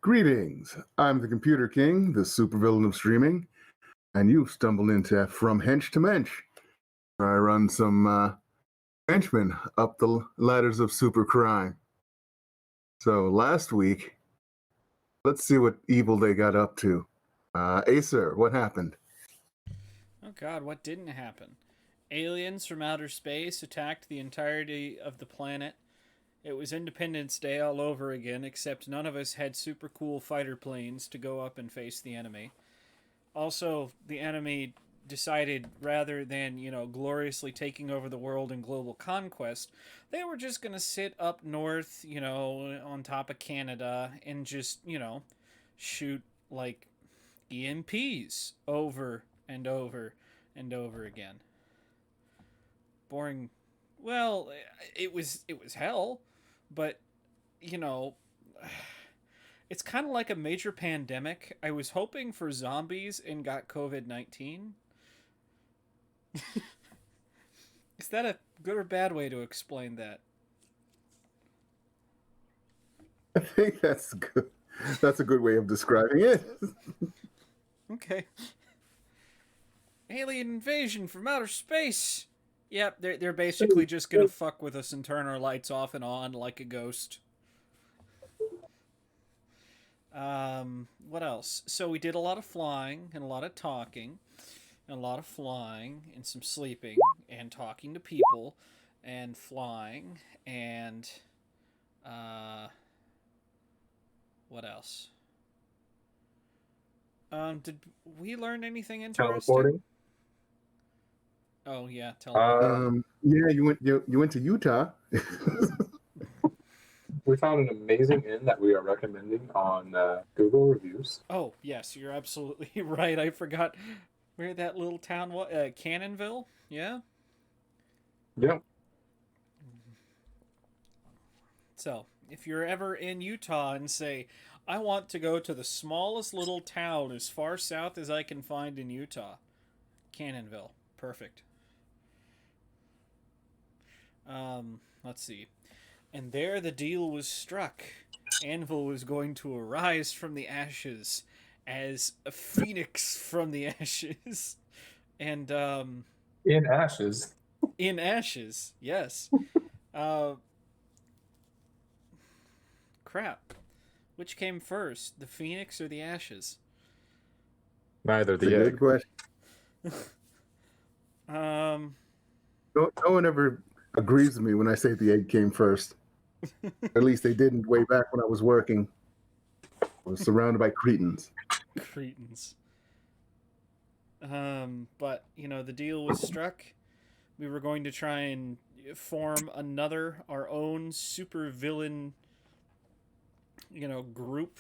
Greetings. I'm the Computer King, the supervillain of streaming, and you've stumbled into From Hench to Mensch. I run some henchmen up the ladders of super crime. So last week, let's see what evil they got up to. Acer, what happened? Oh god, what didn't happen? Aliens from outer space attacked the entirety of the planet. It was Independence Day all over again, except none of us had super cool fighter planes to go up and face the enemy. Also, the enemy decided rather than, gloriously taking over the world in global conquest, they were just going to sit up north, on top of Canada and just, shoot like EMPs over and over and over again. Boring. Well, it was hell, but you know, it's kind of like a major pandemic. I was hoping for zombies and got COVID-19. Is that a good or bad way to explain that? I think that's good. That's a good way of describing it. Okay. Alien invasion from outer space. Yep, they're basically just gonna fuck with us and turn our lights off and on like a ghost. What else? So we did a lot of flying and a lot of talking, and a lot of flying and some sleeping and talking to people and flying and uh, what else? Did we learn anything interesting? Teleporting. Oh yeah, teleporting. Yeah, you went to Utah. We found an amazing inn that we are recommending on Google reviews. Oh yes, you're absolutely right. I forgot where that little town was. Cannonville. Yeah. Yep. So if you're ever in Utah and say, I want to go to the smallest little town as far south as I can find in Utah. Cannonville. Perfect. Let's see. And there the deal was struck. Anvil was going to arise from the ashes as a phoenix from the ashes. And, In ashes. in ashes, yes. Crap. Which came first, the phoenix or the ashes? Neither It's a the good egg. question. Um, No one ever agrees with me when I say the egg came first. At least they didn't way back when I was working. I was surrounded by cretins. Cretans. But, the deal was struck. We were going to try and form our own super villain, group,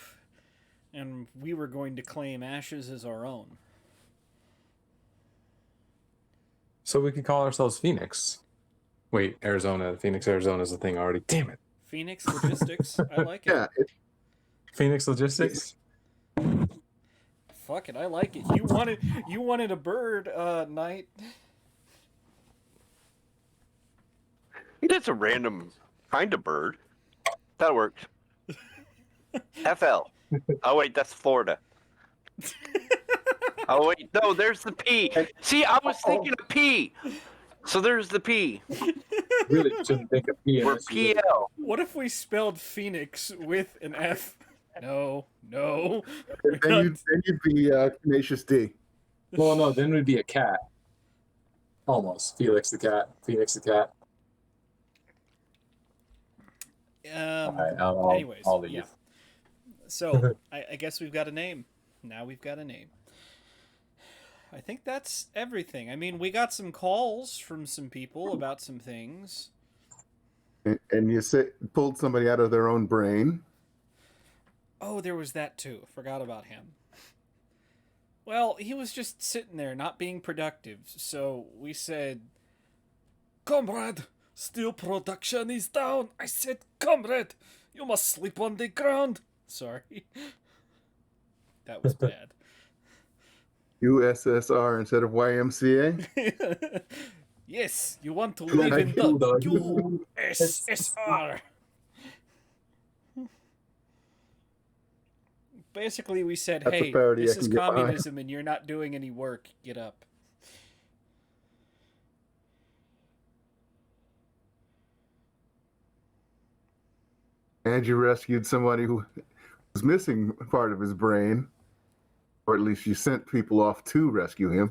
and we were going to claim Ashes as our own. So we could call ourselves Phoenix. Wait, Arizona. Phoenix, Arizona is a thing already. Damn it. Phoenix Logistics, I like it. Yeah, Phoenix Logistics? Fuck it, I like it. You wanted a bird, Knight. That's a random kind of bird. That works. FL. Oh wait, that's Florida. Oh wait, no, there's the P. See, I was thinking of P. So there's the P. Really shouldn't think of P. We're PL. What if we spelled Phoenix with an F? No. We're then you'd be Tenacious D. Well, no, then we'd be a cat. Almost. Felix the cat. Phoenix the cat. Anyways, I'll leave. yeah. So I guess we've got a name. Now we've got a name. I think that's everything. I mean, we got some calls from some people about some things. And you pulled somebody out of their own brain. Oh, there was that too. Forgot about him. Well, he was just sitting there, not being productive. So we said, "Comrade, steel production is down." I said, "Comrade, you must sleep on the ground." Sorry. That was bad. USSR instead of YMCA. Yes, you want to live in the USSR. Basically, we said, That's a hey, parody this I is can get behind. communism and you're not doing any work. Get up. And you rescued somebody who was missing part of his brain. Or at least you sent people off to rescue him.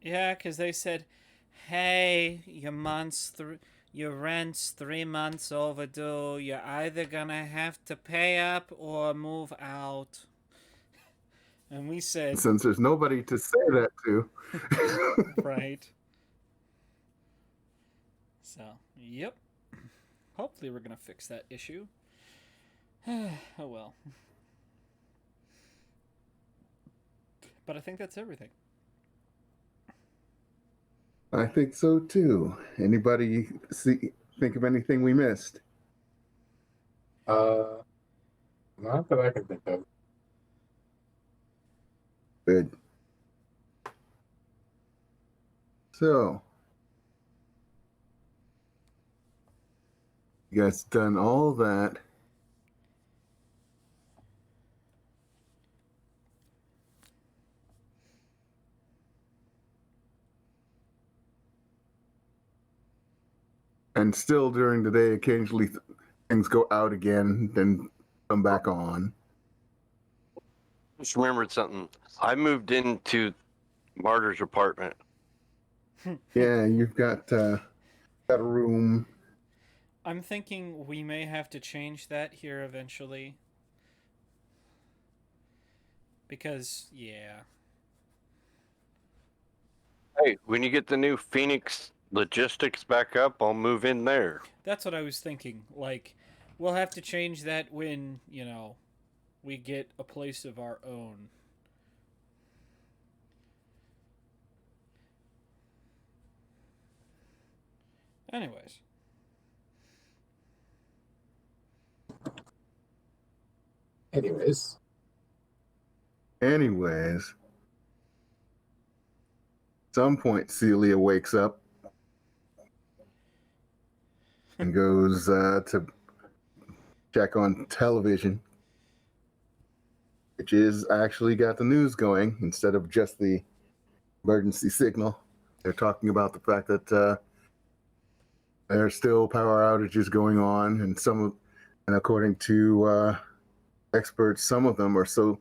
Yeah, because they said, hey, your rent's 3 months overdue. You're either gonna have to pay up or move out. And we said, Since there's nobody to say that to. right. So, yep. Hopefully we're gonna fix that issue. Oh well. But I think that's everything. I think so too. Anybody think of anything we missed? Not that I can think of. Good. So, you guys done all that. And still during the day, occasionally things go out again, then come back on. Just remembered something. I moved into Martyr's apartment. Yeah, you've got a room. I'm thinking we may have to change that here eventually. Because, yeah. Hey, when you get the new Phoenix Logistics back up, I'll move in there. That's what I was thinking. Like, we'll have to change that when, we get a place of our own. Anyways. Anyways. Anyways, at some point Celia wakes up and goes to check on television, which is actually got the news going instead of just the emergency signal. They're talking about the fact that there are still power outages going on, and according to experts, some of them are so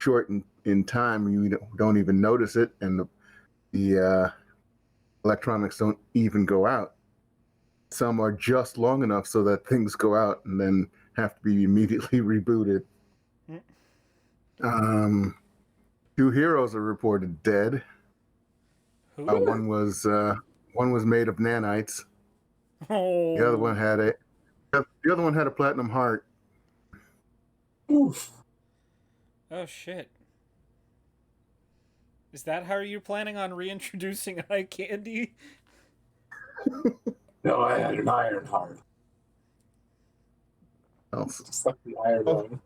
short in time you don't even notice it, and the electronics don't even go out. Some are just long enough so that things go out and then have to be immediately rebooted. Two heroes are reported dead. Who? One was made of nanites. Oh. The other one had a platinum heart. Oof. Oh shit. Is that how you're planning on reintroducing eye candy? No, I had an iron heart. Else. Just like the iron one.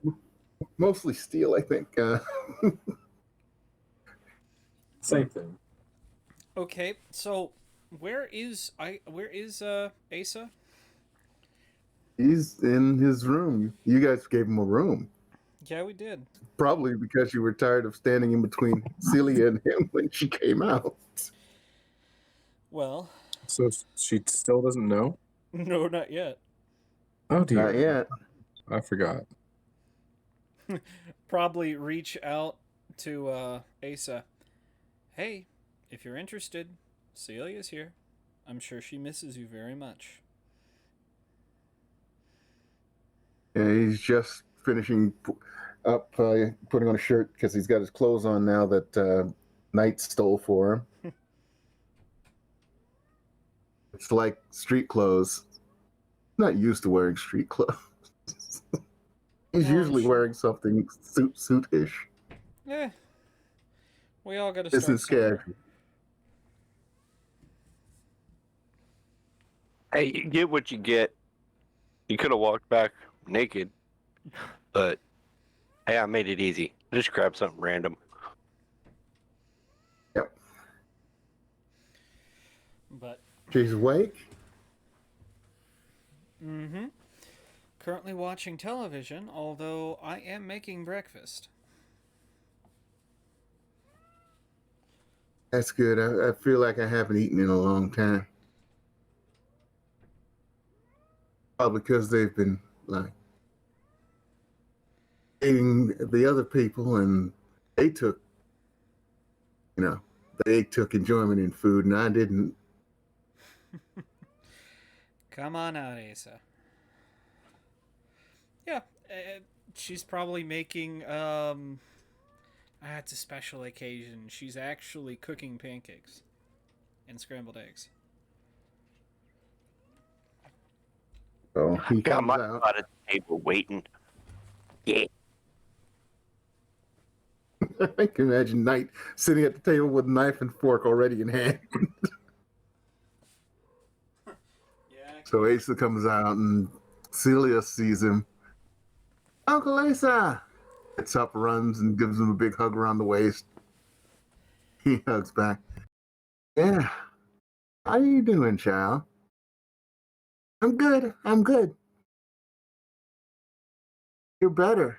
Mostly steel, I think. Same thing. Okay, so where is Asa? He's in his room. You guys gave him a room. Yeah, we did. Probably because you were tired of standing in between Celia and him when she came out. Well, So she still doesn't know? no, not yet. Oh dear. Not yet. I forgot. Probably reach out to Asa. Hey, if you're interested, Celia's here. I'm sure she misses you very much. Yeah, he's just finishing up putting on a shirt because he's got his clothes on now that Knight stole for him. It's like street clothes. Not used to wearing street clothes. He's Oh, usually sure. wearing something suit-ish. Yeah. We all gotta This start is somewhere. casual. Hey, you get what you get. You could have walked back naked, but hey, I made it easy. Just grab something random. Yep. But She's awake. currently watching television, although I am making breakfast. That's good. I feel like I haven't eaten in a long time. Probably because they've been like eating the other people, and they took, they took enjoyment in food, and I didn't. Come on out, Asa. Yeah, she's probably making it's a special occasion. She's actually cooking pancakes and scrambled eggs. So he Got comes my out. spot at the table waiting. Yeah. I can imagine Knight sitting at the table with knife and fork already in hand. Yeah. So Asa comes out, and Celia sees him. Uncle Asa! Gets up, runs, and gives him a big hug around the waist. He hugs back. Yeah. How you doing, child? I'm good. I'm good. You're better.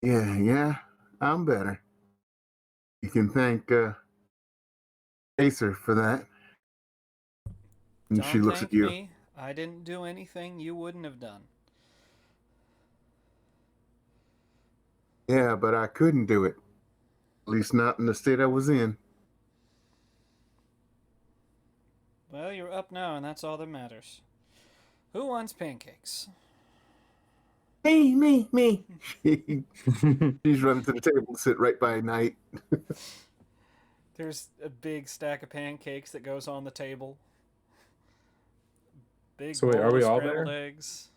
Yeah, I'm better. You can thank Acer for that. And she Don't looks thank at you. me. I didn't do anything you wouldn't have done. Yeah, but I couldn't do it. At least not in the state I was in. Well, you're up now, and that's all that matters. Who wants pancakes? Me. She's running to the table to sit right by Knight. There's a big stack of pancakes that goes on the table. Big So wait, bowl are we of all scrambled there? eggs.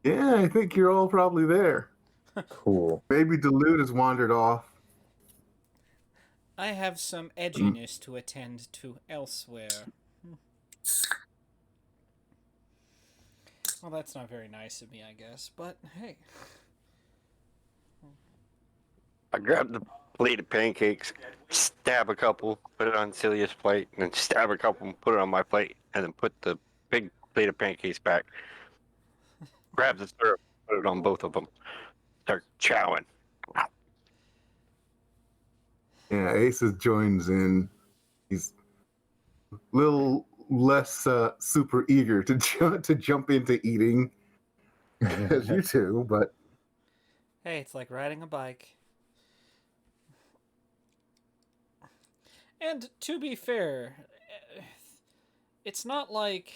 Yeah, I think you're all probably there. Cool. Maybe Duluth has wandered off. I have some edginess to attend to elsewhere. Well, that's not very nice of me, I guess. But hey, I grabbed the plate of pancakes, stab a couple, put it on Celia's plate, and then stab a couple and put it on my plate, and then put the big plate of pancakes back. Grab the syrup, put it on both of them. Start chowing. Yeah, Aces joins in. He's a little less super eager to jump into eating as you two, but hey, it's like riding a bike. And to be fair, it's not like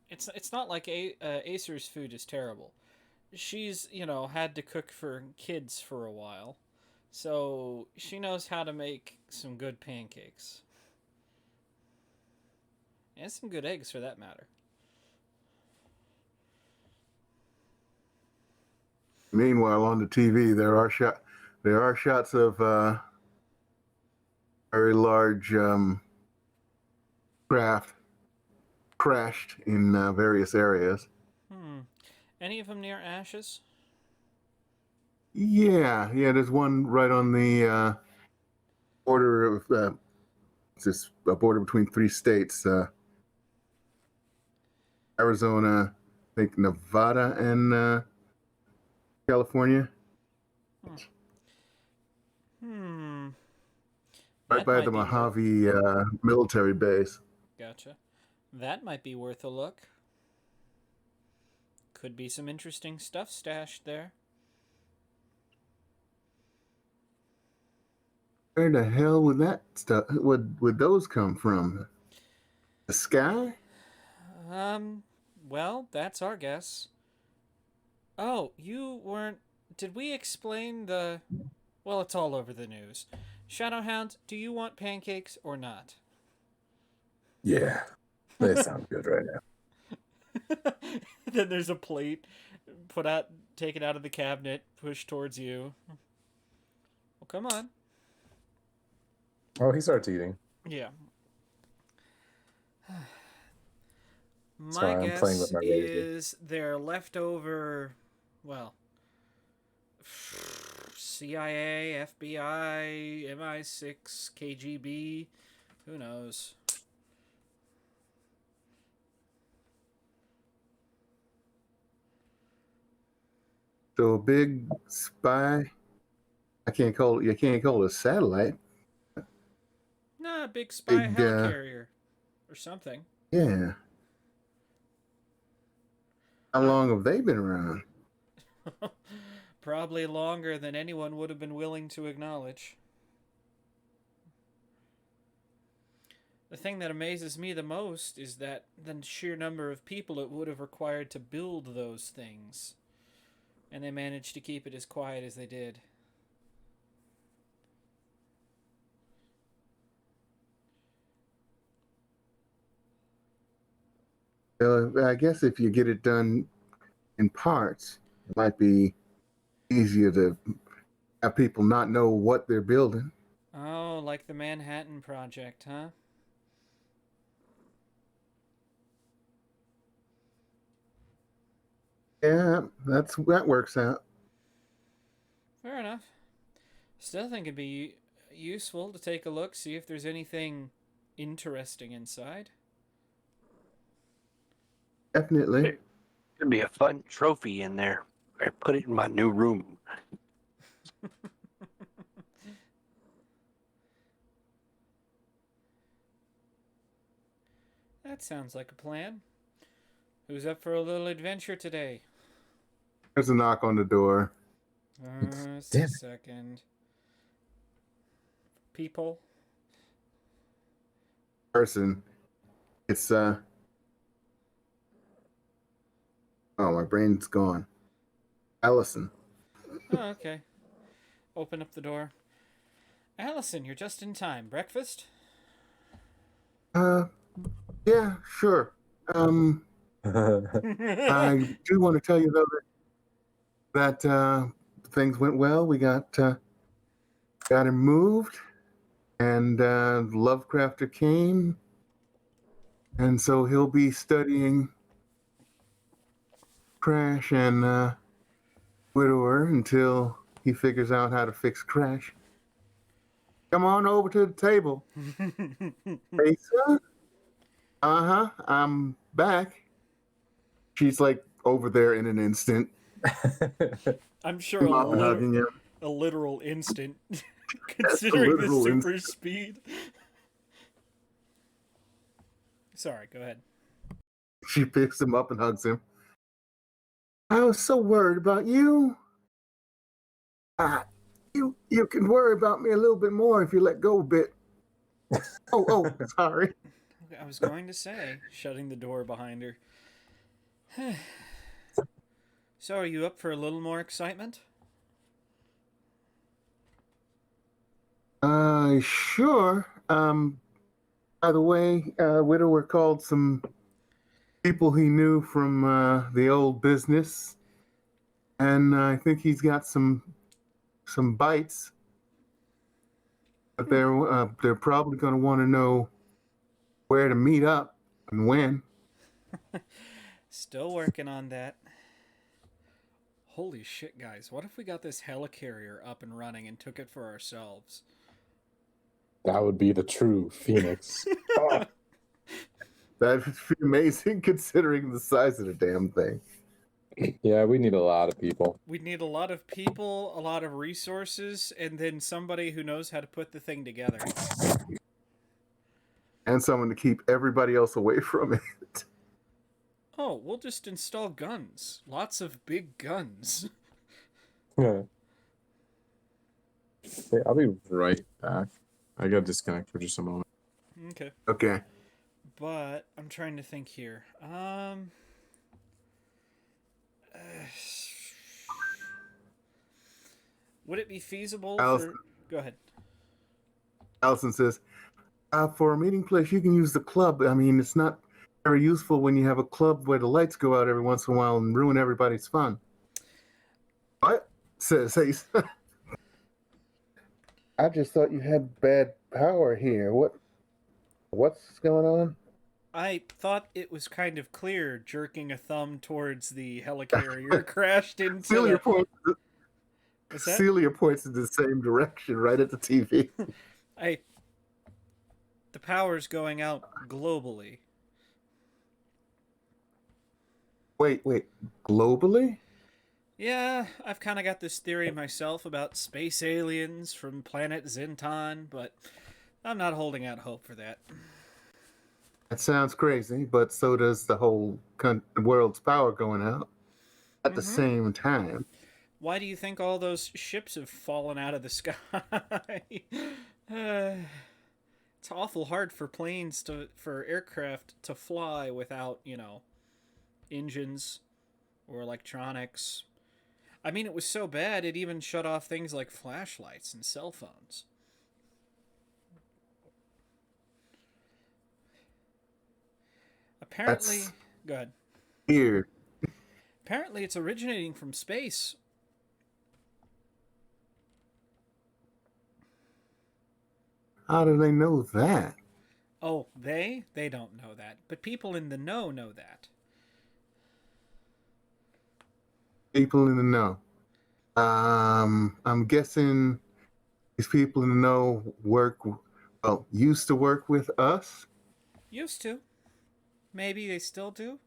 it's not like Acer's food is terrible. She's had to cook for kids for a while, so she knows how to make some good pancakes and some good eggs for that matter. meanwhile on the TV there are shots of very large craft crashed in various areas. Any of them near Ashes? Yeah, there's one right on the border of it's this a border between three states, Arizona, I think Nevada, and California, right That by might the be worth. Mojave military base. Gotcha. That might be worth a look. Could be some interesting stuff stashed there. Where the hell would that stuff would those come from? The sky? Well, that's our guess. Oh, you weren't. Did we explain the. Well, it's all over the news. Shadowhound, do you want pancakes or not? Yeah, they sound good right now. Then there's a plate taken out of the cabinet, pushed towards you. Well, come on. Oh, he starts eating. Yeah. Sorry, My I'm playing with guess my razor. is they're leftover, well, CIA, FBI, MI6, KGB, who knows? So a big spy. You can't call it a satellite. Nah, big spy Big helicarrier or something. yeah. How long have they been around? Probably longer than anyone would have been willing to acknowledge. The thing that amazes me the most is that the sheer number of people it would have required to build those things. And they managed to keep it as quiet as they did. I guess if you get it done in parts, it might be easier to have people not know what they're building. Oh, like the Manhattan Project, huh? Yeah, that works out. Fair enough. Still think it'd be useful to take a look, see if there's anything interesting inside. Definitely. There'd be a fun trophy in there. I put it in my new room. That sounds like a plan. Who's up for a little adventure today? There's a knock on the door. Just Damn a it. second. People. Person. It's oh, my brain's gone. Allison. Oh, okay. Open up the door. Allison, you're just in time. Breakfast? Yeah, sure. I do want to tell you though that things went well. We got him moved, and Lovecrafter came, and so he'll be studying Crash and Widower until he figures out how to fix Crash. Come on over to the table. Lisa? Uh-huh, I'm back. She's like over there in an instant. I'm sure Mom hugging him. a literal instant, That's considering the literal super instant. speed. Sorry, go ahead. She picks him up and hugs him. I was so worried about you. You can worry about me a little bit more if you let go a bit. Oh, sorry. I was going to say, shutting the door behind her. So, are you up for a little more excitement? Sure. By the way, Widower called some people he knew from the old business, and I think he's got some bites. But they're probably going to want to know where to meet up and when. Still working on that. Holy shit, guys. What if we got this helicarrier up and running and took it for ourselves? That would be the true Phoenix. Oh, That'd be amazing considering the size of the damn thing. yeah, we need a lot of people. We'd need a lot of people, a lot of resources, and then somebody who knows how to put the thing together. And someone to keep everybody else away from it. Oh, we'll just install guns. Lots of big guns. Yeah. Hey, I'll be right back. I gotta disconnect for just a moment. Okay. Okay. But I'm trying to think here. Would it be feasible Allison. Go ahead. Allison says, for a meeting place, you can use the club. I mean, it's not very useful when you have a club where the lights go out every once in a while and ruin everybody's fun. What? Says Ace. I just thought you had bad power here. What's going on? I thought it was kind of clear, jerking a thumb towards the helicarrier crashed into Celia points. What's that? Celia points in the same direction, right at the TV. The power's going out globally. Wait. Globally? Yeah, I've kind of got this theory myself about space aliens from planet Zenton, but I'm not holding out hope for that. That sounds crazy, but so does the whole world's power going out at the same time. Why do you think all those ships have fallen out of the sky? It's awful hard for for aircraft to fly without, engines or electronics. I mean, it was so bad it even shut off things like flashlights and cell phones. Apparently, go ahead. Here. Apparently, it's originating from space. How do they know that? Oh, they don't know that, but people in the know that. People in the know. I'm guessing these people in the know used to work with us. Used to. Maybe they still do.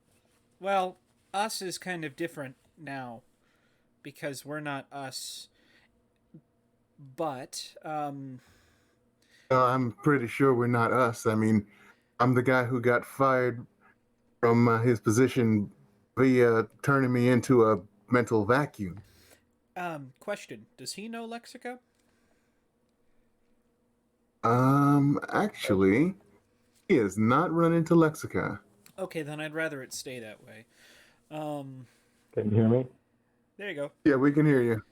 Well, us is kind of different now because we're not us. But I'm pretty sure we're not us. I mean, I'm the guy who got fired from his position via turning me into a mental vacuum. question, does he know Lexica? Actually, he has not run into Lexica. Okay, then I'd rather it stay that way. Can you hear me? There you go. Yeah, we can hear you.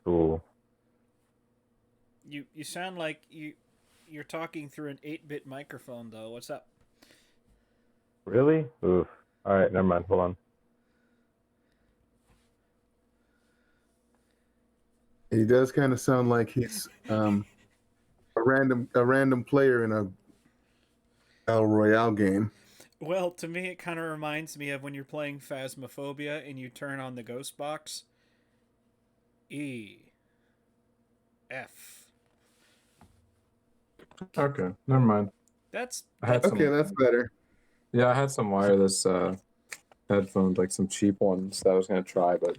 Cool. You sound like you're talking through an 8-bit microphone though. What's up? Really? Oof. All right, never mind. Hold on. He does kind of sound like he's a random player in a Battle Royale game. Well, to me, it kind of reminds me of when you're playing Phasmophobia and you turn on the ghost box. E. F. Okay, never mind. That's I had Okay, some. that's better. Yeah, I had some wireless headphones, like some cheap ones that I was gonna try, but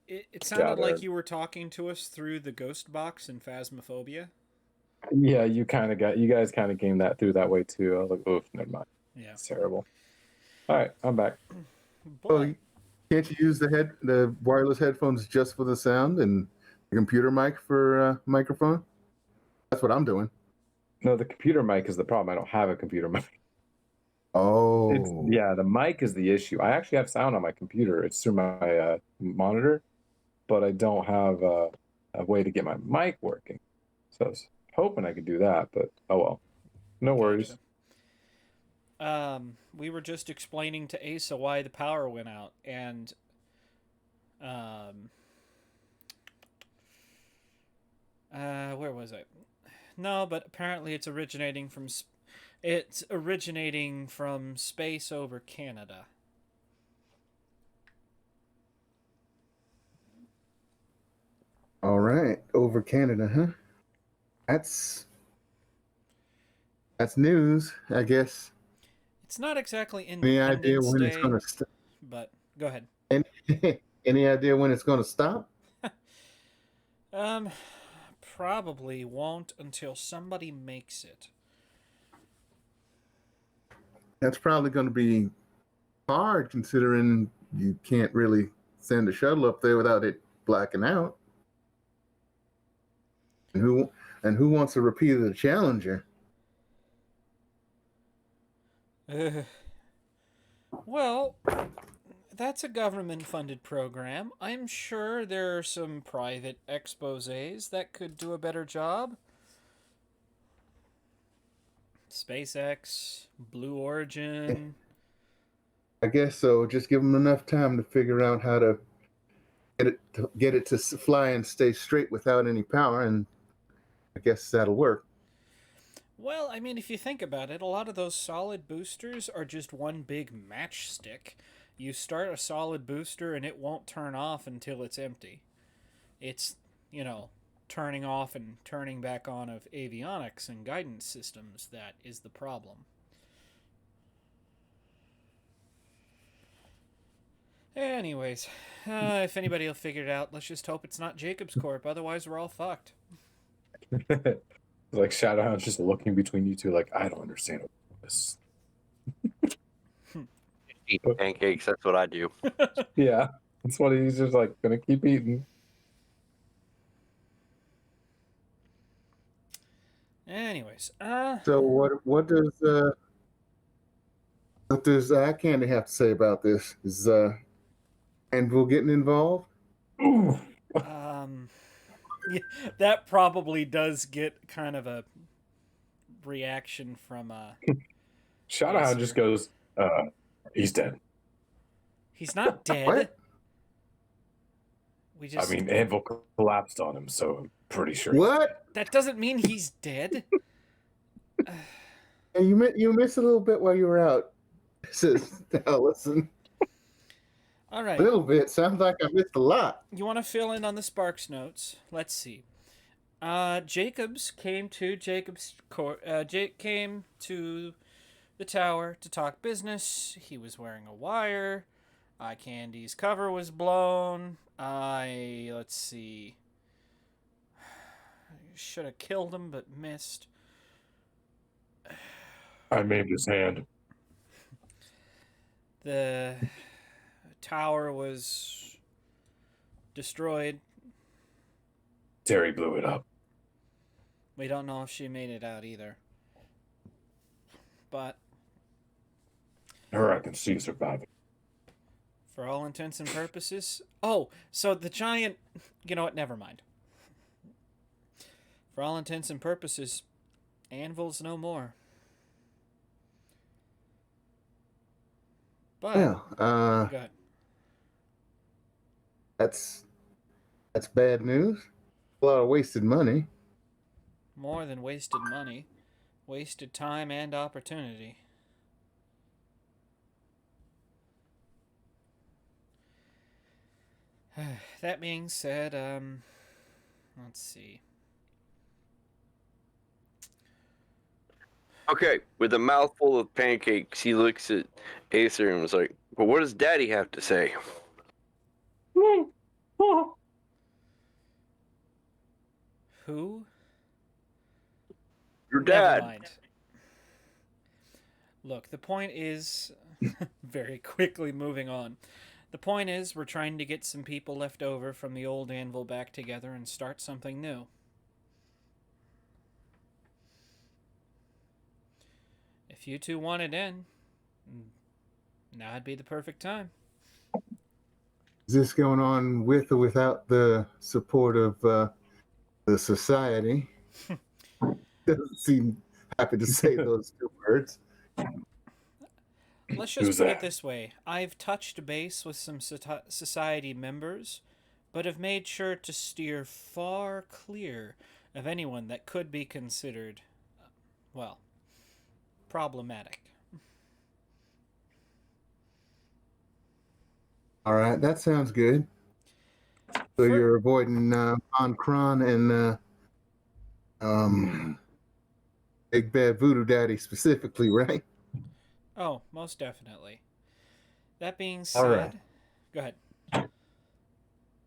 it sounded they're like you were talking to us through the ghost box in Phasmophobia. yeah, you guys kind of came that through that way too. I was like, oof, never mind. Yeah. It's terrible. All right, I'm back. Oh, But can't you use the wireless headphones just for the sound and the computer mic for microphone? That's what I'm doing. No, the computer mic is the problem. I don't have a computer mic. It's Oh, yeah, the mic is the issue. I actually have sound on my computer. It's through my monitor, but I don't have a way to get my mic working. So I was hoping I could do that, but oh well. No worries. we were just explaining to Asa why the power went out, and um, where was I? No, but apparently it's originating from space over Canada. all right. Over Canada, huh? That's that's news, I guess. It's not exactly Any idea Independence when it's Day, gonna stop? but go ahead. Any, any idea when it's gonna stop? Um, probably won't until somebody makes it. That's probably going to be hard considering you can't really send a shuttle up there without it blacking out. And who wants a repeat of the Challenger? Uh, well, that's a government funded program. I'm sure there are some private exposés that could do a better job. SpaceX, Blue Origin. I guess so. Just give them enough time to figure out how to get it to fly and stay straight without any power, and I guess that'll work. Well, I mean, if you think about it, a lot of those solid boosters are just one big matchstick. You start a solid booster and it won't turn off until it's empty. It's, you know, turning off and turning back on of avionics and guidance systems that is the problem. Anyways, if anybody will figure it out, let's just hope it's not Jacob's Corp. Otherwise, we're all fucked. Like Shadowhound's just looking between you two, like I don't understand this. Eat pancakes. That's what I do. Yeah, that's what he's just like gonna keep eating. Anyways, So what does Candy have to say about this? Is Anvil getting involved? Ooh. yeah, that probably does get kind of a reaction from Shadowhound just goes, he's dead. He's not dead. What? We just I mean, Anvil collapsed on him, so I'm pretty sure. What? that doesn't mean he's dead. And you missed a little bit while you were out. Says Allison. All A right. little bit. Sounds like I missed a lot. You want to fill in on the Sparks notes? Let's see. Jacobs came to Jake came to the tower to talk business. He was wearing a wire. Eye Candy's cover was blown. Let's see. Should have killed him, but missed. I made his hand. The tower was destroyed. Terry blew it up. We don't know if she made it out either. But Her I can see surviving. for all intents and purposes... Oh, so the giant... You know what? Never mind. For all intents and purposes, Anvil's no more. But... Well, go ahead. that's bad news. A lot of wasted money. More than wasted money. Wasted time and opportunity. That being said, let's see. Okay, with a mouthful of pancakes, he looks at Acer and was like, "Well, what does Daddy have to say?" Who? Your Never dad. mind. Look, the point is, very quickly moving on. The point is, we're trying to get some people left over from the old anvil back together and start something new. If you two wanted in, now'd be the perfect time. Is this going on with or without the support of the society? Doesn't seem happy to say those two words. Let's just Who's put that? it this way. I've touched base with some society members, but have made sure to steer far clear of anyone that could be considered, well, problematic. All right, that sounds good. So For- you're avoiding Von Kron and Big Bad Voodoo Daddy specifically, right? Oh, most definitely. That being All said, right. go ahead.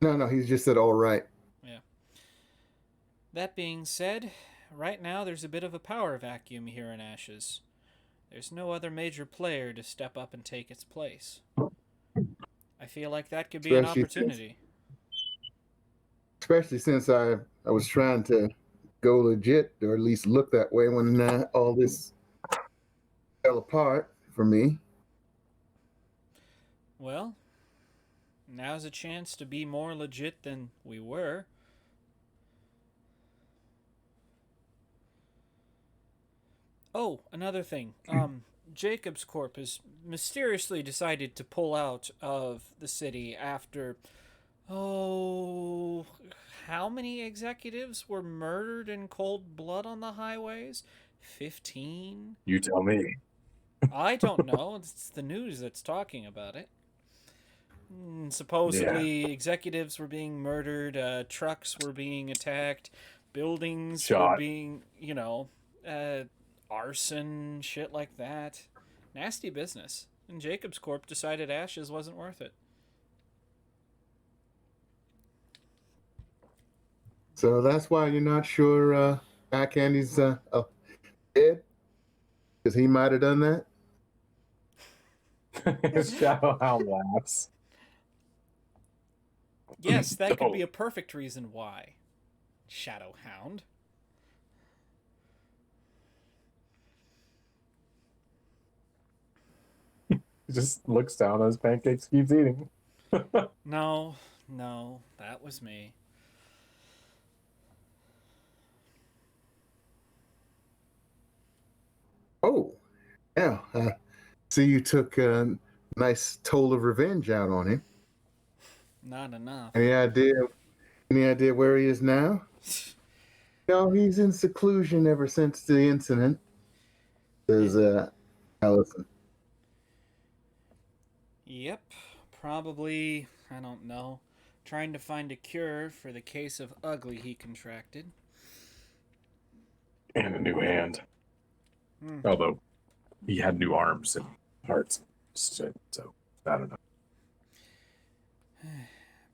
No, he just said all right. Yeah. That being said, right now there's a bit of a power vacuum here in Ashes. There's no other major player to step up and take its place. I feel like that could be an Especially opportunity. Especially since I was trying to go legit, or at least look that way when all this fell apart for me. Well, now's a chance to be more legit than we were. Oh, another thing. Jacobs Corp has mysteriously decided to pull out of the city after, oh, how many executives were murdered in cold blood on the highways? 15? You tell me. I don't know. It's the news that's talking about it. Supposedly, executives were being murdered, trucks were being attacked, buildings were Shot. being, arson, shit like that. Nasty business. And Jacobs Corp decided Ashes wasn't worth it. So that's why you're not sure Back Andy's dead? Because he might have done that? Shadowhound laughs. Yes, that could No. be a perfect reason why. Shadowhound. He just looks down at his pancakes, keeps eating. No, that was me. Oh, yeah. See, you took a nice toll of revenge out on him. Not enough. Any idea? Any idea where he is now? No, he's in seclusion ever since the incident. Says Allison. Yep, probably, I don't know, trying to find a cure for the case of ugly he contracted. And a new hand. Although he had new arms and hearts. So I don't know.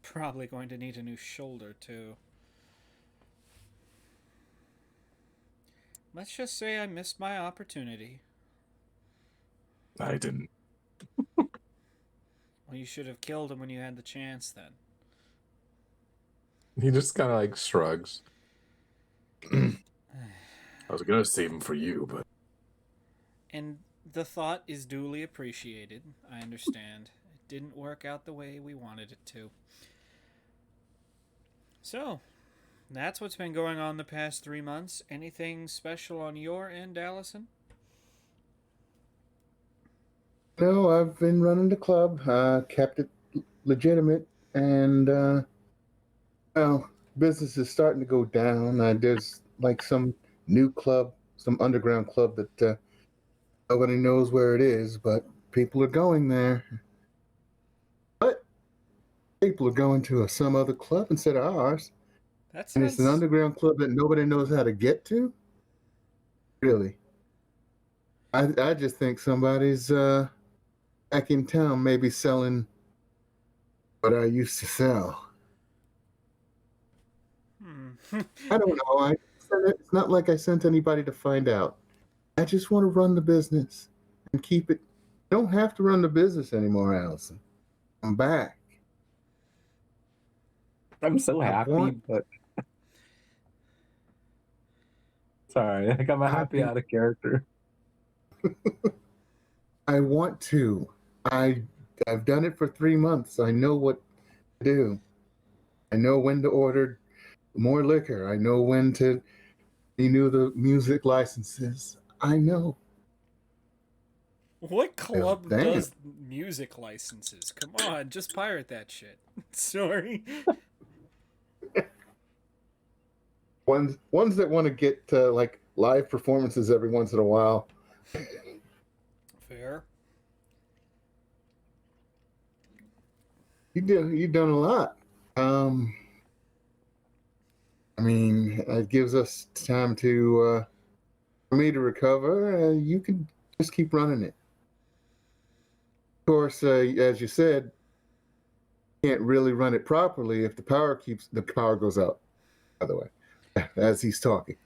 Probably going to need a new shoulder, too. Let's just say I missed my opportunity. I didn't. Well, you should have killed him when you had the chance, then. He just kind of like shrugs. I was gonna save him for you, but And the thought is duly appreciated. I understand. It didn't work out the way we wanted it to. So, that's what's been going on the past 3 months. Anything special on your end, Allison? No, I've been running the club, kept it legitimate, and well, business is starting to go down. There's like some new club, some underground club that nobody knows where it is, but people are going there. But people are going to some other club instead of ours. That And it's an sounds. underground club that nobody knows how to get to? Really? I just think somebody's back in town maybe selling what I used to sell. I don't know. It's not like I sent anybody to find out. I just want to run the business and keep it. I don't have to run the business anymore, Allison. I'm back. I'm so I happy, want. but sorry, I got my happy out of character. I want to. I I've done it for 3 months. I know what to do. I know when to order more liquor. I know when to renew the music licenses. I know. What club damn. does music licenses? Come on, just pirate that shit. Sorry. Ones that want to get like live performances every once in a while. Fair. You've done a lot. I mean, it gives us time to for me to recover. You can just keep running it. Of course, as you said, you can't really run it properly if the power goes out. By the way, as he's talking,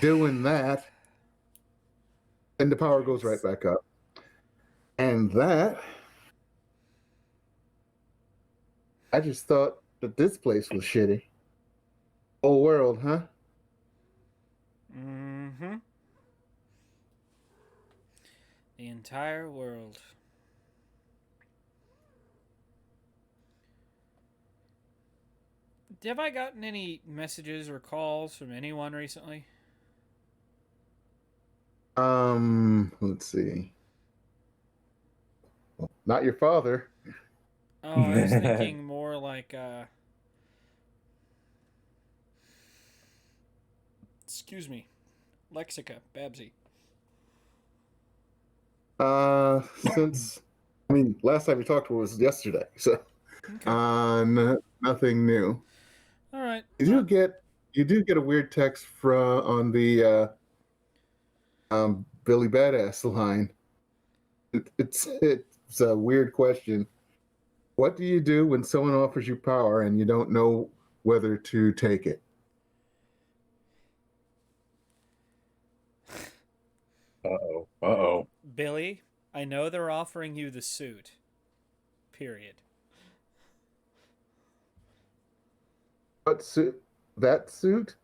doing that, and the power goes right back up, and that. I just thought that this place was shitty. Whole world, huh? Mm-hmm. The entire world. Have I gotten any messages or calls from anyone recently? Let's see. Well, not your father. Oh, I was thinking more like, excuse me, Lexica, Babsy. Since I mean, last time we talked was yesterday, so Okay. nothing new. All right. You do get a weird text from on the Billy Badass line. It's a weird question. What do you do when someone offers you power and you don't know whether to take it? Uh-oh. Uh-oh. Billy, I know they're offering you the suit. Period. What suit? That suit?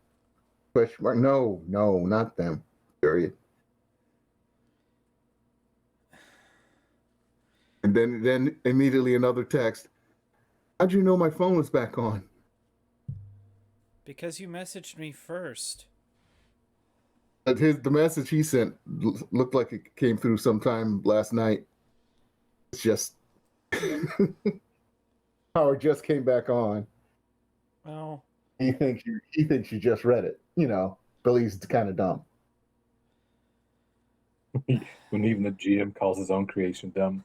Question mark. No, no, not them. Period. And then immediately another text. How'd you know my phone was back on? Because you messaged me first. The message he sent looked like it came through sometime last night. It's just power just came back on. Oh. He thinks you just read it. You know, Billy's kind of dumb. When even the GM calls his own creation dumb.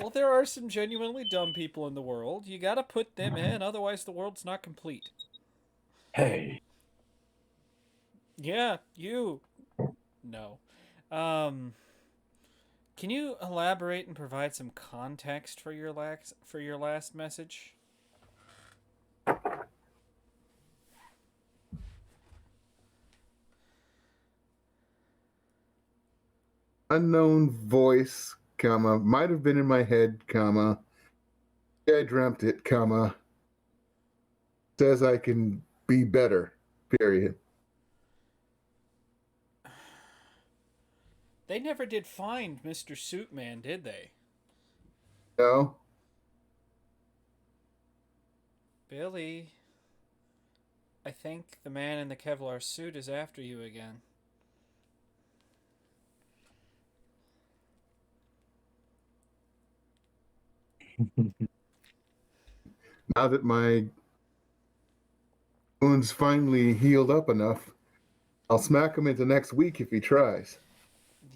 Well, there are some genuinely dumb people in the world. You gotta put them in, otherwise the world's not complete. Hey. Yeah, you. No. Can you elaborate and provide some context for your last message? Unknown voice, comma, might have been in my head, comma, I dreamt it, comma, says I can be better, period. They never did find Mr. Suitman, did they? No? Billy, I think the man in the Kevlar suit is after you again. Now that my wound's finally healed up enough, I'll smack him into next week if he tries.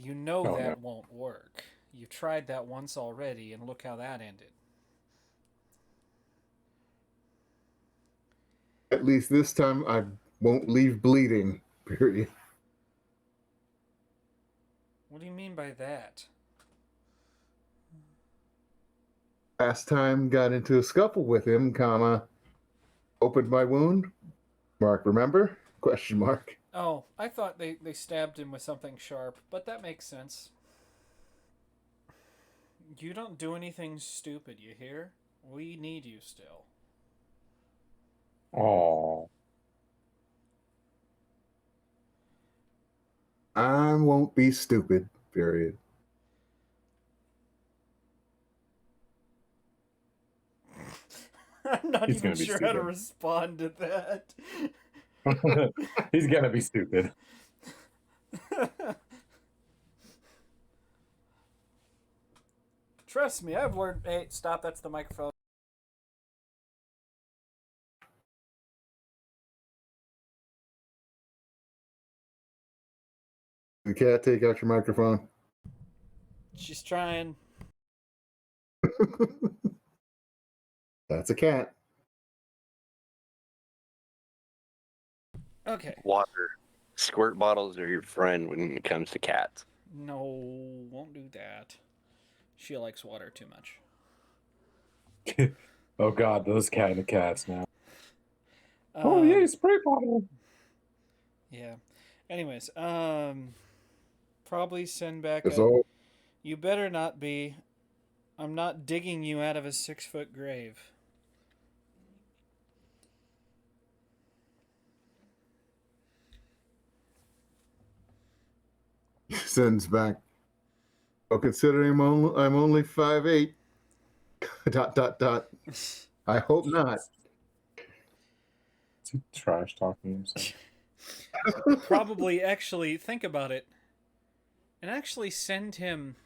You know Oh, that no. won't work. You tried that once already, and look how that ended. At least this time I won't leave bleeding. Period. What do you mean by that? Last time got into a scuffle with him, comma, opened my wound. Mark, remember? Question mark. Oh, I thought they stabbed him with something sharp, but that makes sense. You don't do anything stupid, you hear? We need you still. Oh, I won't be stupid. Period. I'm not He's even gonna be sure how to stupid. respond to that. he's gonna be stupid. Trust me, I've learned. Hey, stop, that's the microphone. You can't take out your microphone. She's trying. That's a cat. Okay. Water. Squirt bottles are your friend when it comes to cats. No, won't do that. She likes water too much. Oh God, those kind of cats now. Oh Um, yay, spray bottle. Yeah. Anyways, probably send back It's a. all You better not be. I'm not digging you out of a 6-foot grave. sends back. Well, considering I'm only 5'8", dot dot dot. I hope not. Is he trash talking himself? Probably actually think about it and actually send him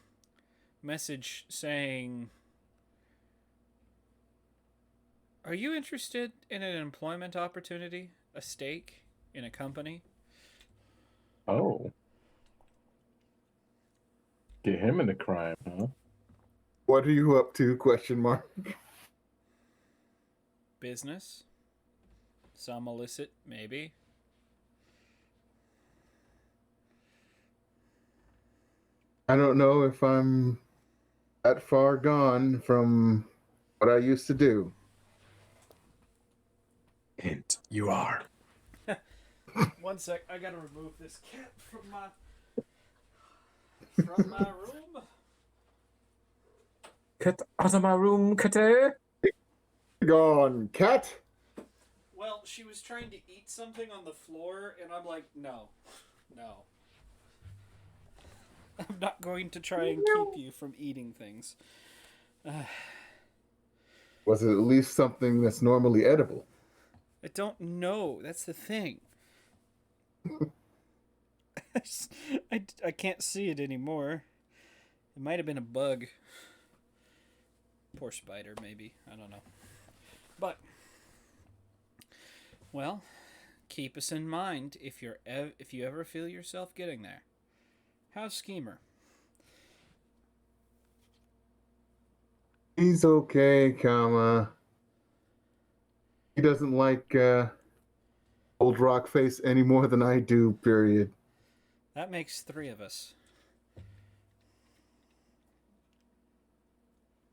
message saying, "Are you interested in an employment opportunity, a stake in a company?" Oh, get him into crime, huh? What are you up to? Question mark. Business, some illicit, maybe. I don't know if I'm that far gone from what I used to do. Hint, you are. One sec, I gotta remove this cat from my room. Get out of my room, kitty. Gone, cat. Well, she was trying to eat something on the floor, and I'm like, no. I'm not going to try and keep you from eating things. Was it at least something that's normally edible? I don't know. That's the thing. I can't see it anymore. It might have been a bug. Poor spider, maybe. I don't know. But, well, keep us in mind if you ever feel yourself getting there. How's Schemer? He's okay, comma. He doesn't like old rock face any more than I do. Period. That makes 3 of us.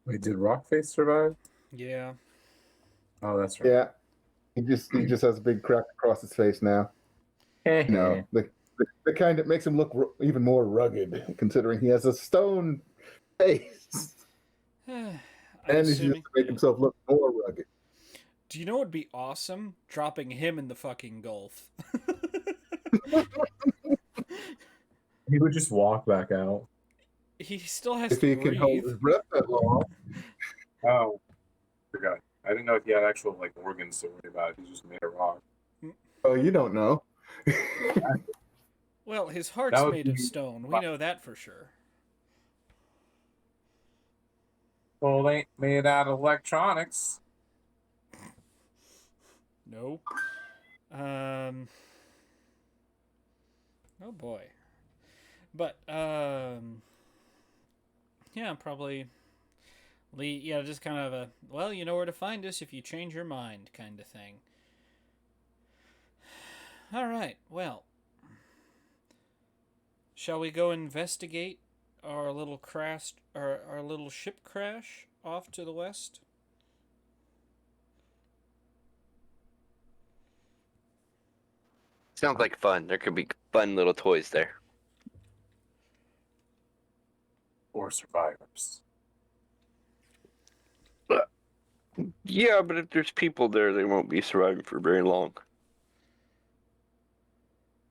Wait, did Rockface survive? Yeah. Oh, that's right. Yeah. He just has a big crack across his face now. No, the kind that makes him look even more rugged, considering he has a stone face, and he's just Assuming. to make himself look more rugged. Do you know what would be awesome? Dropping him in the fucking Gulf. He would just walk back out. He still has If to he can hold breathe. his breath that long. Oh, forgot. I didn't know if he had actual like organs to worry about. He's just made of rock. Oh, you don't know. Well, his heart's That would made of be- stone. We know that for sure. Well, they ain't made out of electronics. Nope. Oh boy. But yeah, probably. Yeah, just kind of a, well, you know where to find us if you change your mind kind of thing. All right. Well, shall we go investigate our little crash, our little ship crash off to the west? Sounds like fun. There could be fun little toys there. Or survivors. Yeah, but if there's people there, they won't be surviving for very long.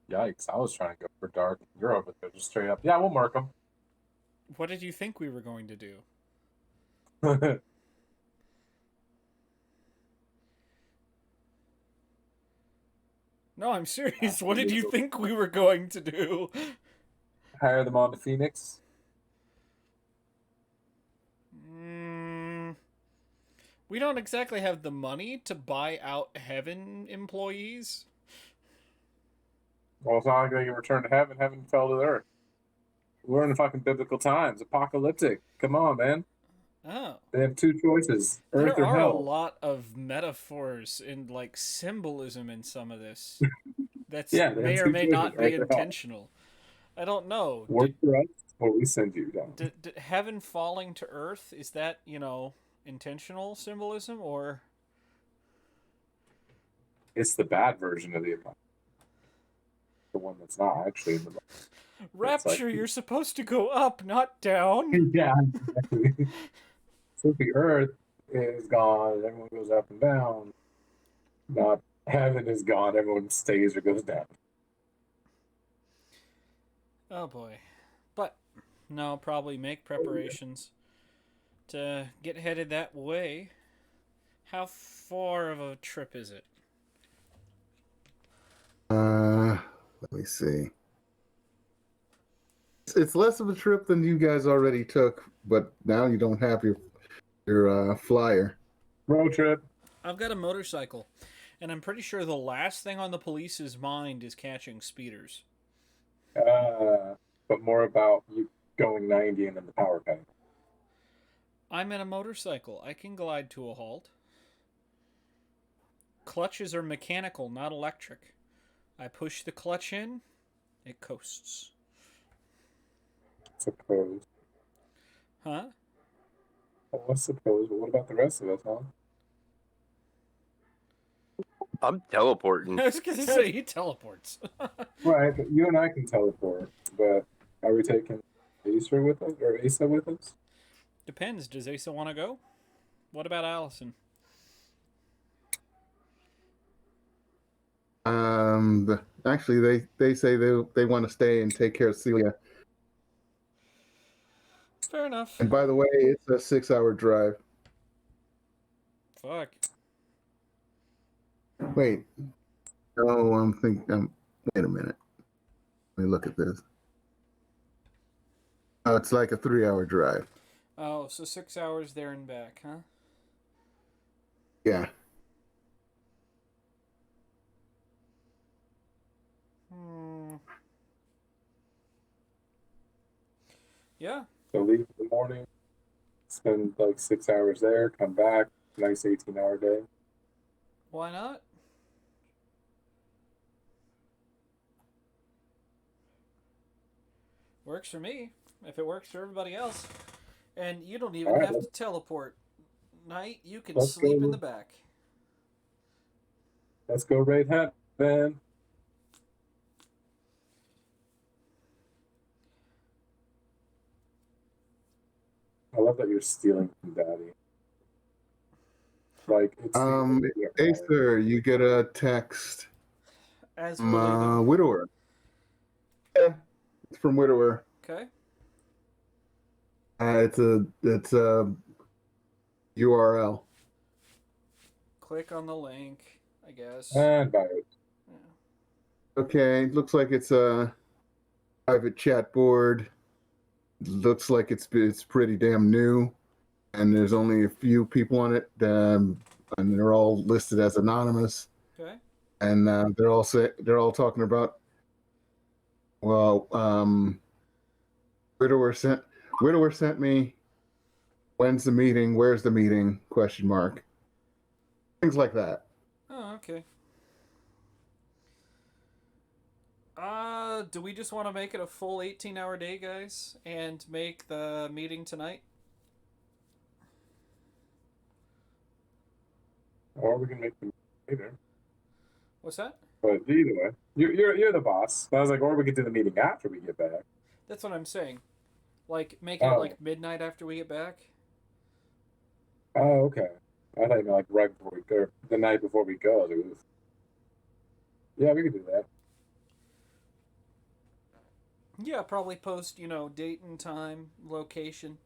Yikes! I was trying to go for dark. You're over there just straight up. Yeah, we'll mark them. What did you think we were going to do? No, I'm serious. What did you think we were going to do? Hire them on to Phoenix. We don't exactly have the money to buy out Heaven employees. Well, it's not like they can return to heaven. Heaven fell to the earth. We're in fucking biblical times. Apocalyptic. Come on, man. Oh. They have two choices: earth There or are a hell. lot of metaphors and like symbolism in some of this. That's Yeah, they may have or two may choices, not be earth or hell. intentional. I don't know. Work for us, or we send you down. Did heaven falling to earth, is that, intentional symbolism, or It's the bad version of the one that's not actually in the book. rapture? like- You're supposed to go up, not down. Yeah, exactly. So if the earth is gone, everyone goes up and down. Not heaven is gone, everyone stays or goes down. Oh boy. But no, probably make preparations to get headed that way. How far of a trip is it? Let me see. It's less of a trip than you guys already took, but now you don't have your flyer. Road trip. I've got a motorcycle, and I'm pretty sure the last thing on the police's mind is catching speeders. But more about you going 90 and then the power cut. I'm in a motorcycle. I can glide to a halt. Clutches are mechanical, not electric. I push the clutch in, it coasts. Suppose. Huh? Well, let's suppose. But what about the rest of us, huh? I'm teleporting. I was going to say, he teleports. Right, but you and I can teleport. But are we taking Acer with us or Asa with us? Depends. Does Asa want to go? What about Allison? Actually, they say they want to stay and take care of Celia. Fair enough. And by the way, it's a 6-hour drive. Fuck. Wait. No, I'm thinking. Wait a minute. Let me look at this. Oh, it's like a 3-hour drive. Oh, so 6 hours there and back, huh? Yeah. Yeah. So leave in the morning, spend like 6 hours there, come back, nice 18-hour day. Why not? Works for me. If it works for everybody else. And you don't even All right, have to teleport. Night, you can let's sleep go. in the back. Let's go raid heaven. I love that you're stealing from Daddy. Like it's Acer, you get a text As from we're leaving. Widower. Yeah, it's from Widower. Okay. It's a URL. Click on the link, I guess. and buy it. Yeah. Okay, looks like it's a private chat board. Looks like it's pretty damn new, and there's only a few people on it, and they're all listed as anonymous. Okay. And they're all talking about. Well, Widower sent me. When's the meeting? Where's the meeting? Question mark. Things like that. Oh, okay. Do we just want to make it a full 18-hour day, guys, and make the meeting tonight? Or we can make them later. What's that? But either way, you're the boss. I was like, or we could do the meeting after we get back. That's what I'm saying. Like, make it Oh. like midnight after we get back. Oh, okay. I thought you meant like right before we go, or the night before we go. Like, oof. Yeah, we could do that. Yeah, probably post, date and time, location.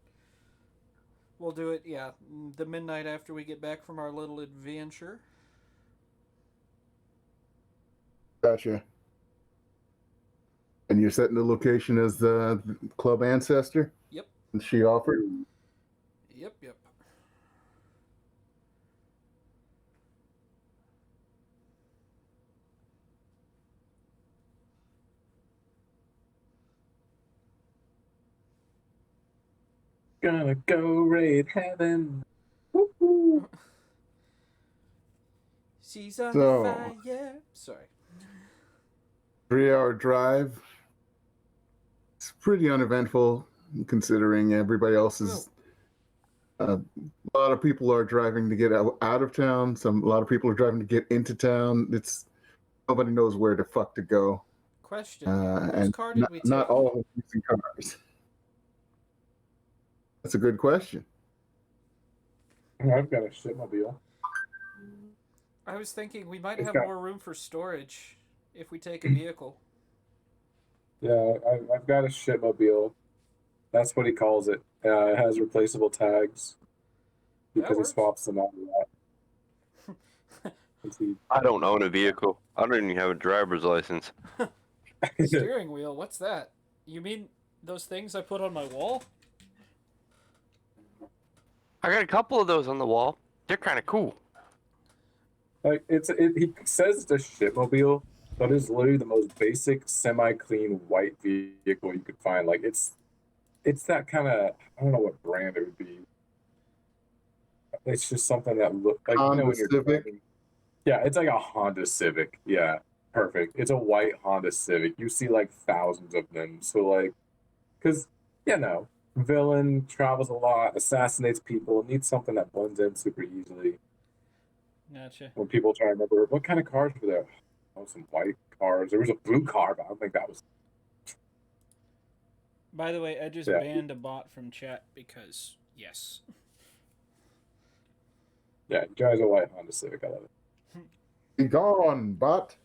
We'll do it, yeah, the midnight after we get back from our little adventure. Gotcha. And you're setting the location as the club ancestor? Yep. And she offered? Yep. Gonna go raid heaven. Woo-hoo. She's on So- fire. Sorry. 3-hour drive. It's pretty uneventful considering everybody else is. A lot of people are driving to get out of town. A lot of people are driving to get into town. Nobody knows where the fuck to go. Question. Whose And car did we take? not all of them using cars. That's a good question. I've got a shitmobile. I was thinking we might It's have got- more room for storage if we take a vehicle. Yeah, I've got a shitmobile. That's what he calls it. It has replaceable tags because he works. swaps them out a lot. I don't own a vehicle. I don't even have a driver's license. Steering wheel, what's that? You mean those things I put on my wall? I got a couple of those on the wall. They're kind of cool. Like he says it's a shitmobile, but it's literally the most basic, semi-clean white vehicle you could find. Like it's that kind of, I don't know what brand it would be. It's just something that look like Honda when you're Civic? driving. Yeah, it's like a Honda Civic. Yeah, perfect. It's a white Honda Civic. You see like thousands of them. So like, because villain travels a lot, assassinates people, needs something that blends in super easily. Gotcha. When people try to remember what kind of cars were there, oh, some white cars. There was a blue car, but I don't think that was. By the way, I just Yeah. banned a bot from chat because, yes. Yeah, he drives a white Honda Civic. I love it. Be gone, bot.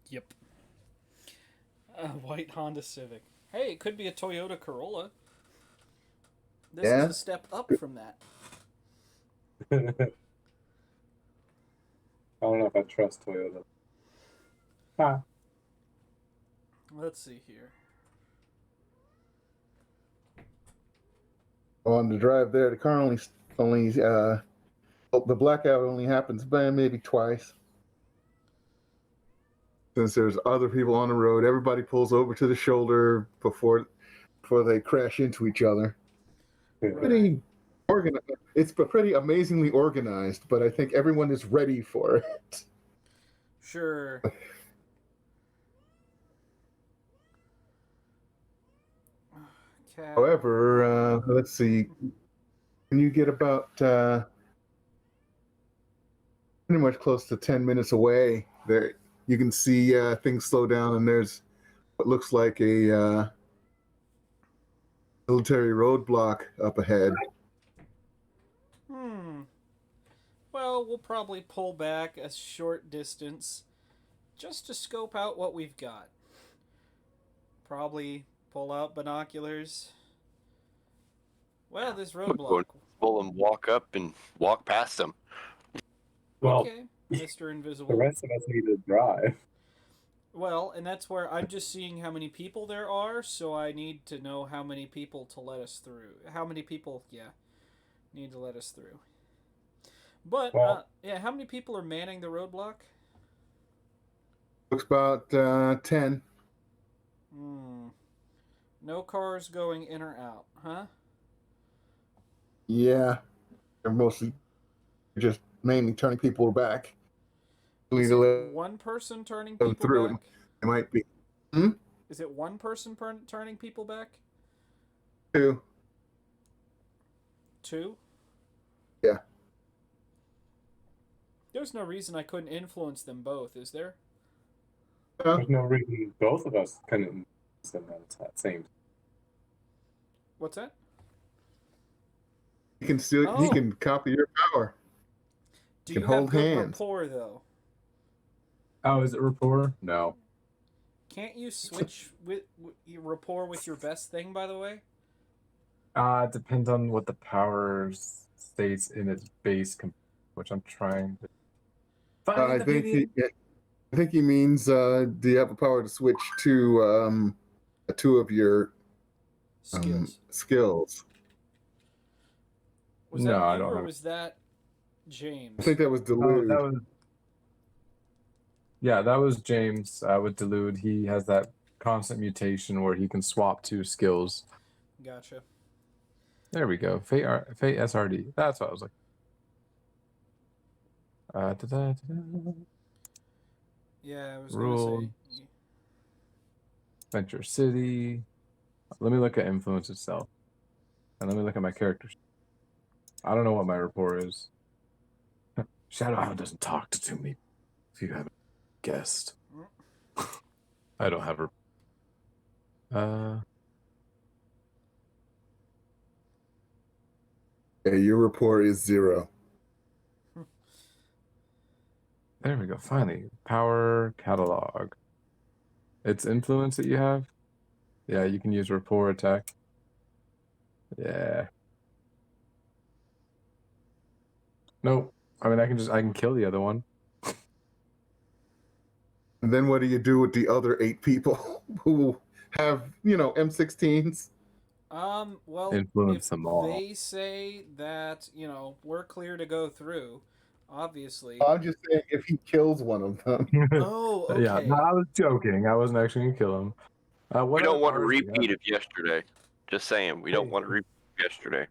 Yep. A white Honda Civic. Hey, it could be a Toyota Corolla. This Yeah. is a step up from that. I don't know if I trust Toyota. Ah. Let's see here. On the drive there, the car only the blackout only happens by maybe twice. Since there's other people on the road, everybody pulls over to the shoulder before they crash into each other. Pretty organized. It's pretty amazingly organized, but I think everyone is ready for it. Sure. Okay. However, let's see. When you get about pretty much close to 10 minutes away, there you can see things slow down, and there's what looks like a military roadblock up ahead. Well, we'll probably pull back a short distance just to scope out what we've got. Probably pull out binoculars. Well, this roadblock. Pull them, walk up and walk past them. Well, Okay, Mr. the Invisible. rest of us need to drive. Well, and that's where I'm just seeing how many people there are, so I need to know how many people to let us through. How many people, need to let us through. But, Well- how many people are manning the roadblock? Looks about 10. No cars going in or out, huh? Yeah, they're mostly just mainly turning people back. Is To it let one person turning them people through. back? It might be. Hmm? Is it one person turning people back? Two. Two? Yeah. There's no reason I couldn't influence them both, is there? There's no reason both of us couldn't send that same. What's that? He can still. Oh. He can copy your power. Do Can you have hold good hands. rapport, though? Oh, is it rapport? No. Can't you switch with your rapport with your best thing, by the way? It depends on what the power states in its base, which I'm trying to find in I the think beginning. I think he means. Do you have the power to switch to two of your Skills. skills? Was No, that I you don't or have- was that James? I think that was Oh, Delude. that was. Yeah, that was James with Delude. He has that constant mutation where he can swap two skills. Gotcha. There we go. Fate SRD. That's what I was like. Yeah, I was Rules. gonna say. Venture City. Let me look at influence itself. And let me look at my characters. I don't know what my rapport is. Shadowhound doesn't talk to me, if you haven't guessed. I don't have Yeah, your rapport is 0. There we go. Finally, power catalog. It's influence that you have. Yeah, you can use rapport attack. Yeah. Nope. I mean, I can kill the other one. And then what do you do with the other 8 people who have, M16s? Well, Influence if them all. they say that, we're clear to go through, obviously. I'm just saying if he kills one of them. Oh, okay. Yeah, no, I was joking. I wasn't actually gonna kill him. We don't want a powers do you have? repeat of yesterday. Just saying, we don't want a repeat of yesterday.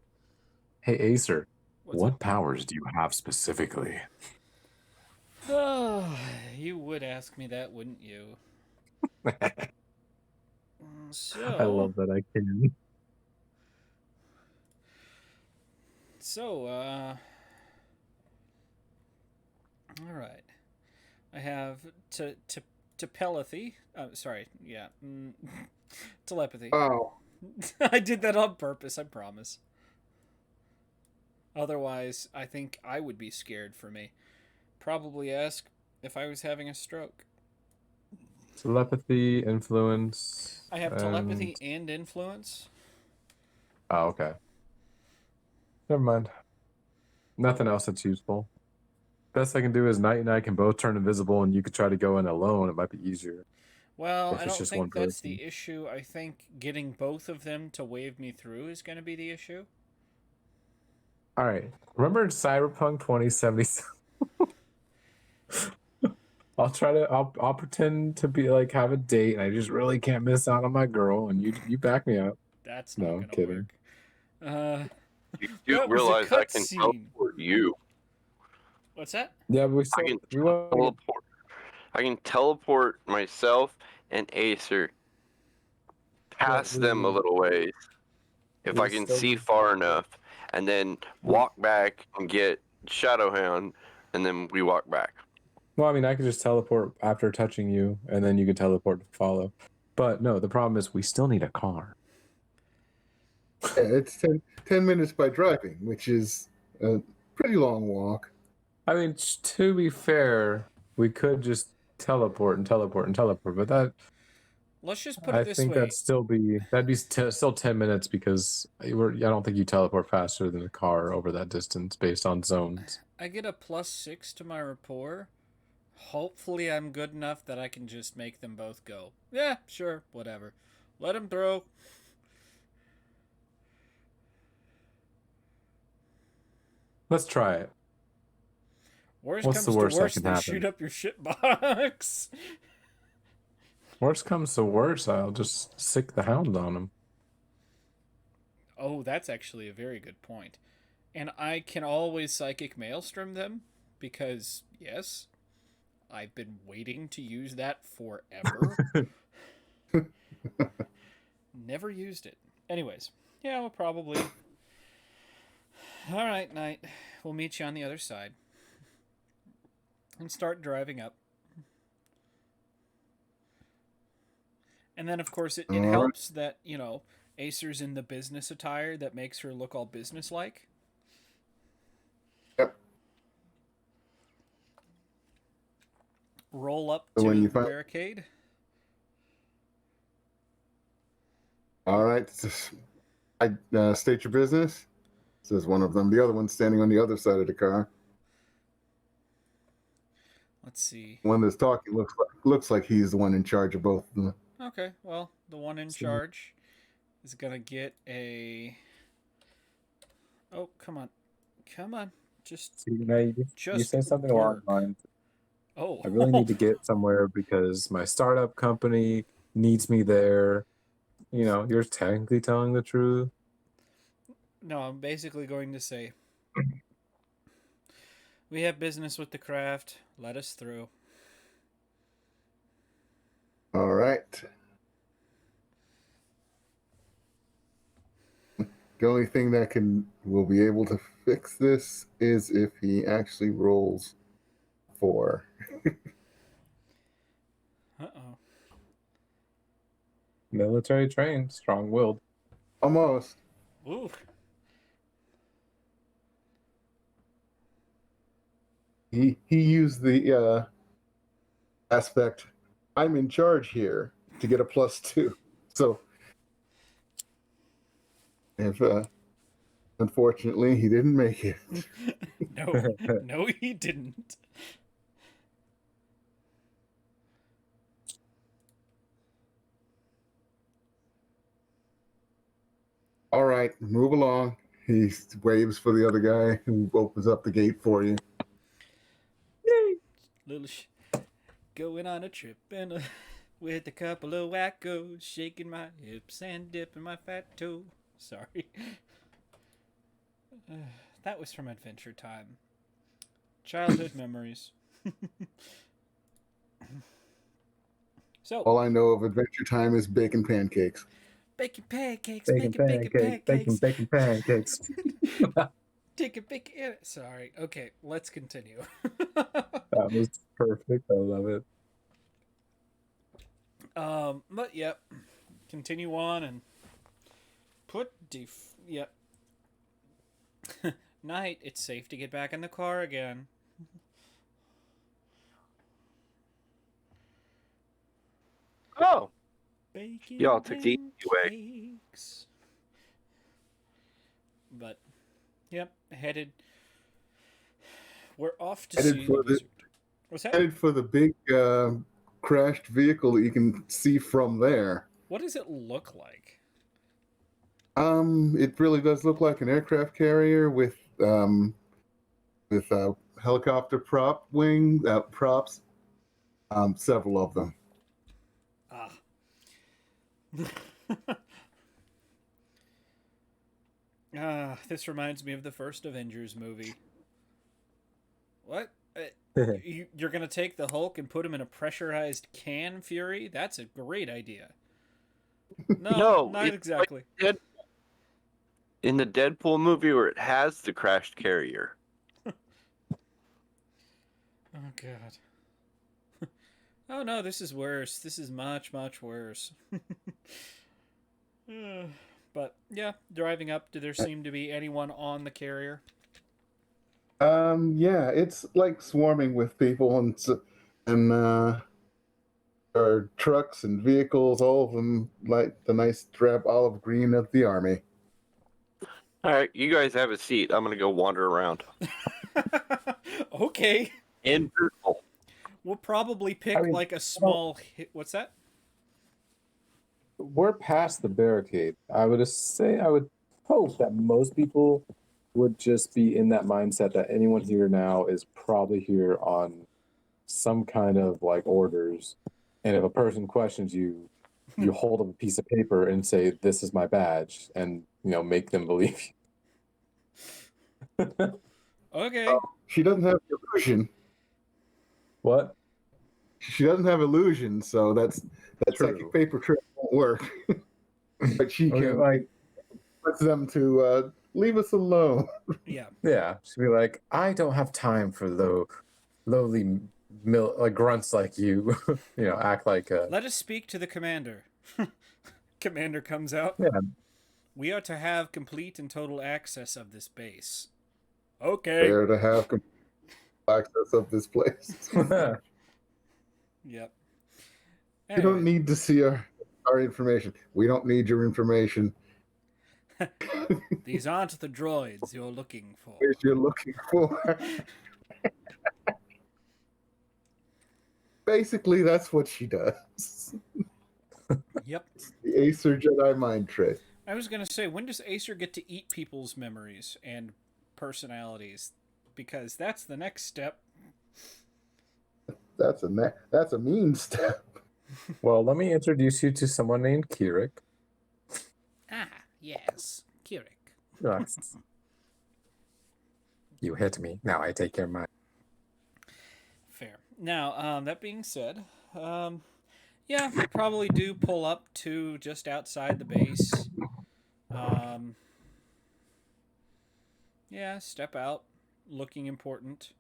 Hey, Acer, What's what up? powers do you have specifically? Oh, you would ask me that, wouldn't you? So, I love that I can. So, all right. I have telepathy. Sorry, yeah, telepathy. Oh, I did that on purpose. I promise. Otherwise, I think I would be scared for me. Probably ask if I was having a stroke. Telepathy, influence. I have telepathy and influence. Oh, okay. Never mind. Nothing else that's useful. Best I can do is Knight and I can both turn invisible, and you could try to go in alone. It might be easier. Well, If I it's don't just think one that's person. the issue. I think getting both of them to wave me through is going to be the issue. All right. Remember Cyberpunk 2077? I'll pretend to be like have a date, and I just really can't miss out on my girl, and you back me up. That's No, not going to kidding. work. You do That was a realize I can cutscene. teleport you. What's that? Yeah, but we I still can we want to teleport. I can teleport myself and Acer past them a little ways if I can see far enough, and then walk back and get Shadowhound, and then we walk back. Well, I mean, I could just teleport after touching you, and then you could teleport to follow. But no, the problem is we still need a car. yeah, it's 10 minutes by driving, which is a pretty long walk. I mean, to be fair, we could just teleport, but that Let's just put I it this think way. that'd be still 10 minutes because I don't think you teleport faster than a car over that distance based on zones. I get a +6 to my rapport. Hopefully I'm good enough that I can just make them both go. Yeah, sure, whatever. Let them throw. Let's try it. Worst What's comes the worst to that worst, can they happen? shoot up your shit box. Worst comes to worst, I'll just sick the hound on him. Oh, that's actually a very good point. And I can always psychic maelstrom them because, yes, I've been waiting to use that forever. Never used it. Anyways, yeah, we'll probably. All right, Knight. We'll meet you on the other side. And start driving up. And then, of course, it All right. helps that, Acer's in the business attire that makes her look all businesslike. Yep. Roll up So to when you the find- barricade. All right. State your business, says one of them. The other one's standing on the other side of the car. Let's see. One that's talking looks like he's the one in charge of both of them. Okay, well, the one in charge is going to get a... Oh, come on. Come on. Just... See, now you Just say something along work. the lines. Oh. I really need to get somewhere because my startup company needs me there. You're technically telling the truth. No, I'm basically going to say... We have business with the craft. Let us through. All right. The only thing that will be able to fix this is if he actually rolls 4. Uh-oh. Military trained, strong-willed. Almost. Ooh. He used the aspect, I'm in charge here, to get a +2. So if unfortunately he didn't make it. No, he didn't. All right, move along. He waves for the other guy who opens up the gate for you. Little going on a trip and with a couple of wackos, shaking my hips and dipping my fat toe. Sorry. That was from Adventure Time. Childhood memories. So, Oh. All I know of Adventure Time is bacon pancakes. bacon pancakes, Bacon pancakes. Bacon pancakes. bacon. Sorry. Okay, let's continue. That was perfect. I love it. But yep, continue on and put yep. Night, it's safe to get back in the car again. Oh, Bacon y'all took the easy way. pancakes. But, yep, headed. We're off to Headed see for the the- wizard. What's that? Headed for the big crashed vehicle that you can see from there. What does it look like? It really does look like an aircraft carrier with helicopter props, several of them. This reminds me of the first Avengers movie. What? You're gonna take the Hulk and put him in a pressurized can, Fury? That's a great idea. No, not it's exactly. like in the Deadpool movie where it has the crashed carrier. Oh god. Oh no, this is worse. This is much, much worse. But yeah, driving up, did there seem to be anyone on the carrier? Yeah, it's like swarming with people and there are trucks and vehicles, all of them like the nice drab olive green of the army. All right, you guys have a seat. I'm gonna go wander around. Okay. Invisible. We'll probably pick like a small hit. What's that? We're past the barricade. I would hope that most people would just be in that mindset that anyone here now is probably here on some kind of like orders. And if a person questions you, you hold up a piece of paper and say, "This is my badge," and make them believe you. Okay. She doesn't have the illusion. What? she doesn't have illusion, so that True. psychic paper trail won't work. But she Okay, can like, puts them to leave us alone. Yeah. yeah, she'd be like, I don't have time for lowly grunts like you. Act like a. Let us speak to the commander. Commander comes out. Yeah. We are to have complete and total access of this base. Okay. There to have complete access of this place. Yep. You don't Anyway, need to see our information. We don't need your information. these aren't the droids you're looking for. What you're looking for. Basically, that's what she does. Yep. The Acer Jedi mind trick. I was going to say, when does Acer get to eat people's memories and personalities? Because that's the next step. That's a mean step. Well, let me introduce you to someone named Kirik. Ah, yes. Kirik. Yes. You hit me. Now I take your mind. Fair. Now, that being said, yeah, we probably do pull up to just outside the base. Yeah, step out, looking important,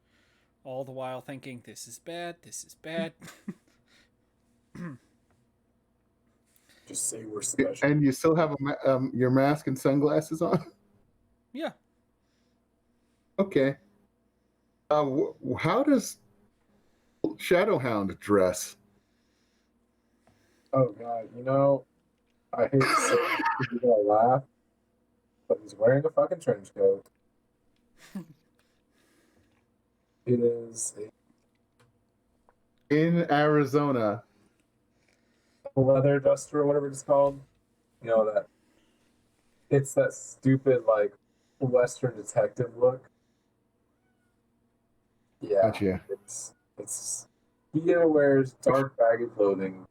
all the while thinking, this is bad, this is bad. Just say we're special. And you still have your mask and sunglasses on? Yeah. Okay. How does Shadowhound dress? Oh God, I hate to say it, you're gonna laugh, but he's wearing a fucking trench coat. It is In Arizona. a leather duster or whatever it's called. That it's that stupid like Western detective look. Yeah, Gotcha. it's he either wears dark baggy clothing.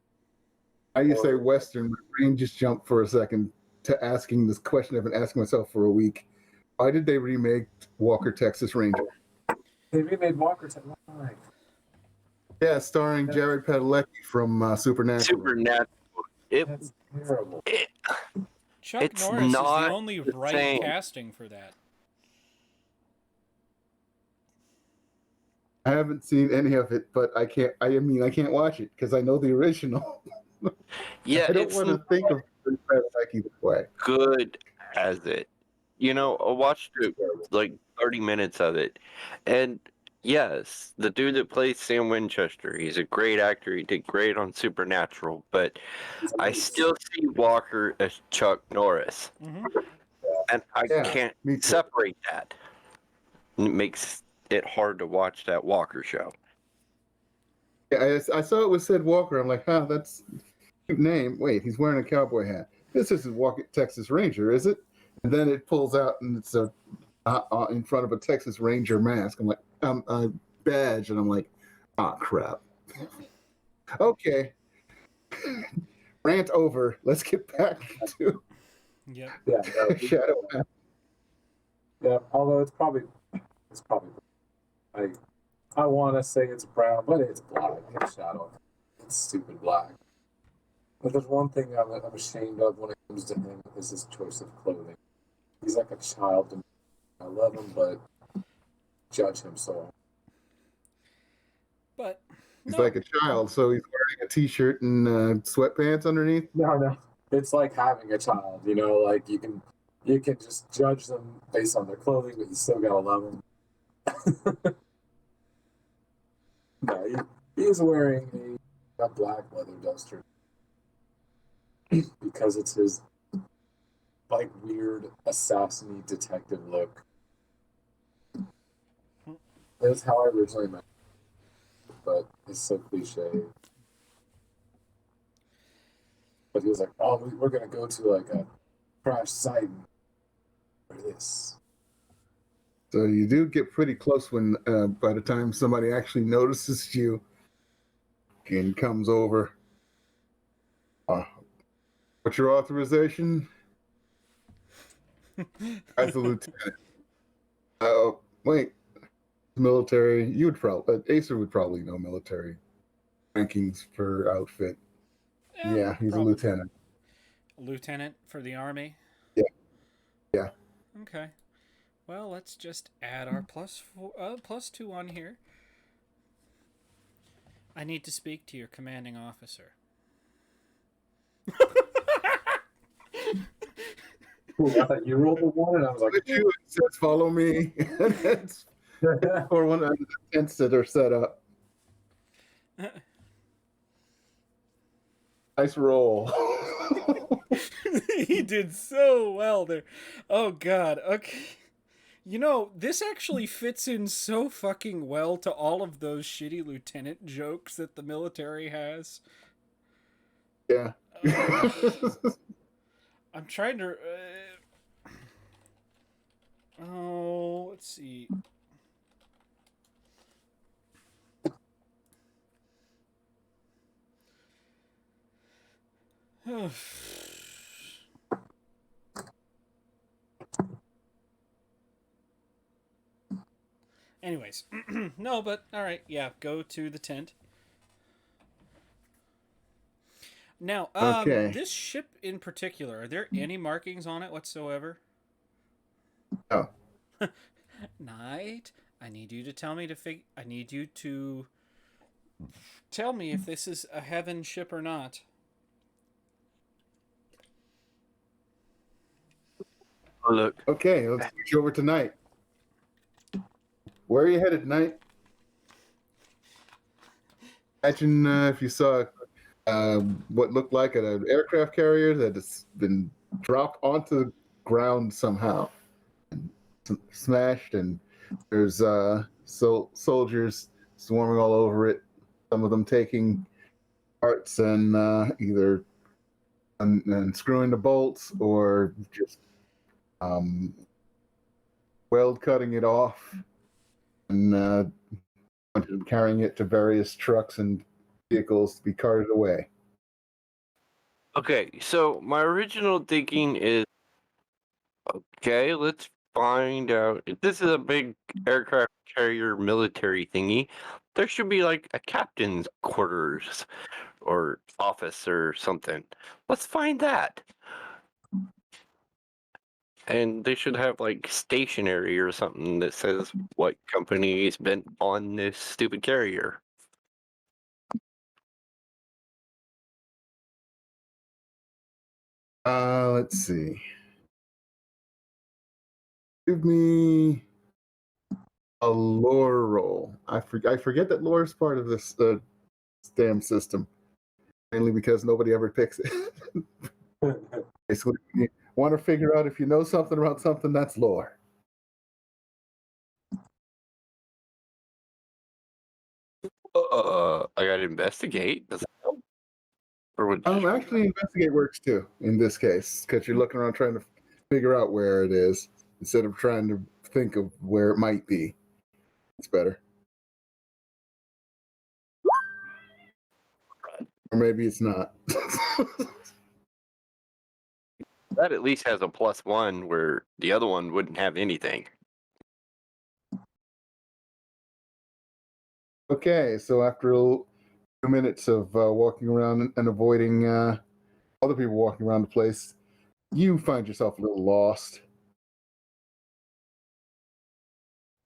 How you say Western? My brain just jumped for a second to asking this question I've been asking myself for a week. Why did they remake Walker, Texas Ranger? They remade Walker to life. Yeah, starring Jared Padalecki from Supernatural. Supernatural. That's terrible. Chuck It's Norris is the not only the right same. casting for that. I haven't seen any of it, but I can't watch it because I know the original. Yeah, I don't it's want to think of Jared Padalecki this way. good as it. I watched like 30 minutes of it. And yes, the dude that plays Sam Winchester, he's a great actor. He did great on Supernatural, but I still see Walker as Chuck Norris. Mm-hmm. And I Yeah, can't me too. separate that. It makes it hard to watch that Walker show. Yeah, I saw it was said Walker. I'm like, that's a cute name. Wait, he's wearing a cowboy hat. This isn't Walker, Texas Ranger, is it? And then it pulls out and it's in front of a Texas Ranger mask. I'm like, a badge, and I'm like, crap. Okay, rant over. Let's get back to Yep. Yeah, Shadowhound. yeah. Although it's probably I want to say it's brown, but it's black. It's shadow. It's stupid black. But there's one thing I'm ashamed of when it comes to him is his choice of clothing. He's like a child to me. I love him, but judge him so. But He's no, like a child, so he's wearing a t-shirt and sweatpants underneath. No. It's like having a child, like you can just judge them based on their clothing, but you still gotta love them. No, he is wearing a black leather duster because it's his like weird assassin-y detective look. That's how I originally met him, but it's so cliche. But he was like, "Oh, we're gonna go to like a crash site for this." So you do get pretty close when, by the time somebody actually notices you and comes over. What's your authorization? As the lieutenant. Wait. Military. You would probably, Acer would probably know military rankings per outfit. Yeah, he's probably. a lieutenant. A lieutenant for the army. Yeah. Yeah. Okay. Well, let's just add our +2 on here. I need to speak to your commanding officer. Cool. I thought you rolled the one, and I was like, But you, it says follow me. It's or one of the tents that are set up. Nice roll. He did so well there. Oh god. Okay. You know, this actually fits in so fucking well to all of those shitty lieutenant jokes that the military has. Yeah. I'm trying to. Oh, let's see. Anyways, no, but all right, yeah, go to the tent. Now, Okay. this ship in particular, are there any markings on it whatsoever? Oh. Knight, I need you to tell me I need you to tell me if this is a heaven ship or not. Oh, look. Okay, let's switch over to Night. Where are you headed, Night? Imagine if you saw what looked like an aircraft carrier that has been dropped onto the ground somehow, and smashed, and there's soldiers swarming all over it. Some of them taking parts and either unscrewing the bolts or just weld cutting it off and carrying it to various trucks and vehicles to be carted away. Okay, so my original thinking is, okay, let's find out. If this is a big aircraft carrier military thingy, there should be like a captain's quarters or office or something. Let's find that. And they should have like stationery or something that says what company's been on this stupid carrier. Let's see. Give me a lore roll. I forget that lore is part of this damn system, mainly because nobody ever picks it. Basically, you want to figure out if you know something about something, that's lore. I gotta investigate. Does that help? Or would Actually, investigate works too in this case because you're looking around trying to figure out where it is instead of trying to think of where it might be. It's better. Or maybe it's not. that at least has a +1 where the other one wouldn't have anything. Okay, so after a few minutes of walking around and avoiding other people walking around the place, you find yourself a little lost.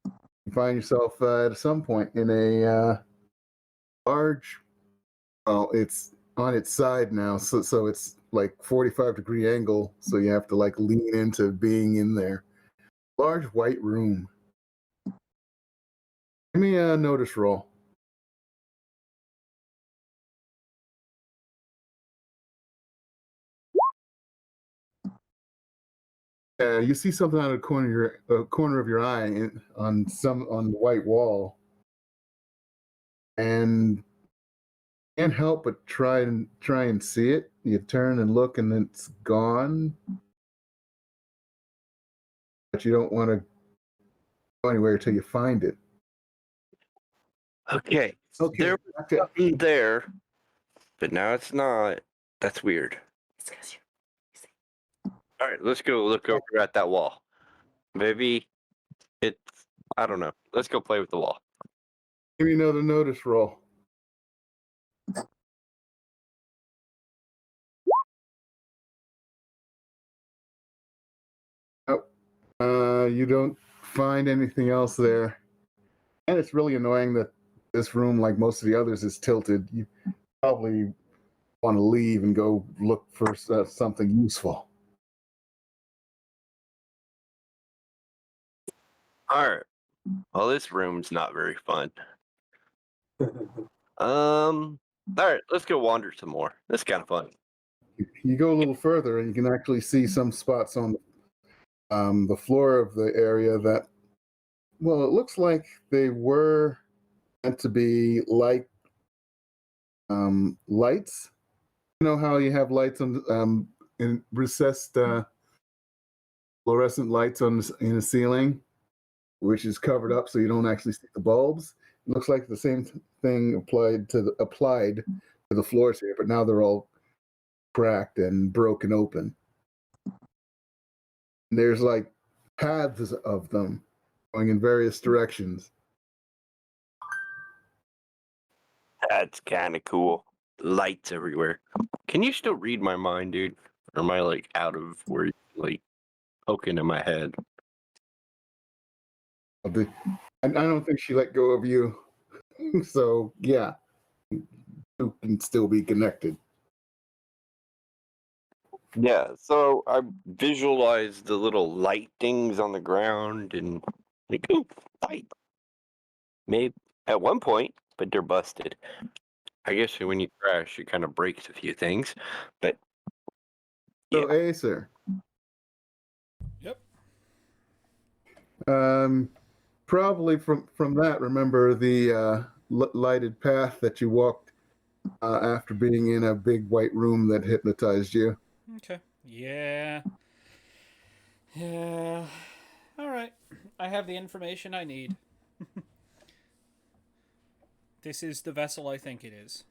You find yourself at some point in a large, well, it's on its side now, so it's like 45-degree angle, so you have to like lean into being in there. Large white room. Give me a notice roll. You see something out of the corner of your eye on the white wall, and can't help but try and see it. You turn and look, and it's gone, but you don't want to go anywhere until you find it. Okay, Okay, there was something there, but now it's not. That's weird. All right, let's go look over at that wall. Maybe it's, I don't know. Let's go play with the wall. give me another notice roll. you don't find anything else there. And it's really annoying that this room, like most of the others, is tilted. You probably want to leave and go look for something useful. All right. Well, this room's not very fun. All right, let's go wander some more. This is kind of fun. You go a little further, and you can actually see some spots on the floor of the area that, well, it looks like they were meant to be like lights. You know how you have lights on in recessed fluorescent lights in the ceiling, which is covered up so you don't actually see the bulbs. It looks like the same thing applied to the floors here, but now they're all cracked and broken open. And there's like paths of them going in various directions. That's kind of cool. Lights everywhere. Can you still read my mind, dude? Or am I like out of where you like poking in my head? I don't think she let go of you. So, yeah, you can still be connected. Yeah, so I visualized the little light things on the ground and like, ooh, light. Maybe at one point, but they're busted. I guess when you crash, it kind of breaks a few things, but yeah. So, Acer, Yep. probably from that, remember the lighted path that you walked after being in a big white room that hypnotized you. Okay. Yeah. Yeah. All right. I have the information I need. This is the vessel I think it is.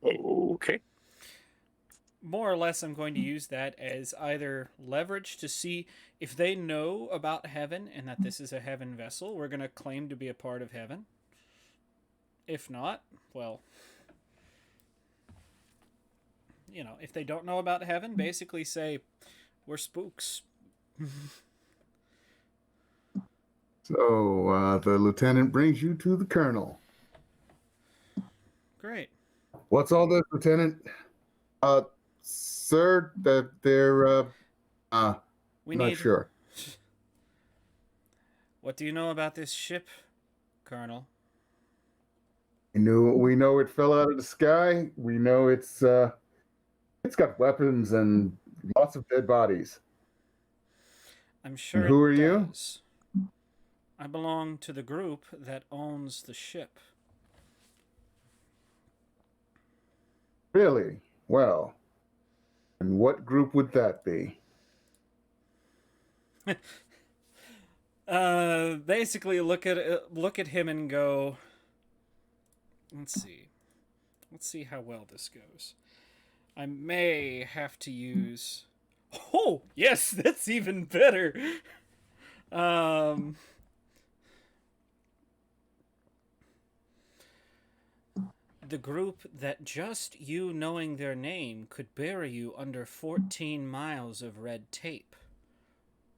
Okay. More or less, I'm going to use that as either leverage to see if they know about heaven and that this is a heaven vessel. We're going to claim to be a part of heaven. If not, well, you know, if they don't know about heaven, basically say, we're spooks. So, the lieutenant brings you to the colonel. Great. What's all this, Lieutenant? Sir, that they're We not need. sure. What do you know about this ship, Colonel? We know it fell out of the sky. We know it's got weapons and lots of dead bodies. I'm sure And who are it you? does. I belong to the group that owns the ship. Really? Well, and what group would that be? Basically look at him and go, let's see how well this goes. I may have to use, oh yes, that's even better. The group that just you knowing their name could bury you under 14 miles of red tape.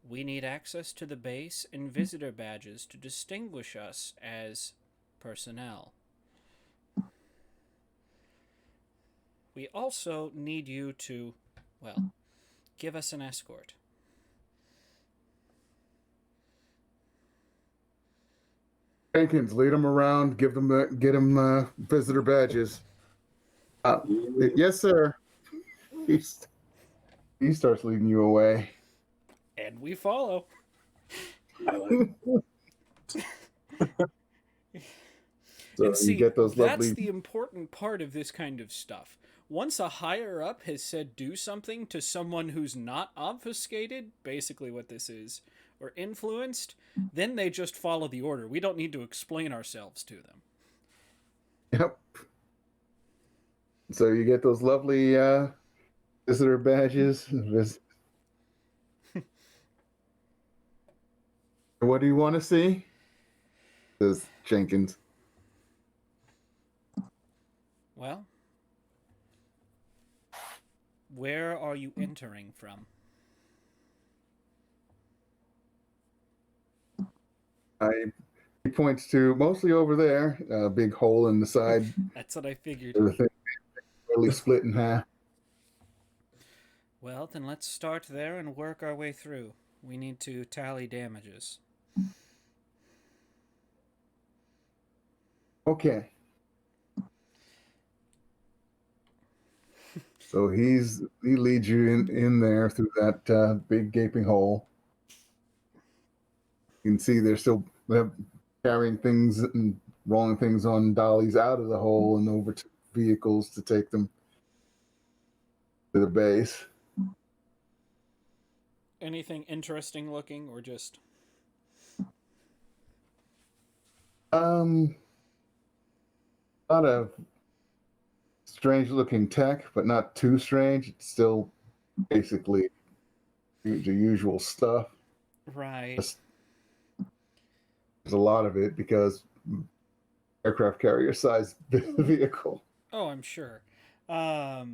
We need access to the base and visitor badges to distinguish us as personnel. We also need you to, well, give us an escort. Jenkins, lead them around. Get them visitor badges. Yes, sir. He starts leading you away. And we follow. So And see, you get those that's lovely. the important part of this kind of stuff. Once a higher up has said do something to someone who's not obfuscated, basically what this is, or influenced, then they just follow the order. We don't need to explain ourselves to them. Yep. So you get those lovely visitor badges. What do you want to see? Says Jenkins. Well, Where are you entering from? He points to mostly over there, a big hole in the side, That's what I figured. where the thing really split in half. Well, then let's start there and work our way through. We need to tally damages. Okay. So he leads you in there through that big gaping hole. You can see they're still carrying things and rolling things on dollies out of the hole and over to vehicles to take them to the base. Anything interesting looking, or just A lot of strange looking tech, but not too strange. It's still basically the usual stuff. right? There's a lot of it because aircraft carrier size vehicle. Oh, I'm sure. Well,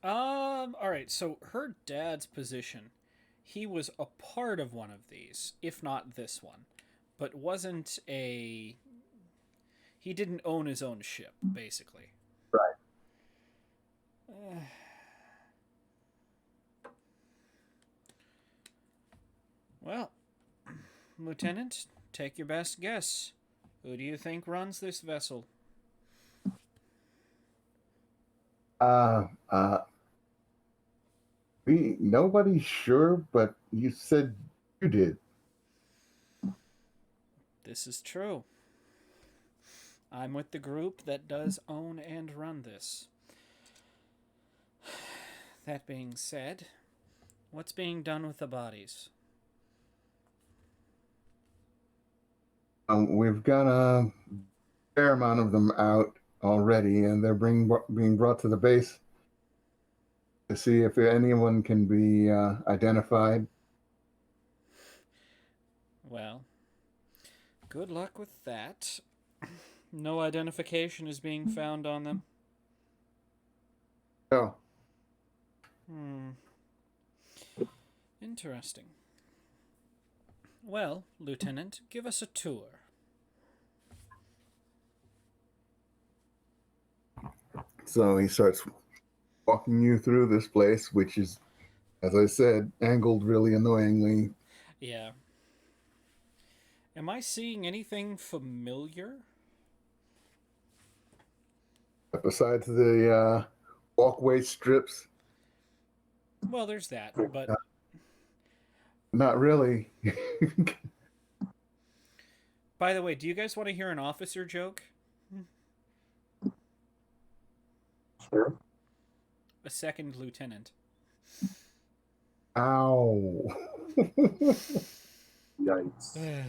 all right. So her dad's position, he was a part of one of these, if not this one, but wasn't a. He didn't own his own ship, basically. Right. Well, Lieutenant, take your best guess. Who do you think runs this vessel? Uh, uh, nobody's sure, but you said you did. This is true. I'm with the group that does own and run this. That being said, what's being done with the bodies? We've got a fair amount of them out already, and they're being brought to the base to see if anyone can be identified. Well, good luck with that. No identification is being found on them. Oh, Interesting. Well, Lieutenant, give us a tour. so he starts walking you through this place, which is, as I said, angled really annoyingly. Yeah. Am I seeing anything familiar? Besides the walkway strips, Well, there's that, but not really. by the way, do you guys want to hear an officer joke? Sure. A second lieutenant. Ow. Yikes. I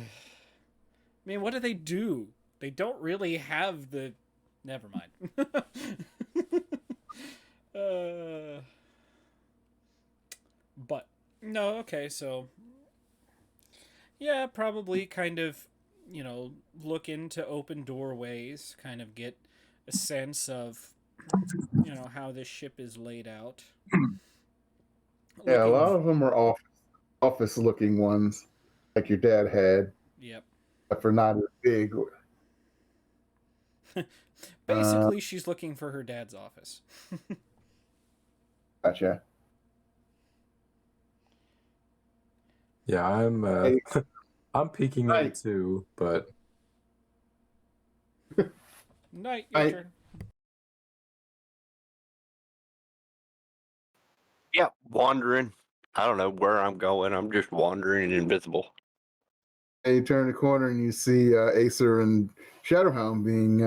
mean, what do they do? They don't really have the. Never mind. But no, okay, so yeah, probably kind of, look into open doorways, kind of get a sense of, how this ship is laid out. Yeah, a Looking- lot of them are office looking ones, like your dad had, Yep. but for not as big. Basically, she's looking for her dad's office. Gotcha. Yeah, I'm Hey. I'm peeking Right. in too, but Night, your turn. Yeah, wandering. I don't know where I'm going. I'm just wandering and invisible. And you turn the corner and you see Acer and Shadowhound being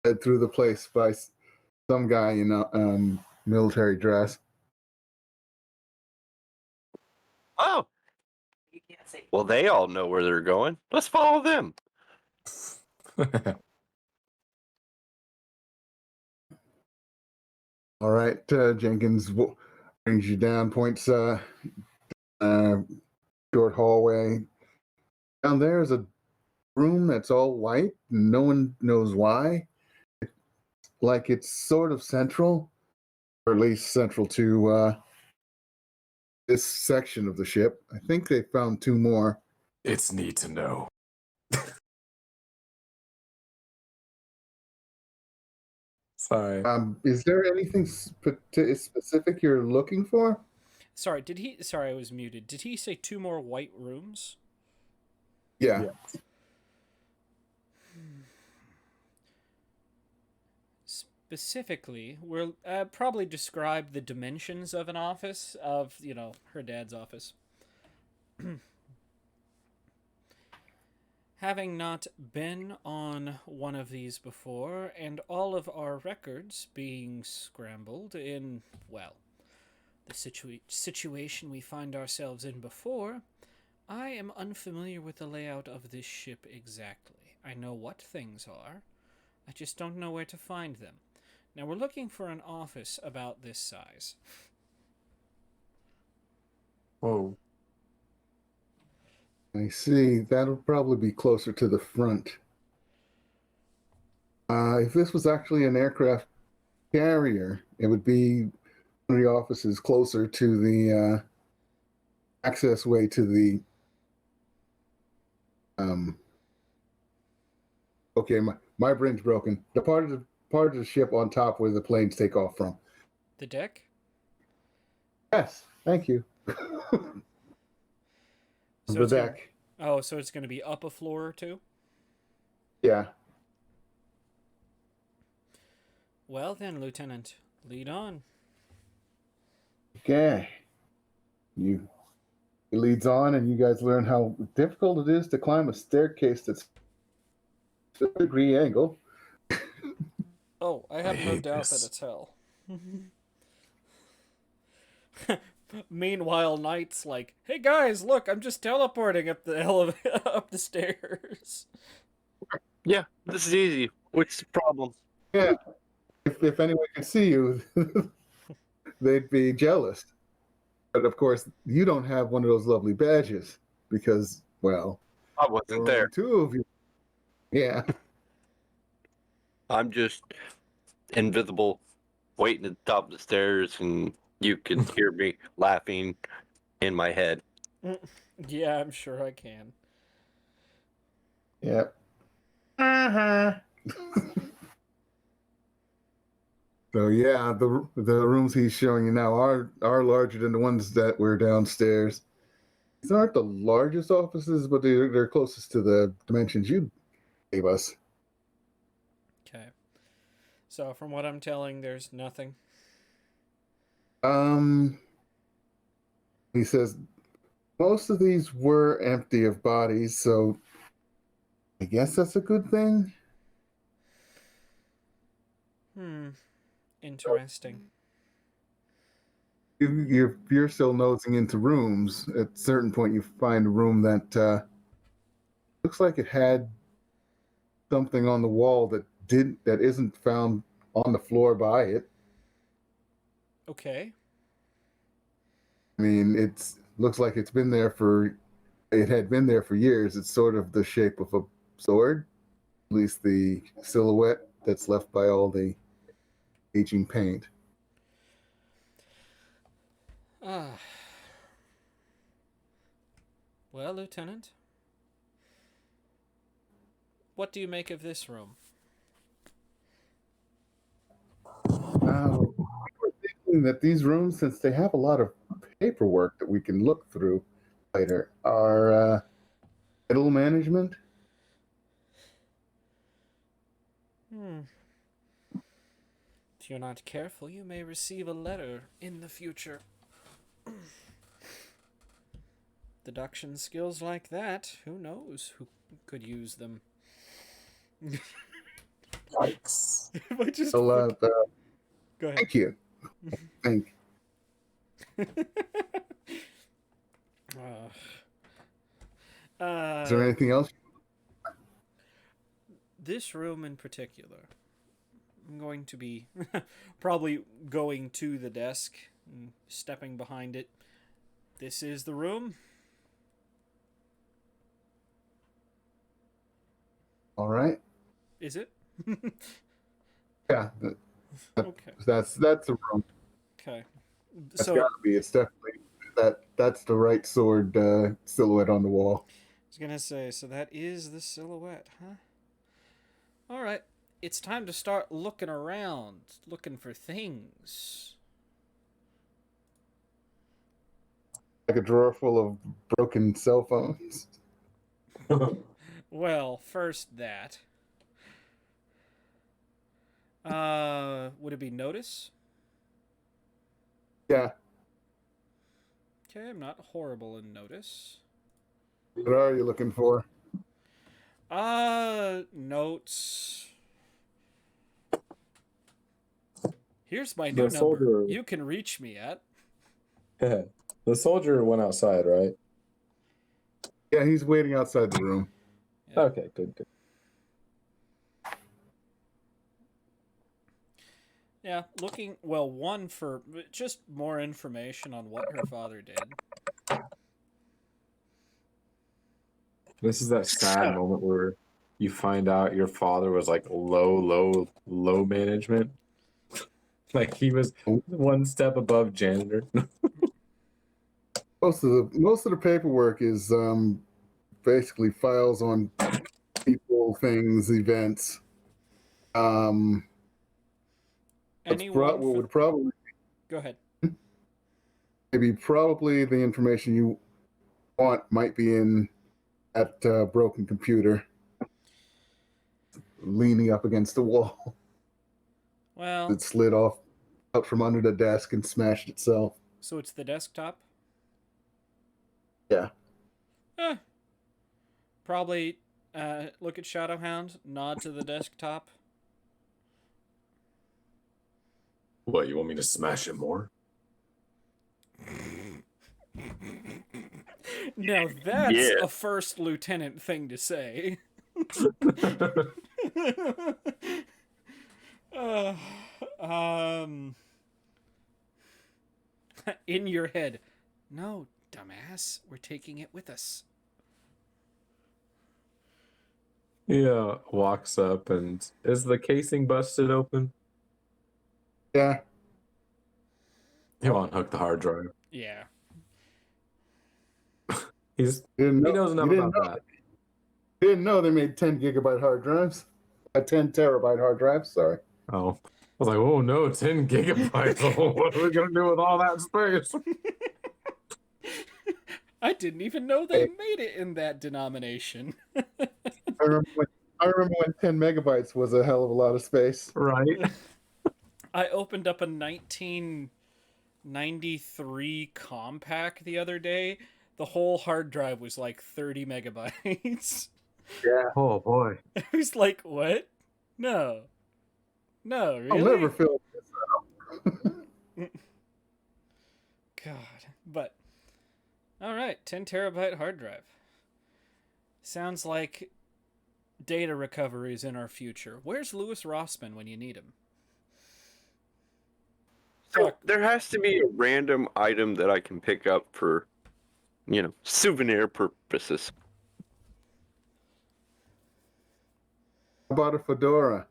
led through the place by some guy in military dress. Oh, well, they all know where they're going. Let's follow them. All right, Jenkins brings you down, points short hallway. Down there is a room that's all white. No one knows why. Like it's sort of central, or at least central to this section of the ship. I think they found two more. It's neat to know. Sorry. Is there anything specific you're looking for? Sorry, Sorry, I was muted. Did he say two more white rooms? Yeah. Yeah. Specifically, we'll probably describe the dimensions of an office of, her dad's office. Having not been on one of these before, and all of our records being scrambled in, well, the situation we find ourselves in before, I am unfamiliar with the layout of this ship exactly. I know what things are, I just don't know where to find them. Now, we're looking for an office about this size. Whoa. I see. That'll probably be closer to the front. If this was actually an aircraft carrier, it would be one of the offices closer to the access way to the. Okay, my brain's broken. The part of the ship on top where the planes take off from. The deck? Yes, thank you. So The it's gonna- deck. Oh, so it's going to be up a floor or two? Yeah. Well then, Lieutenant, lead on. Okay. It leads on, and you guys learn how difficult it is to climb a staircase that's a degree angle. Oh, I have I no hate doubt this. that it's hell. Meanwhile, Knight's like, "Hey guys, look, I'm just teleporting up the up the stairs." Yeah, this is easy. What's the problem? Yeah. If anyone could see you, they'd be jealous. But of course, you don't have one of those lovely badges because, well, I there wasn't were there. only two of you. Yeah. I'm just invisible, waiting at the top of the stairs, and you can hear me laughing in my head. Yeah, I'm sure I can. Yeah. Uh-huh. So yeah, the rooms he's showing you now are larger than the ones that were downstairs. These aren't the largest offices, but they're closest to the dimensions you gave us. Okay. So, from what I'm telling, there's nothing. He says most of these were empty of bodies, so I guess that's a good thing. Interesting. You're still nosing into rooms. At a certain point, you find a room that looks like it had something on the wall that isn't found on the floor by it. Okay. I mean, looks like it had been there for years. It's sort of the shape of a sword, at least the silhouette that's left by all the aging paint. Ah. Well, Lieutenant, what do you make of this room? We were thinking that these rooms, since they have a lot of paperwork that we can look through later, are middle management. If you're not careful, you may receive a letter in the future. Deduction skills like that, who knows who could use them? Yikes. If I just So, go ahead. thank you. Thank. Is there anything else? This room in particular, I'm going to be probably going to the desk and stepping behind it. This is the room. All right. Is it? Yeah, Okay. that's the room. Okay. That's So gotta be. It's definitely that's the right sword silhouette on the wall. I was gonna say, so that is the silhouette, huh? All right. It's time to start looking around, looking for things. Like a drawer full of broken cell phones. Well, first that. Would it be notice? Yeah. Okay, I'm not horrible in notice. What are you looking for? Notes. Here's my The new number. soldier- You can reach me at. The soldier went outside, right? Yeah, he's waiting outside the room. Yeah. Okay, good. Yeah, looking, well, one for just more information on what her father did. This is that sad moment where you find out your father was like low management. Like he was one step above janitor. Most of the paperwork is basically files on people, things, events. Anyone What for... would probably Go ahead. probably the information you want might be in that broken computer, leaning up against the wall. Well, It slid off out from under the desk and smashed itself. so it's the desktop? Yeah. Probably look at Shadowhound, nod to the desktop. What, you want me to smash it more? Now that's Yeah. a first lieutenant thing to say. uh, um, in your head, no, dumbass, we're taking it with us. Yeah, walks up and is the casing busted open? Yeah. You unhook the hard drive. Yeah. He knows enough about that. You didn't know they made 10 gigabyte hard drives? 10 terabyte hard drives, sorry. Oh. I was like, oh no, 10 gigabytes. Oh, what are we gonna do with all that space? I didn't even know they made it in that denomination. I remember when 10 megabytes was a hell of a lot of space. Right. I opened up a 1993 compact the other day. The whole hard drive was like 30 megabytes. Yeah. Oh boy. I was like, what? No. No, really? I'll never fill this out. God. But, alright, 10 terabyte hard drive. Sounds like data recovery is in our future. Where's Louis Rossman when you need him? So there has to be a random item that I can pick up for, souvenir purposes. I bought a fedora.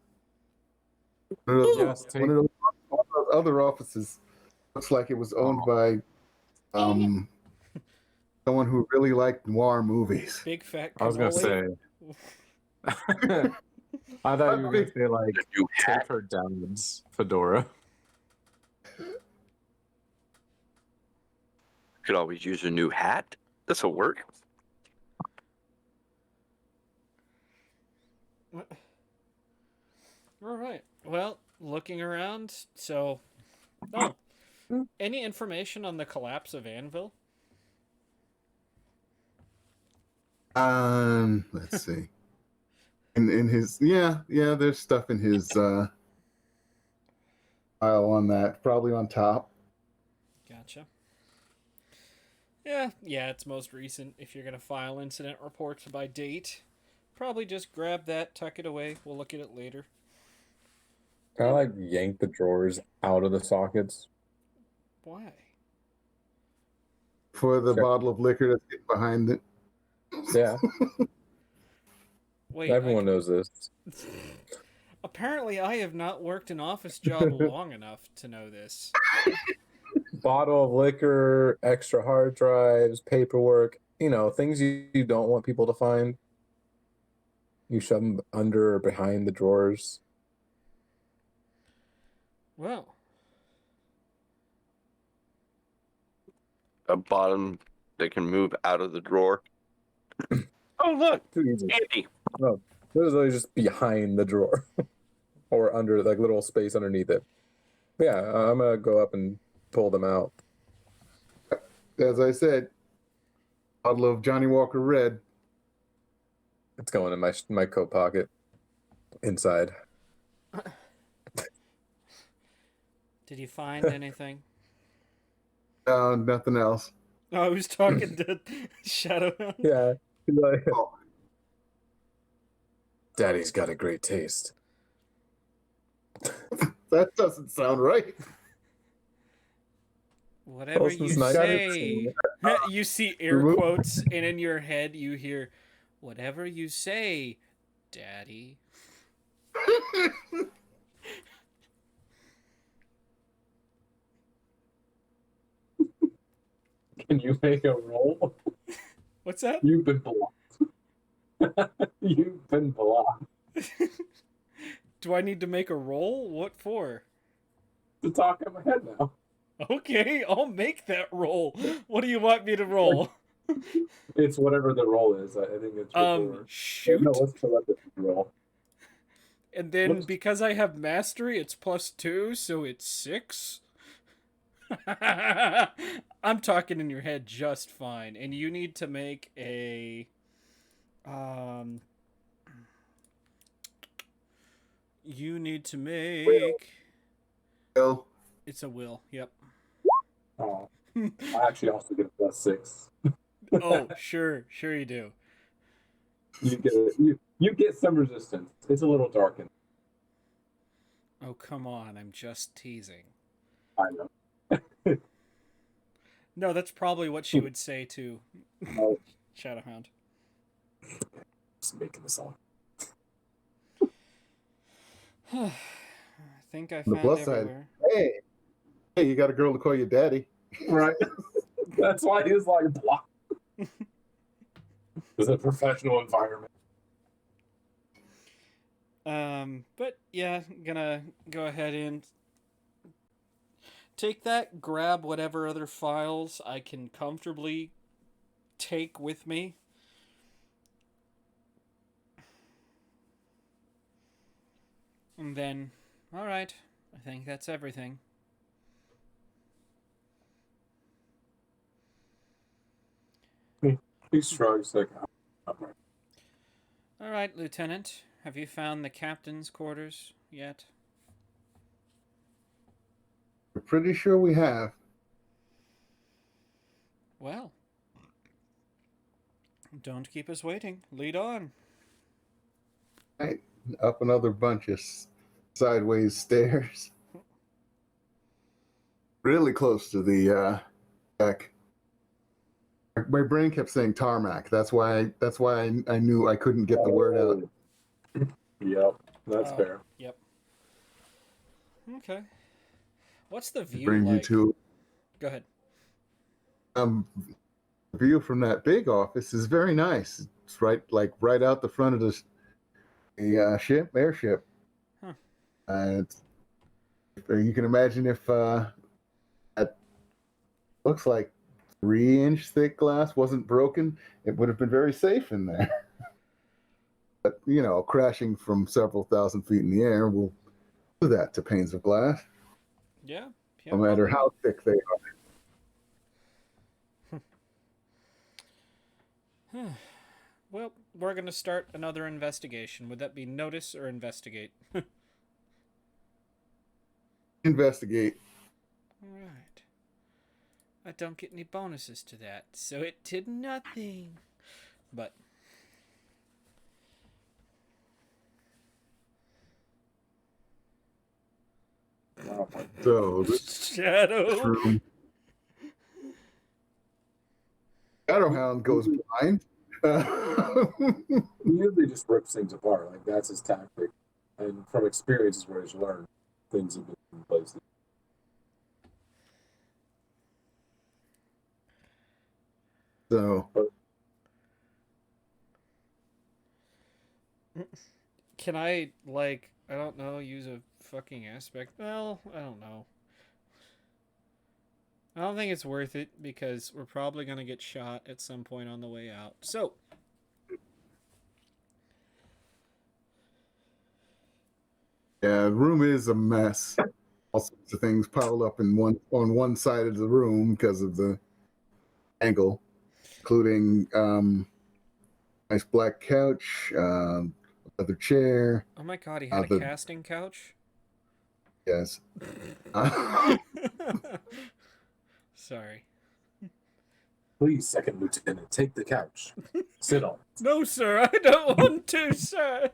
One of those other offices looks like it was owned by someone who really liked noir movies. Big fat I was gonna cannoli. say. I thought you were gonna say like New hat. take her downwards fedora. Could always use a new hat. This'll work. All right. Well, looking around, so... any information on the collapse of Anvil? Let's see. In his there's stuff in his file on that, probably on top. Gotcha. Yeah, it's most recent. If you're gonna file incident reports by date, probably just grab that, tuck it away. We'll look at it later. Can I like yank the drawers out of the sockets? Why? For the Sure. bottle of liquor that's getting behind it. Yeah. Wait, Everyone knows this. Apparently, I have not worked an office job long enough to know this. Bottle of liquor, extra hard drives, paperwork, things you don't want people to find. You shove them under or behind the drawers. Well, A bottom that can move out of the drawer. Oh, look, Too easy. Andy. No, literally just behind the drawer or under like little space underneath it. But yeah, I'm gonna go up and pull them out. As I said, bottle of Johnny Walker Red. It's going in my coat pocket inside. did you find anything? No, nothing else. Oh, I was talking to Shadowhound. Yeah. Oh, Daddy's got a great taste. that doesn't sound right. Whatever Wilson's you not- say. You see air quotes, and in your head you hear, "Whatever you say, Daddy." Can you make a roll? What's that? You've been blocked. You've been blocked. Do I need to make a roll? What for? To talk in my head now. Okay, I'll make that roll. What do you want me to roll? It's whatever the roll is. I think it's Shoot. No, let's let the roll. And then Whoops. because I have mastery, it's +2, so it's 6. I'm talking in your head just fine, and you need to make a you need to make Well, it's a will. Yep. Oh, I actually also get a +6. Oh, sure you do. You get some resistance. It's a little darkened. Oh, come on, I'm just teasing. I know. No, that's probably what she would say to Oh, Shadowhound. just making this all. I think I the found plus side. everywhere. Hey, you got a girl to call you daddy. Right. That's why he's like blocked. It's a professional environment. But yeah, gonna go ahead and take that, grab whatever other files I can comfortably take with me. And then, alright, I think that's everything. He shrugs like, Alright, Lieutenant, have you found the captain's quarters yet? We're pretty sure we have. Well, don't keep us waiting. Lead on. Right, up another bunch of sideways stairs. Really close to the deck. My brain kept saying tarmac. That's why I knew I couldn't get the word out. Yep, that's Oh. fair. Yep. Okay. What's the view Bring you like? to Go ahead. the view from that big office is very nice. It's right out the front of the airship. Huh. You can imagine if that looks like 3-inch thick glass wasn't broken, it would have been very safe in there. But crashing from several thousand feet in the air will do that to panes of glass, Yeah. no matter how thick they are. Well, we're going to start another investigation. Would that be notice or investigate? Investigate. All right. I don't get any bonuses to that, so it did nothing. But So this Shadow. room. Shadowhound goes blind. He usually just rips things apart. Like that's his tactic, and from experience is where he's learned things have been in place. So Can I, like, I don't know, use a fucking aspect? Well, I don't know. I don't think it's worth it because we're probably going to get shot at some point on the way out. So, yeah, the room is a mess. All sorts of things piled up in one side of the room because of the angle, including nice black couch, leather chair. oh my god, he had a casting couch? Yes. Sorry. Please, second lieutenant, take the couch. Sit on it. No, sir, I don't want to, sir.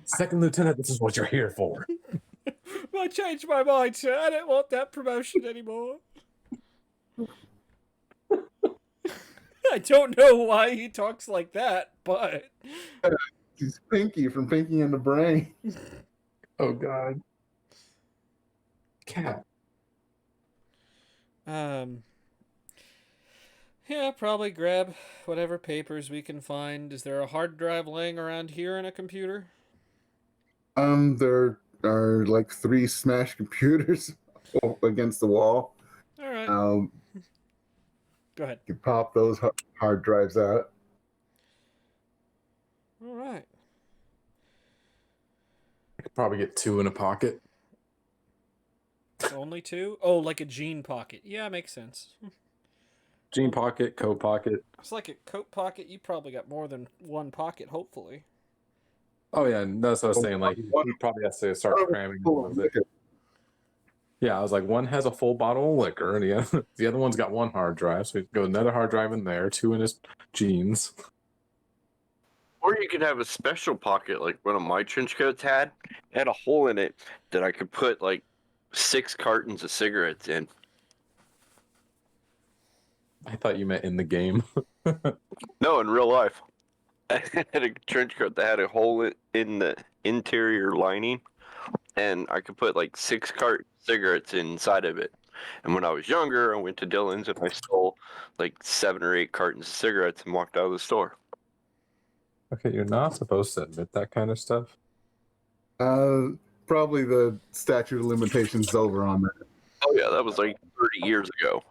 Second lieutenant, this is what you're here for. I changed my mind, sir. I don't want that promotion anymore. I don't know why he talks like that, but He's Pinky from Pinky and the Brain. Oh God. Cat. Yeah, probably grab whatever papers we can find. Is there a hard drive laying around here in a computer? There are like 3 smashed computers against the wall. All right. Go ahead. You pop those hard drives out. All right. I could probably get 2 in a pocket. Only 2? Oh, like a jean pocket. Yeah, makes sense. Jean pocket, coat pocket. It's like a coat pocket. You probably got more than one pocket, hopefully. Oh yeah, that's what I was saying. Like he probably has to start cramming a little bit. Yeah, I was like, one has a full bottle of liquor, and the other one's got 1 hard drive. So we go another hard drive in there, 2 in his jeans. Or you could have a special pocket like one of my trench coats had. It had a hole in it that I could put like 6 cartons of cigarettes in. I thought you meant in the game. No, in real life. I had a trench coat that had a hole in the interior lining, and I could put like 6 cartons of cigarettes inside of it. And when I was younger, I went to Dillon's and I stole like 7 or 8 cartons of cigarettes and walked out of the store. Okay, you're not supposed to admit that kind of stuff. Probably the statute of limitations is over on that. Oh yeah, that was like 30 years ago.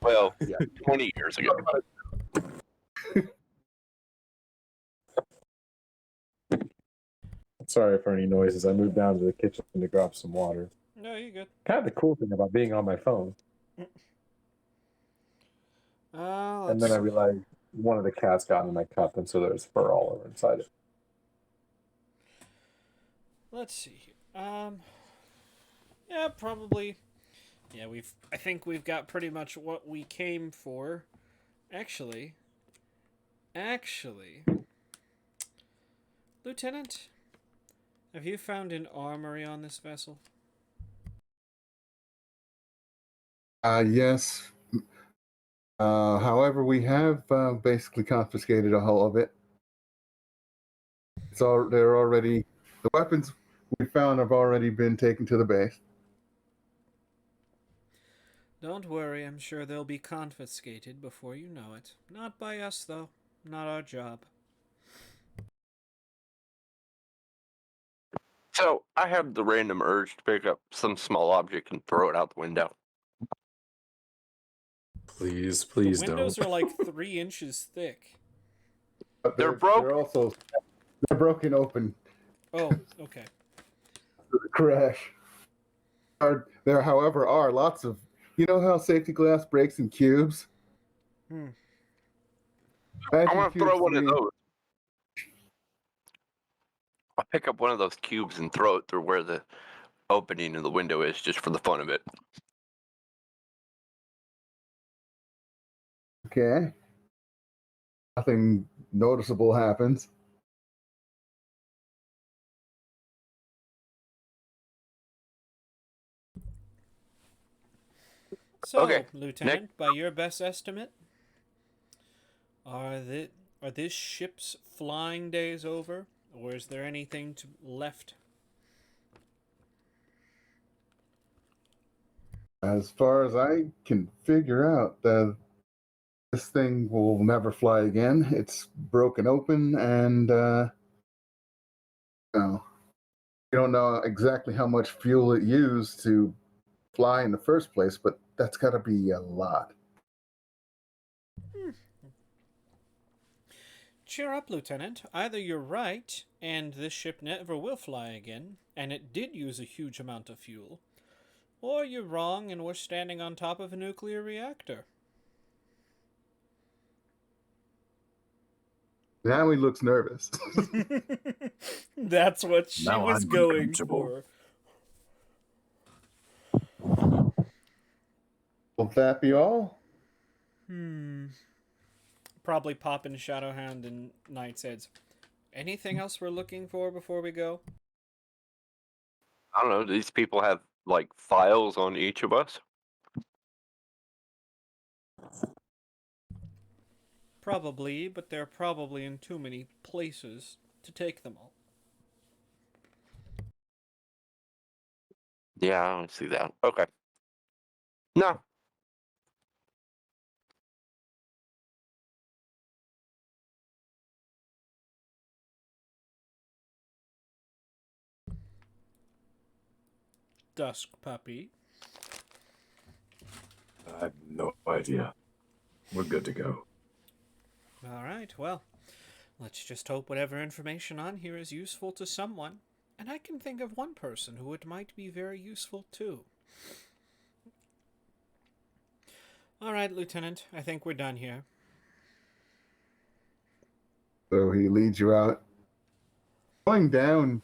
Well, yeah, 20 years ago. Sorry for any noises. I moved down to the kitchen to grab some water. No, you're good. Kind of the cool thing about being on my phone. And then I realized one of the cats got in my cup, and so there's fur all over inside it. Let's see here. Yeah, probably. Yeah, I think we've got pretty much what we came for. Actually, Lieutenant, have you found an armory on this vessel? Yes. However, we have basically confiscated a whole of it. They're already, the weapons we found have already been taken to the base. Don't worry, I'm sure they'll be confiscated before you know it. Not by us, though. Not our job. So I have the random urge to pick up some small object and throw it out the window. Please The don't. windows are like 3 inches thick. But They're broke. They're broken open Oh, okay. to the crash. There, however, are lots of. You know how safety glass breaks in cubes? Hmm. I want to throw one of those. I'll pick up one of those cubes and throw it through where the opening in the window is, just for the fun of it. Okay. Nothing noticeable happens. So, Okay, Lieutenant, by your best estimate, Are this ship's flying days over, or is there anything left? As far as I can figure out, this thing will never fly again. It's broken open, and no, you don't know exactly how much fuel it used to fly in the first place, but that's got to be a lot. Cheer up, Lieutenant. Either you're right, and this ship never will fly again, and it did use a huge amount of fuel, or you're wrong and we're standing on top of a nuclear reactor. Now he looks nervous. That's what she Now was I'm going uncomfortable. for. Will that be all? Probably popping Shadowhound and Knight's heads. Anything else we're looking for before we go? I don't know. Do these people have like files on each of us? Probably, but they're probably in too many places to take them all. Yeah, I don't see that. Okay. No. Dusk puppy. I have no idea. We're good to go. Alright, well, let's just hope whatever information on here is useful to someone. And I can think of one person who it might be very useful too. Alright, Lieutenant, I think we're done here. So he leads you out. Going down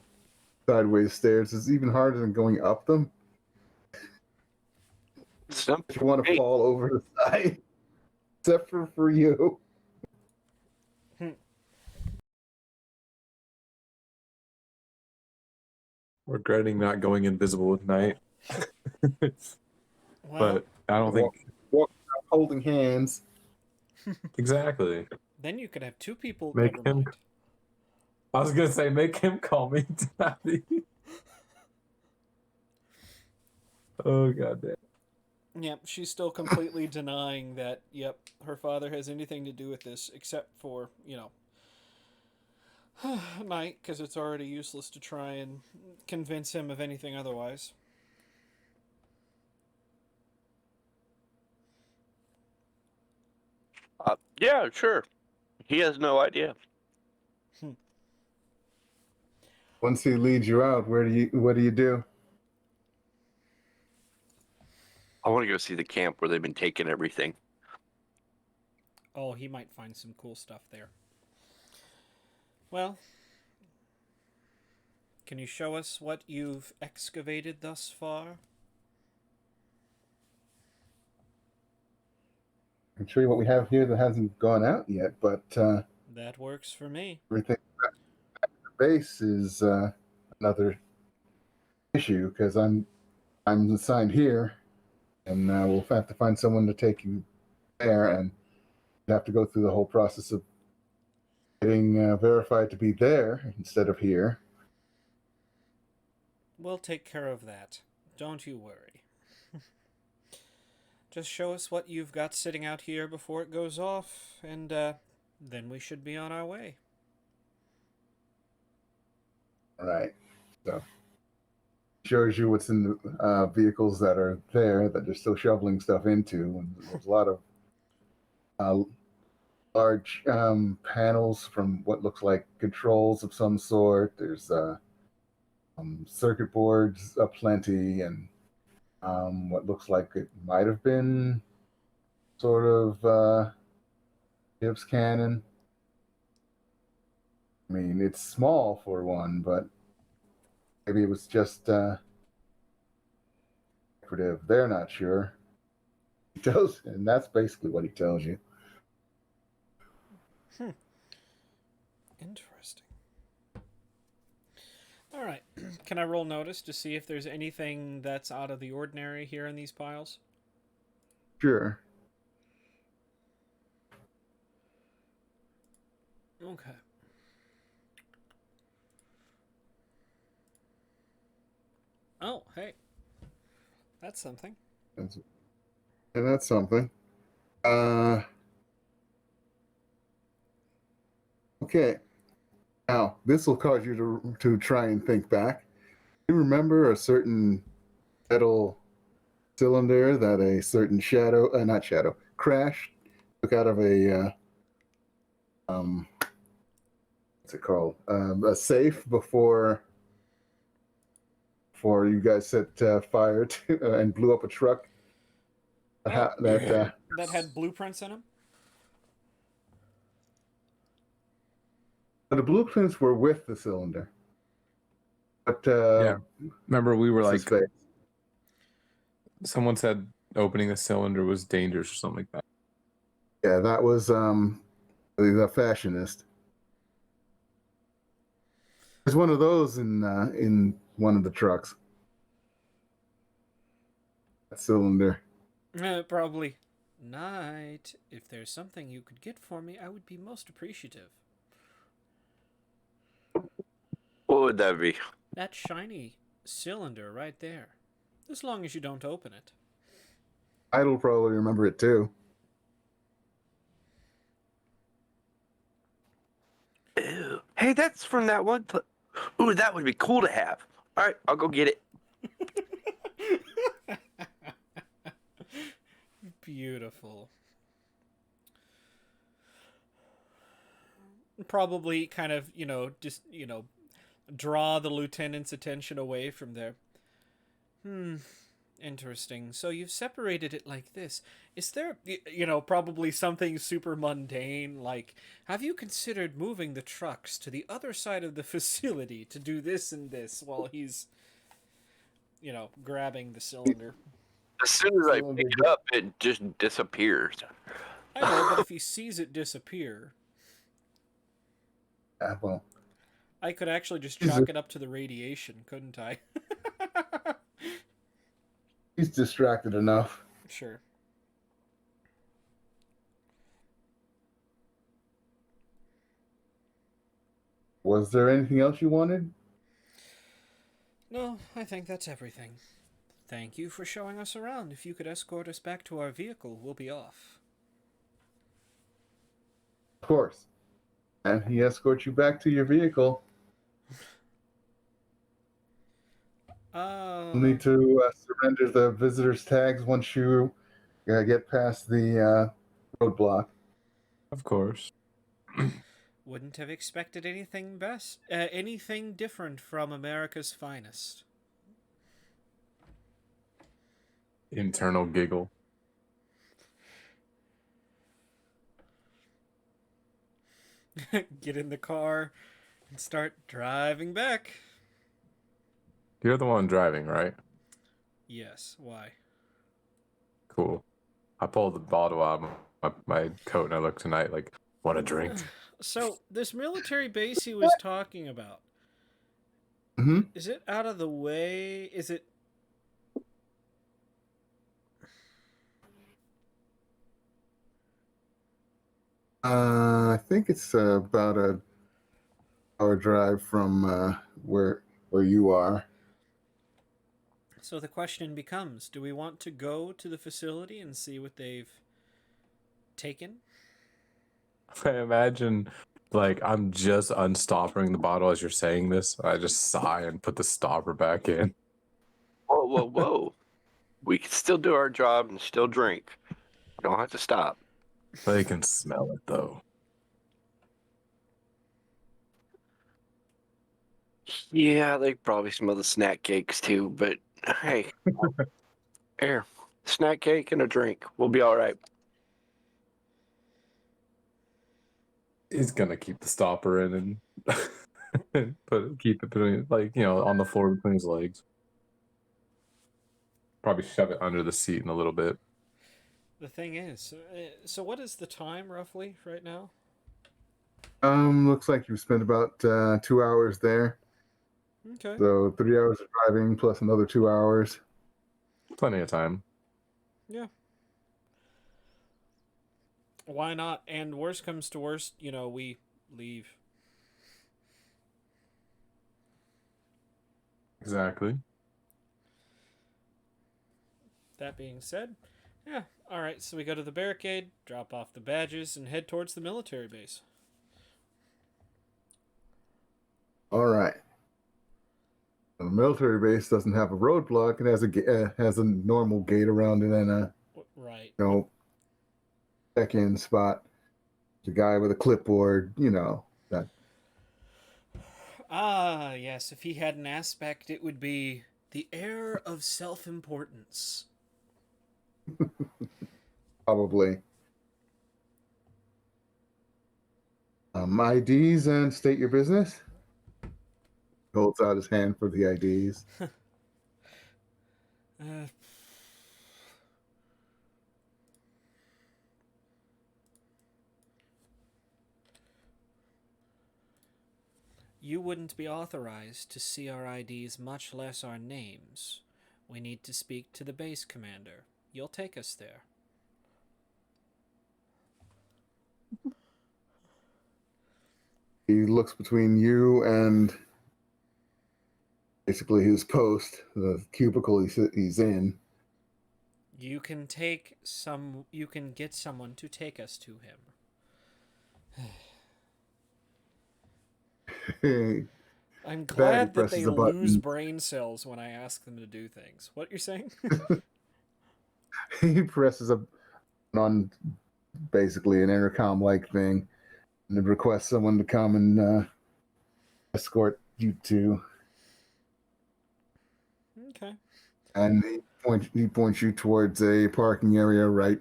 sideways stairs is even harder than going up them. Simple. If you want to Hey. fall over the side, except for you. Regretting not going invisible at night. Well, But I don't think Walk holding hands. exactly. then you could have two people. Make Never him- mind. I was gonna say make him call me daddy. Oh god damn. Yep, she's still completely denying that, yep, her father has anything to do with this, except for, Knight, because it's already useless to try and convince him of anything otherwise. Yeah, sure. He has no idea. Once he leads you out, what do you do? I want to go see the camp where they've been taking everything. Oh, he might find some cool stuff there. Well, can you show us what you've excavated thus far? I can show you what we have here that hasn't gone out yet, but That works for me. everything at the base is another issue because I'm assigned here, and we'll have to find someone to take you there, and you have to go through the whole process of getting verified to be there instead of here. We'll take care of that. Don't you worry. Just show us what you've got sitting out here before it goes off, and then we should be on our way. All right. So shows you what's in the vehicles that are there that they're still shoveling stuff into, and there's a lot of large panels from what looks like controls of some sort. There's circuit boards aplenty, and what looks like it might have been sort of Gibbs cannon. I mean, it's small for one, but maybe it was just decorative. They're not sure. He tells, and that's basically what he tells you. Interesting. All right. Can I roll notice to see if there's anything that's out of the ordinary here in these piles? Sure. Okay. Oh, hey. That's something. And that's something. Uh, okay. Now, this will cause you to try and think back. You remember a certain metal cylinder that a certain not shadow, Crash took out of what's it called? A safe before you guys set fire to, and blew up a truck. Oh, That that had blueprints in them? the blueprints were with the cylinder, but Yeah. Remember, we were what's his like, face? someone said opening a cylinder was dangerous or something like that. Yeah, that was the fashionist. There's one of those in one of the trucks. A cylinder. Probably. Knight, if there's something you could get for me, I would be most appreciative. What would that be? That shiny cylinder right there. As long as you don't open it. I'll probably remember it too. Ew. Hey, that's from that one. Ooh, that would be cool to have. All right, I'll go get it. Beautiful. Probably kind of, just, draw the lieutenant's attention away from there. Interesting. So you've separated it like this. Is there, probably something super mundane, like, have you considered moving the trucks to the other side of the facility to do this and this while he's, grabbing the cylinder? As soon as I pick it up, it just disappears. I know, but if he sees it disappear, Well, I could actually just chalk it up to the radiation, couldn't I? he's distracted enough. Sure. Was there anything else you wanted? No, I think that's everything. Thank you for showing us around. If you could escort us back to our vehicle, we'll be off. Of course. And he escorts you back to your vehicle. You'll need to surrender the visitor's tags once you get past the roadblock. Of course. Wouldn't have expected anything different from America's finest. Internal giggle. Get in the car and start driving back. You're the one driving, right? Yes, why? Cool. I pulled the bottle out of my coat and I looked tonight like, what a drink. So, this military base he was talking about, Mm-hmm. is it out of the way? Is it... I think it's about a hour drive from where you are. So the question becomes, do we want to go to the facility and see what they've taken? I imagine, like, I'm just unstoppering the bottle as you're saying this. I just sigh and put the stopper back in. Whoa, whoa, whoa. We can still do our job and still drink. Don't have to stop. They can smell it, though. Yeah, they probably smell the snack cakes too, but hey, here, snack cake and a drink. We'll be all right. He's gonna keep the stopper in and keep it between, like, on the floor between his legs. Probably shove it under the seat in a little bit. The thing is, so what is the time roughly right now? Looks like you spent about 2 hours there. Okay. So 3 hours of driving plus another 2 hours. Plenty of time. Yeah. Why not? And worst comes to worst, we leave. Exactly. That being said, yeah, alright, so we go to the barricade, drop off the badges, and head towards the military base. All right. The military base doesn't have a roadblock. It has a normal gate around it and a Right. check-in spot. The guy with a clipboard, that. Ah, yes, if he had an aspect, it would be the air of self-importance. Probably. IDs and state your business. Holds out his hand for the IDs. Uh, You wouldn't be authorized to see our IDs, much less our names. We need to speak to the base commander. You'll take us there. He looks between you and basically his post, the cubicle he's in. You can get someone to take us to him. I'm glad that they lose brain cells when I ask them to do things. What you're saying? He presses on basically an intercom-like thing and requests someone to come and escort you to. Okay. And he points you towards a parking area right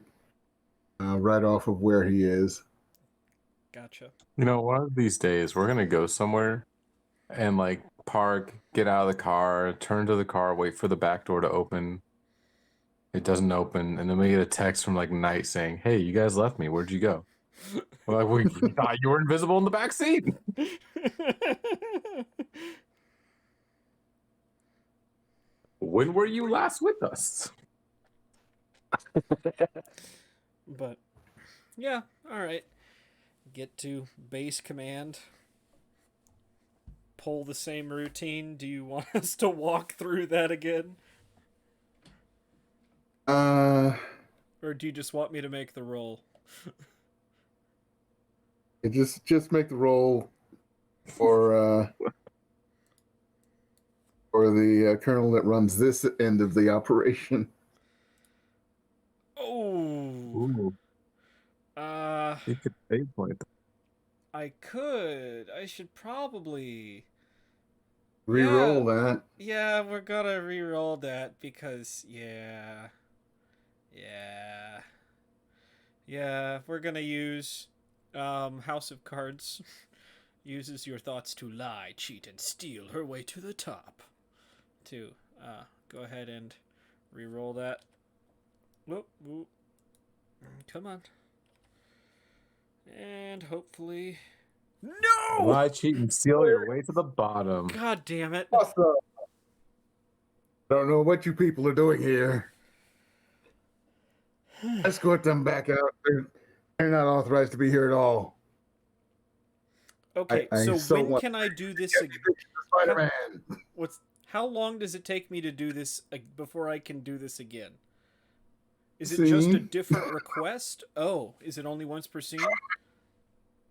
off of where he is. Gotcha. One of these days we're gonna go somewhere and park, get out of the car, turn to the car, wait for the back door to open. It doesn't open, and then we get a text from Knight saying, "Hey, you guys left me. Where'd you go?" We're we thought you were invisible in the back seat. When were you last with us? But yeah, all right. Get to base command. Pull the same routine. Do you want us to walk through that again? Or do you just want me to make the roll? Just make the roll for the colonel that runs this end of the operation. Oh. Ooh, you could save point. I could. I should probably Reroll that. Yeah, we're gonna re-roll that because yeah, we're gonna use House of Cards uses your thoughts to lie, cheat, and steal her way to the top. To go ahead and re-roll that. Whoop, whoop. Come on. And hopefully no! Lie, cheat, and steal your way to the bottom. God damn it. Awesome. Don't know what you people are doing here. Escort them back out. They're not authorized to be here at all. Okay, so when can I do this again? Spider-Man. How long does it take me to do this before I can do this again? Is it just a different request? Oh, is it only once per scene?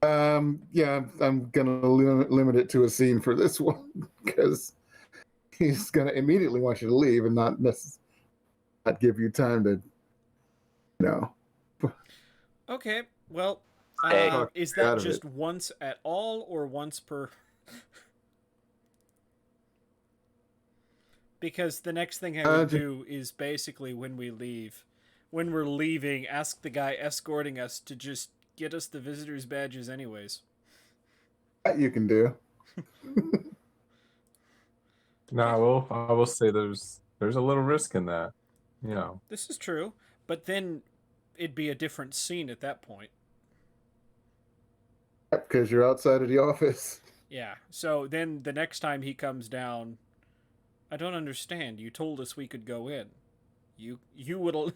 Yeah, I'm gonna limit it to a scene for this one because he's gonna immediately want you to leave and not give you time to, Okay, well, is that just once at all or once per? Because the next thing I would do is basically when we're leaving, ask the guy escorting us to just get us the visitor's badges anyways. That you can do. No, I will say there's a little risk in that. This is true, but then it'd be a different scene at that point. Because you're outside of the office. Yeah, so then the next time he comes down, I don't understand. You told us we could go in. You will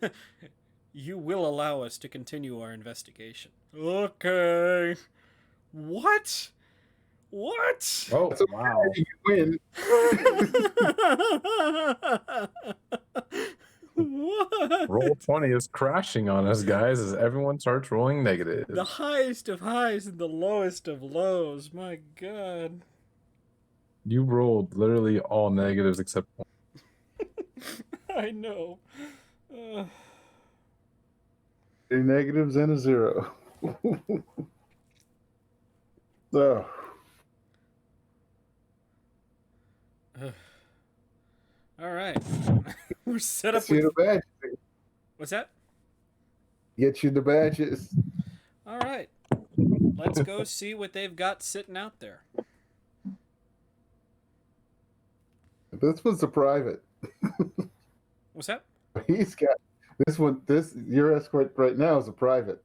you will allow us to continue our investigation. Okay. What? What? Oh, That's okay. wow. You win. What? Roll 20 is crashing on us, guys, as everyone starts rolling negative. The highest of highs and the lowest of lows. My God. You rolled literally all negatives except one. I know. 3 negatives and a 0. So, All right. We're set up get you with. the badges. What's that? Get you the badges. All right. Let's go see what they've got sitting out there. This one's a private. What's that? He's got this one. Your escort right now is a private.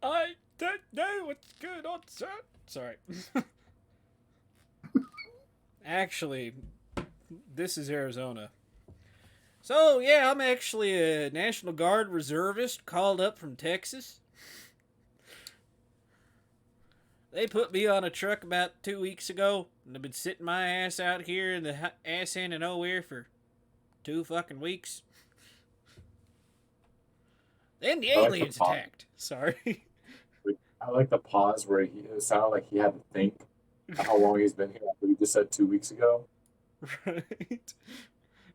I don't know what's going on, sir. Sorry. Actually, this is Arizona. So, yeah, I'm actually a National Guard reservist called up from Texas. They put me on a truck about 2 weeks ago, and I've been sitting my ass out here in the ass end of nowhere for 2 fucking weeks. Then the I like the aliens pop. attacked. Sorry. I like the pause where it sounded like he had to think how long he's been here after he just said 2 weeks ago. Right.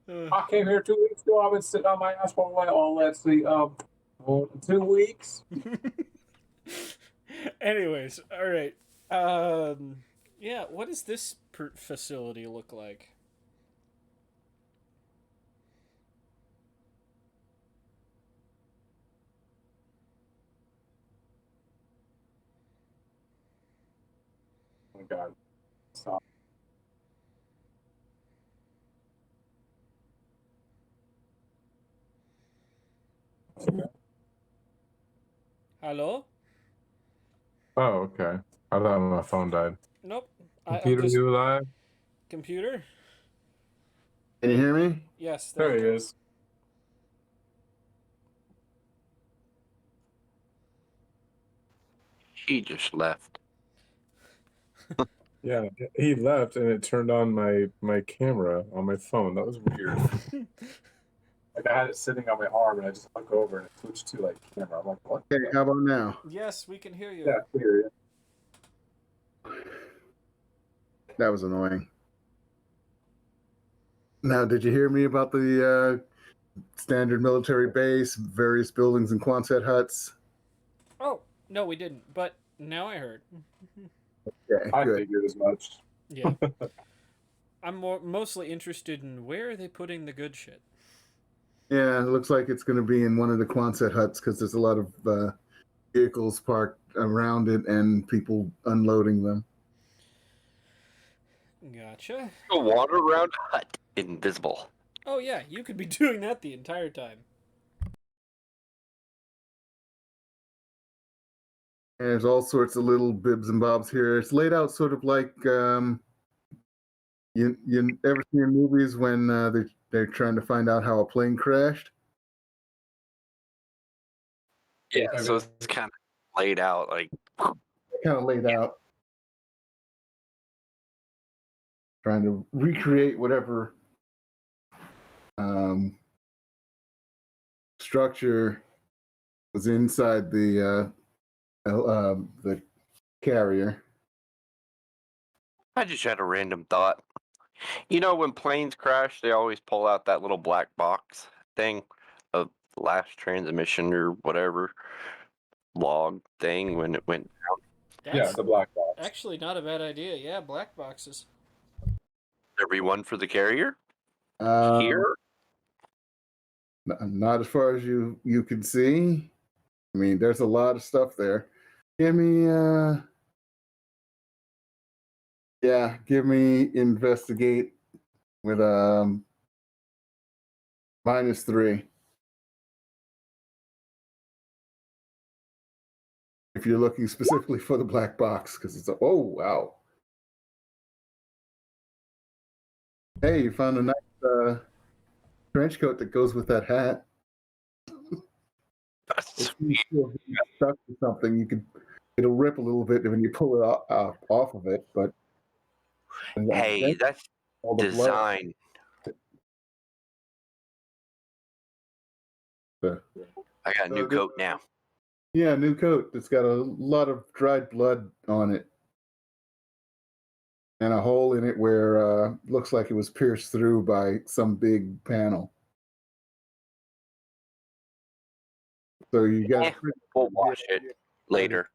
I came here 2 weeks ago. I've been sitting on my ass for a while. Oh, let's see. 2 weeks. Anyways, all right. Yeah, what does this facility look like? Oh my God. Stop. Hello? Oh, okay. I thought my phone died. Nope. Computer, I'm just... you alive? Computer? Can you hear me? Yes. There he you go. is. He just left. Yeah, he left and it turned on my camera on my phone. That was weird. Like I had it sitting on my arm and I just look over and it switched to like camera. I'm like, what? Okay, how about now? Yes, we can hear you. Yeah, clear. That was annoying. Now, did you hear me about the standard military base, various buildings and Quonset huts? Oh, no, we didn't. But now I heard. Okay, I good. figured as much. Yeah. I'm mostly interested in where are they putting the good shit. Yeah, it looks like it's going to be in one of the Quonset huts because there's a lot of vehicles parked around it and people unloading them. Gotcha. A water around hut, invisible. Oh, yeah, you could be doing that the entire time. And there's all sorts of little bibs and bobs here. It's laid out sort of like you ever see in movies when they're trying to find out how a plane crashed? Yeah, so it's kind of laid out like. Kind of laid out. Trying to recreate whatever structure was inside the carrier. I just had a random thought. You know, when planes crash, they always pull out that little black box thing of last transmission or whatever log thing when it went down. That's Yeah, the black box. actually not a bad idea. Yeah, black boxes. Everyone for the carrier Here, here. not as far as you can see. I mean, there's a lot of stuff there. Give me investigate with -3. If you're looking specifically for the black box, because it's oh wow. Hey, you found a nice trench coat that goes with that hat. That's If you feel stuck with something, you could It'll rip a little bit when you pull it off of it, but I Hey, think that's all the blood. design. I got a new coat now. Yeah, new coat. It's got a lot of dried blood on it. And a hole in it where looks like it was pierced through by some big panel. So you got Eh, we'll wash it later.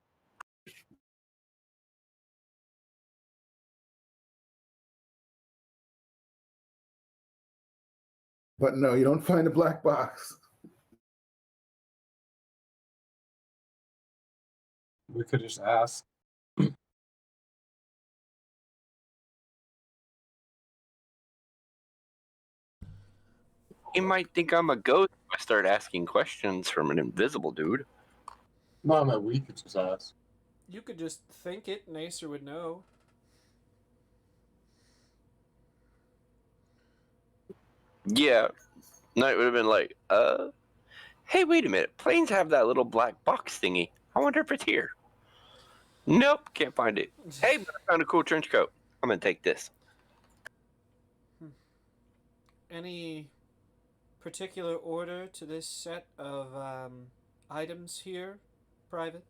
But no, you don't find a black box. We could just ask. He might think I'm a ghost if I start asking questions from an invisible dude. No, no, we could just ask. You could just think it, and Acer would know. Yeah. Knight would have been like, hey, wait a minute. Planes have that little black box thingy. I wonder if it's here. Nope, can't find it. Hey, but I found a cool trench coat. I'm gonna take this. Any particular order to this set of items here, Private?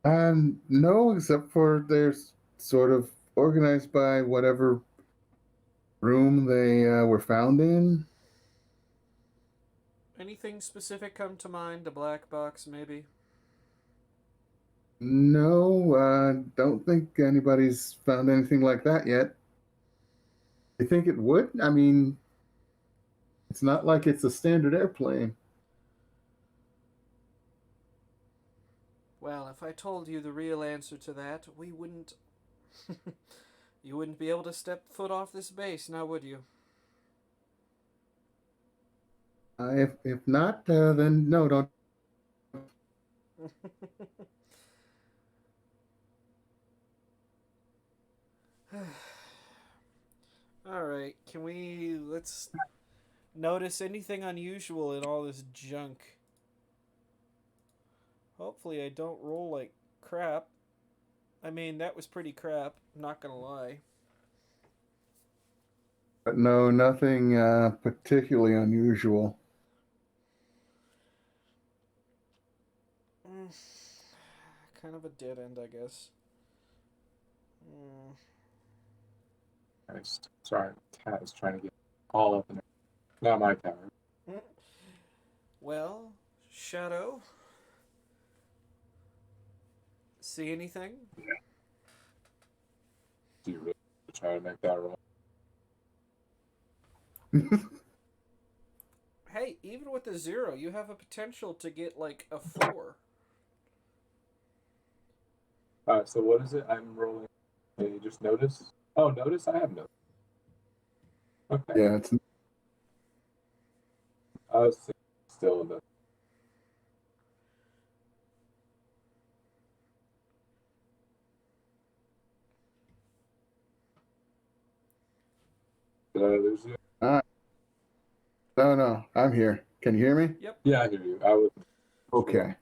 No, except for they're sort of organized by whatever room they were found in. Anything specific come to mind? A black box, maybe? No, don't think anybody's found anything like that yet. You think it would? I mean, it's not like it's a standard airplane. Well, if I told you the real answer to that, we wouldn't. You wouldn't be able to step foot off this base, now would you? If not, then no, don't. Alright, let's notice anything unusual in all this junk. Hopefully I don't roll like crap. I mean, that was pretty crap, not gonna lie. But no, nothing particularly unusual. Kind of a dead end, I guess. Sorry, cat is trying to get all up in there. Not my tower. Well, Shadow. See anything? Do you really try to make that roll? Hey, even with a 0, you have a potential to get like a 4. Alright, so what is it? I'm rolling. Okay, you just notice? Oh, notice? I have notice. Okay. Yeah, it's I was still in the. Did I lose you? no, I'm here. Can you hear me? Yep. Yeah, I hear you. I was. Okay.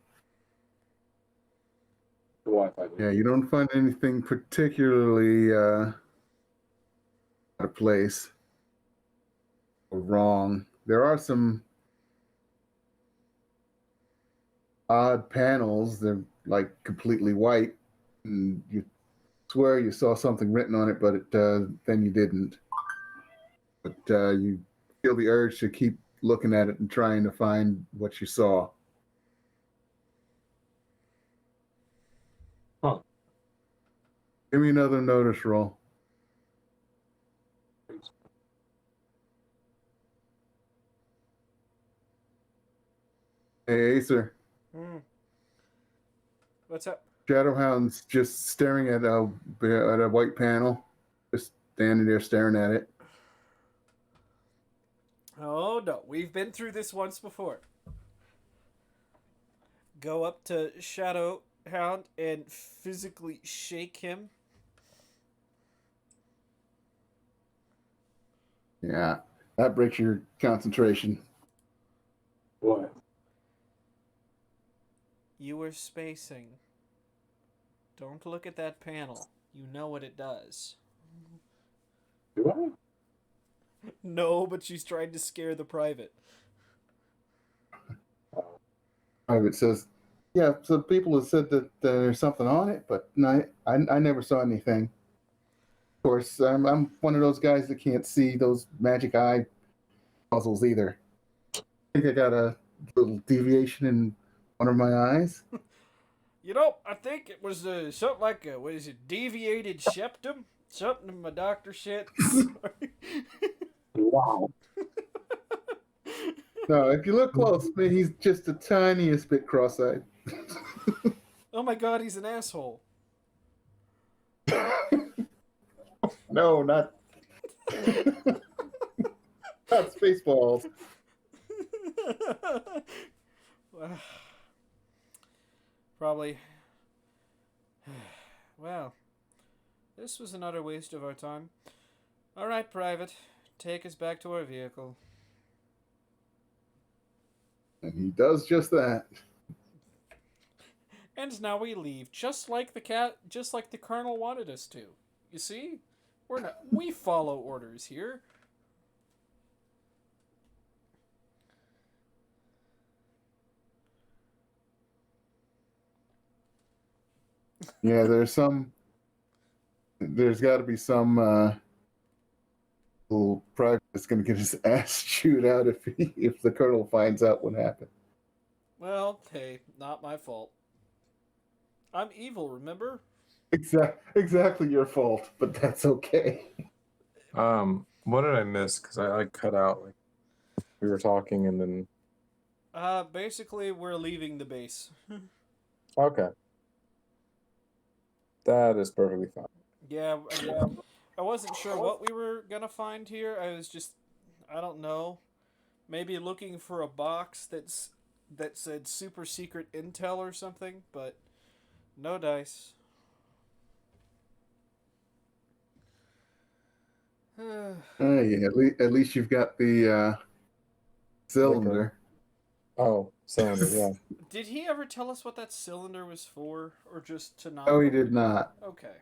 The Wi-Fi. Yeah, you don't find anything particularly out of place or wrong. There are some odd panels. They're like completely white, and you swear you saw something written on it, but then you didn't. But you feel the urge to keep looking at it and trying to find what you saw. Huh. Give me another notice roll. Hey, Acer. What's up? Shadowhound's just staring at a white panel, just standing there staring at it. Oh no, we've been through this once before. Go up to Shadowhound and physically shake him. Yeah, that breaks your concentration. What? You were spacing. Don't look at that panel. You know what it does. Do I? No, but she's trying to scare the private. It says, yeah, so people have said that there's something on it, but no, I never saw anything. Of course, I'm one of those guys that can't see those magic eye puzzles either. I think I got a little deviation in one of my eyes. You know, I think it was something like a, what is it, deviated septum? Something my doctor said. Sorry. Wow. No, if you look close, man, he's just the tiniest bit cross-eyed. Oh my god, he's an asshole. No, not not Spaceballs. Probably. Well, this was another waste of our time. Alright, Private. Take us back to our vehicle. And he does just that. And now we leave, just like the Colonel wanted us to. You see? We follow orders here. Yeah, there's got to be some little private that's going to get his ass chewed out if the colonel finds out what happened. Well, hey, not my fault. I'm evil, remember? Exactly your fault, but that's okay. What did I miss? Because I cut out. Like, we were talking and then. Basically, we're leaving the base. Okay. That is perfectly fine. Yeah, I wasn't sure what we were gonna find here. I was just, I don't know, maybe looking for a box that said super secret intel or something, but no dice. Yeah, at least you've got the cylinder. Oh, cylinder, yeah. Did he ever tell us what that cylinder was for, or just to not? No, he did not. Okay.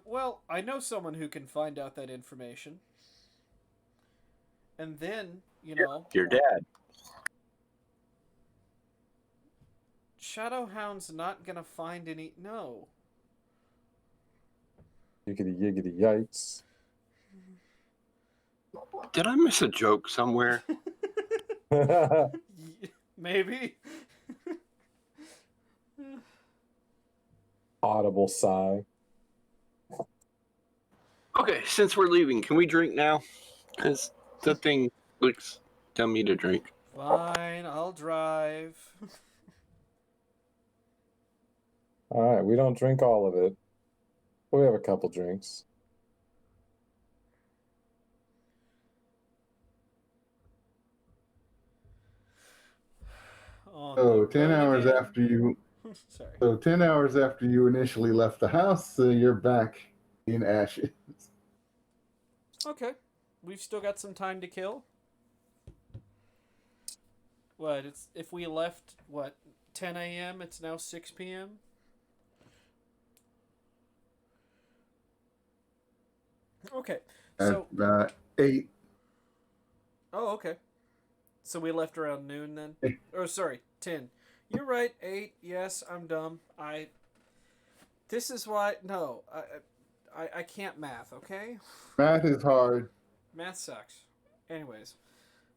Well, I know someone who can find out that information. And then, you know... Your dad. Shadowhound's not gonna find any... No. Yiggity yiggity yikes. Did I miss a joke somewhere? Maybe. Audible sigh. Okay, since we're leaving, can we drink now? Because the thing looks tell me to drink. Fine, I'll drive. Alright, we don't drink all of it. We have a couple drinks. So 10 hours again. after you Sorry. So 10 hours after you initially left the house, you're back in ashes. Okay. We've still got some time to kill. What, it's if we left, 10 a.m., it's now 6 p.m.? Okay. So... At 8. Oh, okay. So we left around noon then? 8. Oh, sorry, 10. You're right, 8. Yes, I'm dumb. This is why... No, I can't math, okay? Math is hard. Math sucks. Anyways.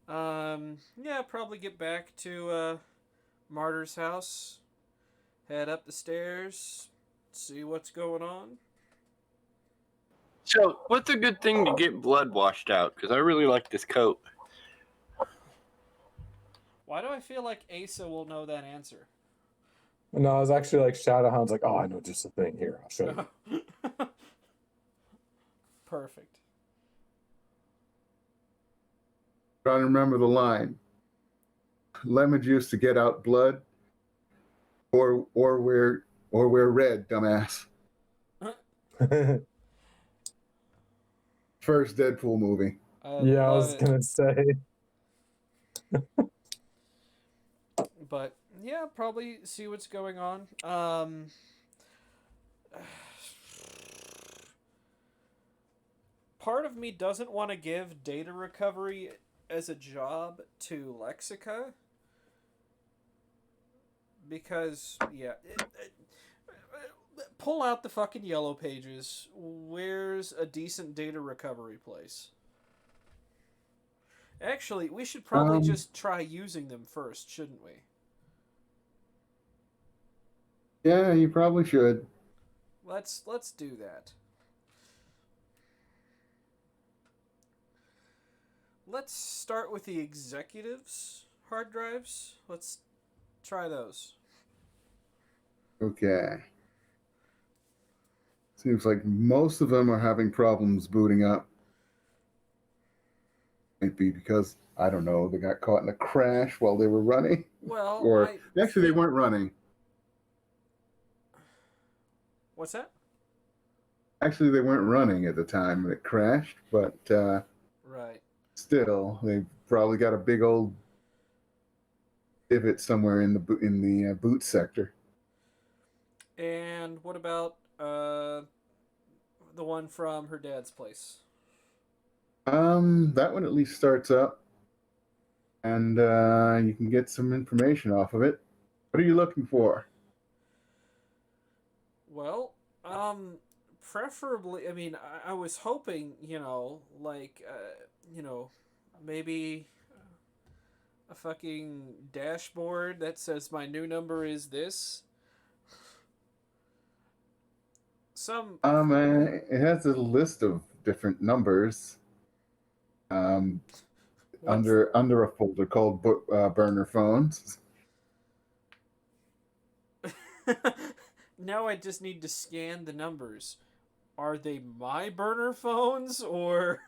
Yeah, probably get back to, Martyr's house. Head up the stairs. See what's going on. So, what's a good thing to get blood washed out? Because I really like this coat. Why do I feel like Asa will know that answer? No, I was actually like Shadowhound's like, oh, I know just a thing. Here, I'll show you. Perfect. Trying to remember the line. Lemon juice to get out blood, or wear red, dumbass. First Deadpool movie. Yeah, I was gonna say. But yeah, probably see what's going on. Part of me doesn't want to give data recovery as a job to Lexica because pull out the fucking yellow pages. Where's a decent data recovery place? Actually, we should probably just try using them first, shouldn't we? Yeah, you probably should. Let's do that. Let's start with the executives hard drives. Let's try those. Okay. Seems like most of them are having problems booting up. Might be because, I don't know, they got caught in a crash while they were running. Well, Or I actually, they think... weren't running. What's that? Actually, they weren't running at the time when it crashed, but Right. still, they probably got a big old divot somewhere in the boot sector. And what about the one from her dad's place? That one at least starts up, and you can get some information off of it. What are you looking for? Well, preferably, I mean, I was hoping, maybe a fucking dashboard that says my new number is this. It has a list of different numbers. Under a folder called burner phones. Now I just need to scan the numbers. Are they my burner phones or?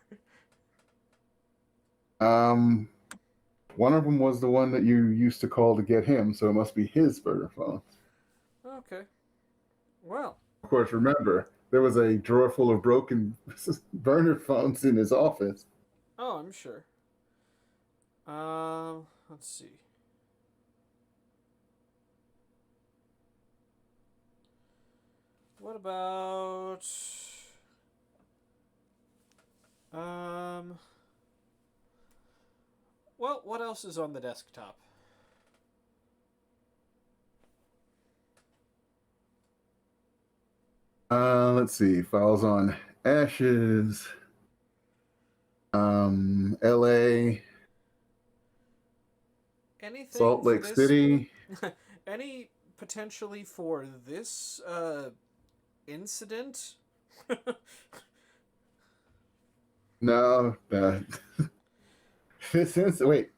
One of them was the one that you used to call to get him, so it must be his burner phone. Okay. Well. Of course, remember, there was a drawer full of broken burner phones in his office. Oh, I'm sure. Let's see. What about well, what else is on the desktop? Let's see. Files on Ashes, LA, Anything Salt for Lake this? City. Any potentially for this incident? No, this incident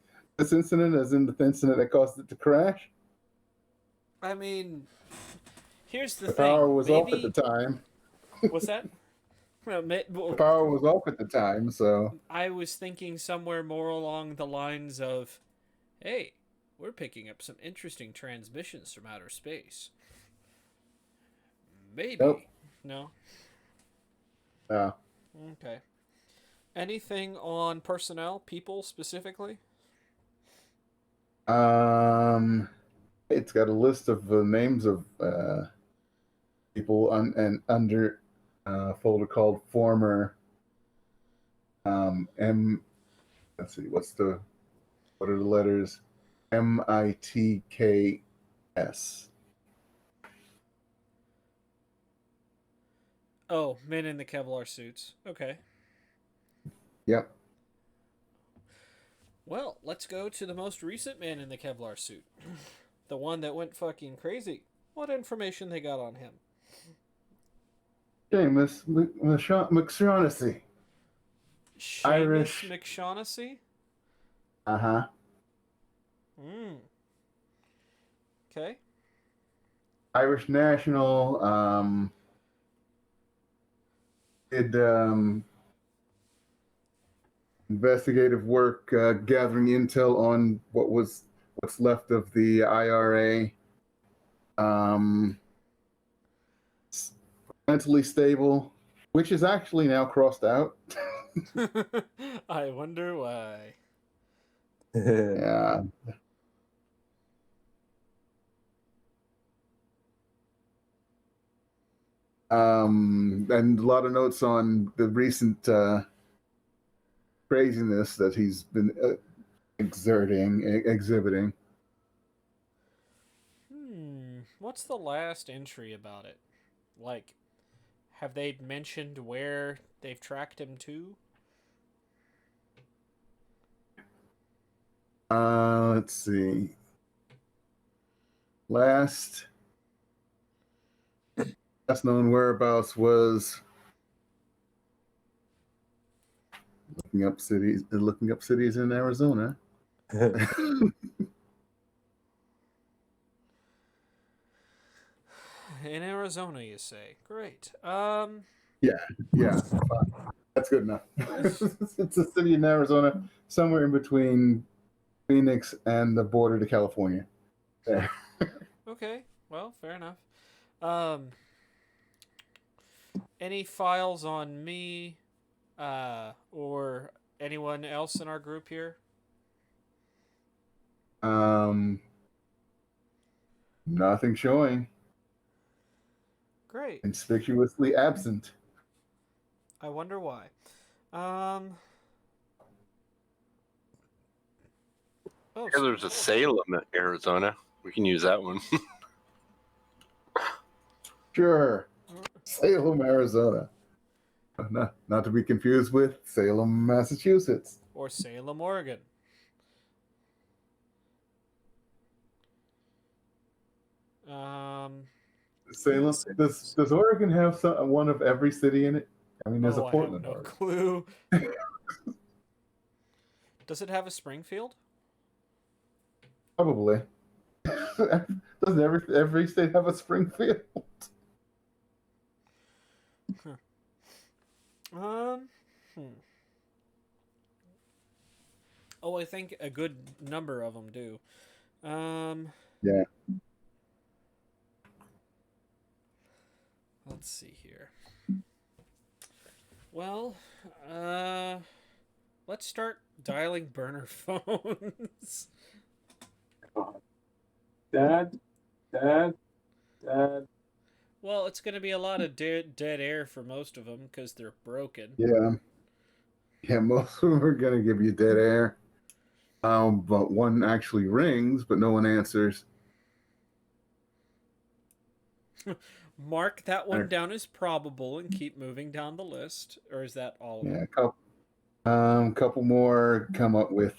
is in the incident that caused it to crash. I mean, here's the The thing. power was off at Maybe... the time. What's that? The power was off at the time, so I was thinking somewhere more along the lines of, hey, we're picking up some interesting transmissions from outer space. Maybe. Nope. No? No. Okay. Anything on personnel, people specifically? It's got a list of the names of people and under a folder called former M. Let's see, what are the letters? MITKS. Oh, men in the Kevlar suits. Okay. Yep. Well, let's go to the most recent man in the Kevlar suit. The one that went fucking crazy. What information they got on him? Okay, Miss McShaughnessy. Irish. McShaughnessy? Uh-huh. Okay. Irish national. Did investigative work gathering intel on what's left of the IRA. Mentally stable, which is actually now crossed out. I wonder why. Yeah. And a lot of notes on the recent craziness that he's been exhibiting. What's the last entry about it? Like, have they mentioned where they've tracked him to? Let's see. Last known whereabouts was looking up cities in Arizona. In Arizona, you say? Great. Yeah, that's good enough. It's a city in Arizona, somewhere in between Phoenix and the border to California. There. Okay. Well, fair enough. Any files on me, or anyone else in our group here? Nothing showing. Great. Conspicuously absent. I wonder why. Oh, Yeah, there's a Salem in Arizona. We can use that one. Sure. Salem, Arizona. Not to be confused with Salem, Massachusetts. or Salem, Oregon. Salem. Does Oregon have one of every city in it? I mean, there's a I Portland, have no Oregon. clue. Does it have a Springfield? Probably. Doesn't every state have a Springfield? Oh, I think a good number of them do. Yeah. Let's see here. Well, let's start dialing burner phones. Dad. Well, it's going to be a lot of dead air for most of them because they're broken. Yeah, most of them are gonna give you dead air. But one actually rings, but no one answers. Mark that one down as probable and keep moving down the list. Or is that all of them? Yeah, couple more come up with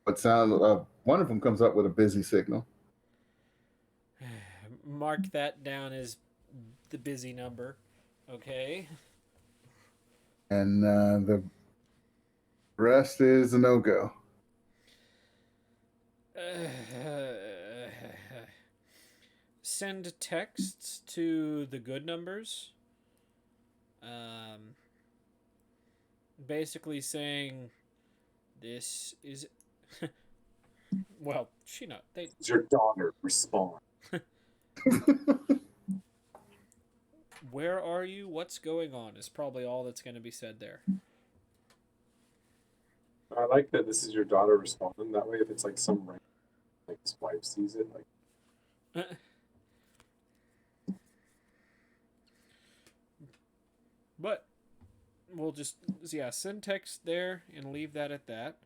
what sound. One of them comes up with a busy signal. Mark that down as the busy number. Okay. And the rest is a no-go. Send texts to the good numbers. Basically saying this is well, she not they It's your daughter. Respond. where are you? What's going on? Is probably all that's going to be said there. I like that this is your daughter responding. That way, if it's like some random, like his wife sees it, like But we'll just send text there and leave that at that.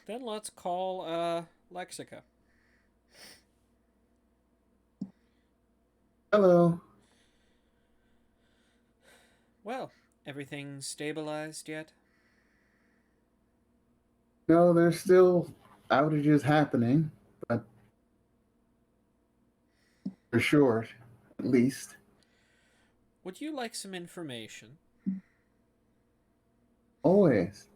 Then let's call Lexica. Hello. Well, everything stabilized yet? No, there's still outages happening, but they're short, at least. Would you like some information? Always.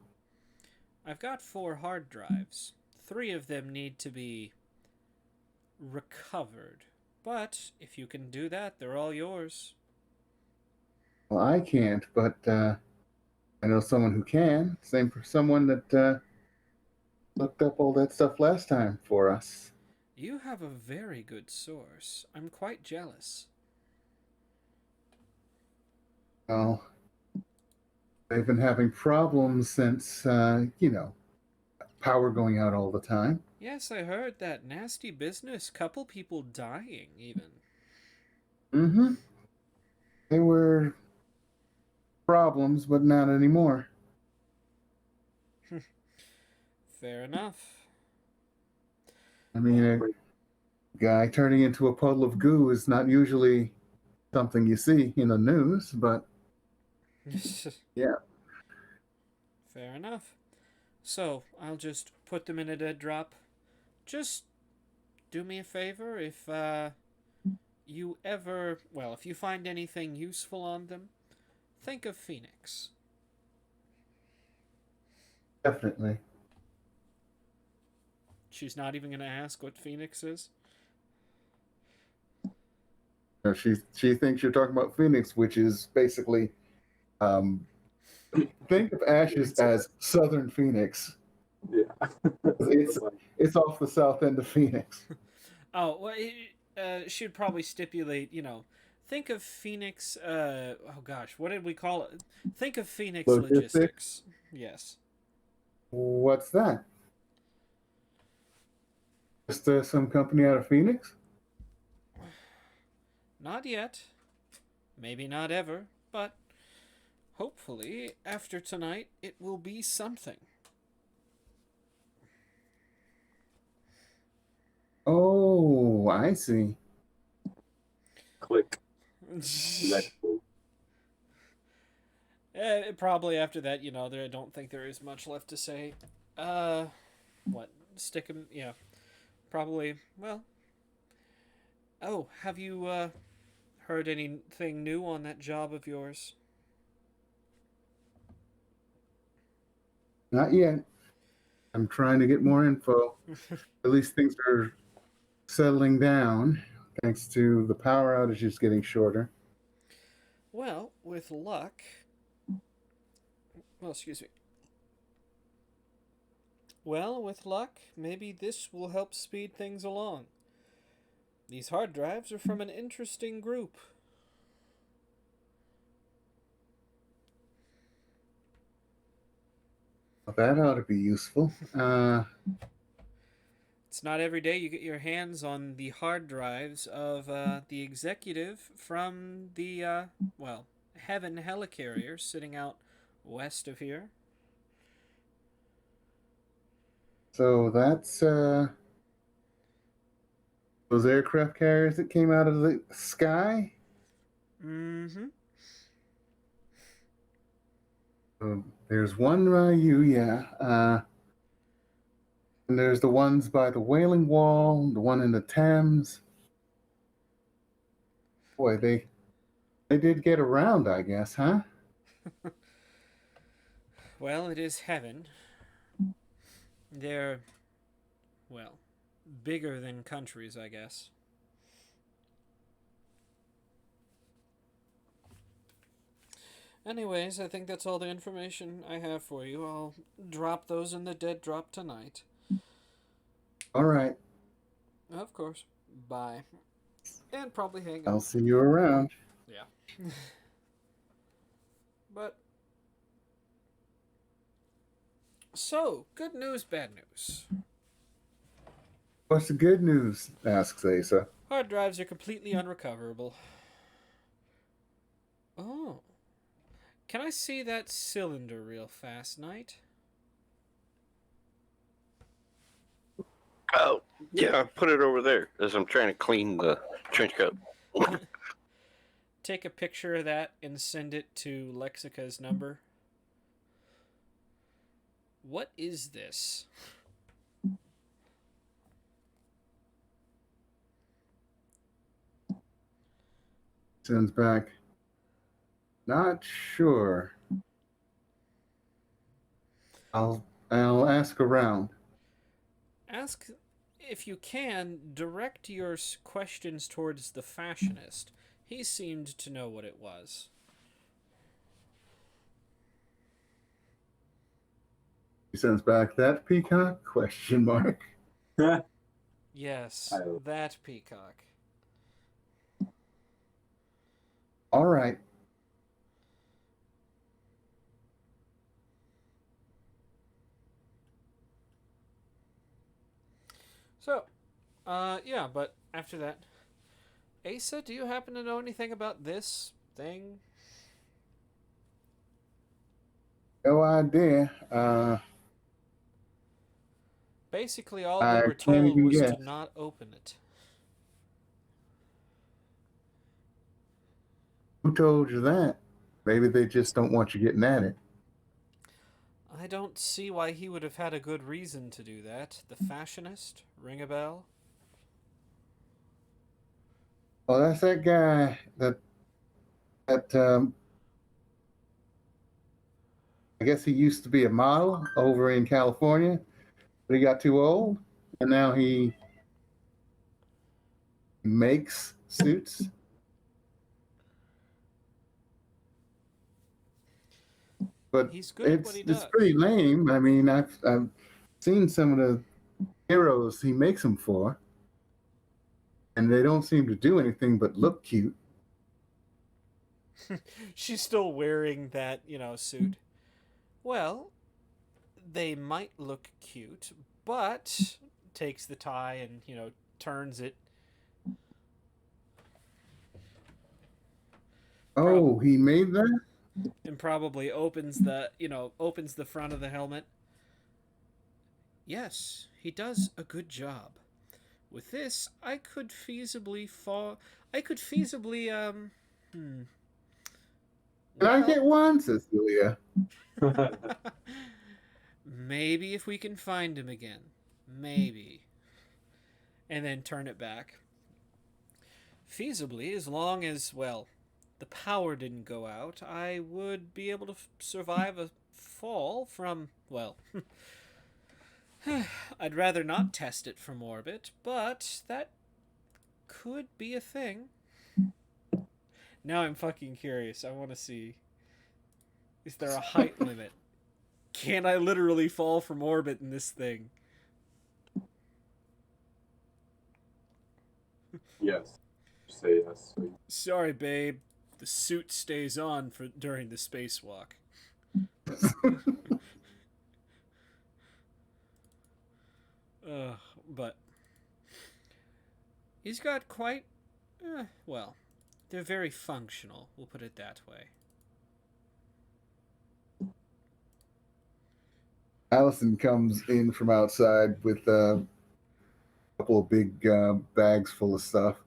I've got 4 hard drives. 3 of them need to be recovered. But if you can do that, they're all yours. Well, I can't, but I know someone who can. Same for someone that looked up all that stuff last time for us. You have a very good source. I'm quite jealous. Well, they've been having problems since, power going out all the time. Yes, I heard that nasty business. Couple people dying, even. Mm-hmm. They were problems, but not anymore. Fair enough. I mean, a guy turning into a puddle of goo is not usually something you see in the news, but yeah. Fair enough. So, I'll just put them in a dead drop. Just do me a favor if you ever, well, if you find anything useful on them, think of Phoenix. Definitely. She's not even going to ask what Phoenix is. No, she thinks you're talking about Phoenix, which is basically um, think of Ashes as Southern Phoenix. Yeah. It's off the south end of Phoenix. Oh, well, she'd probably stipulate, think of Phoenix, oh gosh, what did we call it? Think of Phoenix Logistics? Logistics. Yes. What's that? Just some company out of Phoenix? Not yet. Maybe not ever, but hopefully, after tonight, it will be something. Oh, I see. Click. Probably after that, I don't think there is much left to say. What? Stick him? Yeah. Probably, well. Oh, have you, heard anything new on that job of yours? Not yet. I'm trying to get more info. At least things are settling down thanks to the power outages getting shorter. Well, with luck. Well, excuse me. Well, with luck, maybe this will help speed things along. These hard drives are from an interesting group. Well, that ought to be useful. It's not every day you get your hands on the hard drives of the executive from the, Heaven helicarrier sitting out west of here. So that's those aircraft carriers that came out of the sky. Mm-hmm. There's one by you, yeah. And there's the ones by the Wailing Wall, the one in the Thames. Boy, they did get around, I guess, huh? Well, it is heaven. They're, well, bigger than countries, I guess. Anyways, I think that's all the information I have for you. I'll drop those in the dead drop tonight. All right. Of course. Bye. And probably hang I'll up. see you around. Yeah. But. So, good news, bad news. What's the good news? Asks Asa. Hard drives are completely unrecoverable. Oh. Can I see that cylinder real fast, Knight? Oh, yeah, put it over there as I'm trying to clean the trench coat. Take a picture of that and send it to Lexica's number. What is this? Sends back. Not sure. I'll ask around. Ask, if you can, direct your questions towards the fashionist. He seemed to know what it was. He sends back that peacock? Question mark. Yes, that peacock. All right. So, yeah, but after that, Asa, do you happen to know anything about this thing? No idea. Basically, all we I were can't told even was guess. to not open it. Who told you that? Maybe they just don't want you getting at it. I don't see why he would have had a good reason to do that. The fashionist? Ring a bell? Well, that's that guy that I guess he used to be a model over in California, but he got too old, and now he makes suits. But He's good at what he it's does. pretty lame. I mean, I've seen some of the heroes he makes them for, and they don't seem to do anything but look cute. She's still wearing that, suit. Well, they might look cute, but takes the tie and, turns it. Oh, he made that? And probably opens the front of the helmet. Yes, he does a good job. With this, I could feasibly hmm. Can I get one, Cecilia? Maybe if we can find him again. Maybe. And then turn it back. Feasibly, as long as, well, the power didn't go out, I would be able to survive a fall from, well, I'd rather not test it from orbit, but that could be a thing. Now I'm fucking curious. I want to see. Is there a height limit? Can I literally fall from orbit in this thing? Yes. Say yes. Sorry, babe. The suit stays on for during the spacewalk. But he's got quite, well, they're very functional. We'll put it that way. Allison comes in from outside with a couple of big bags full of stuff.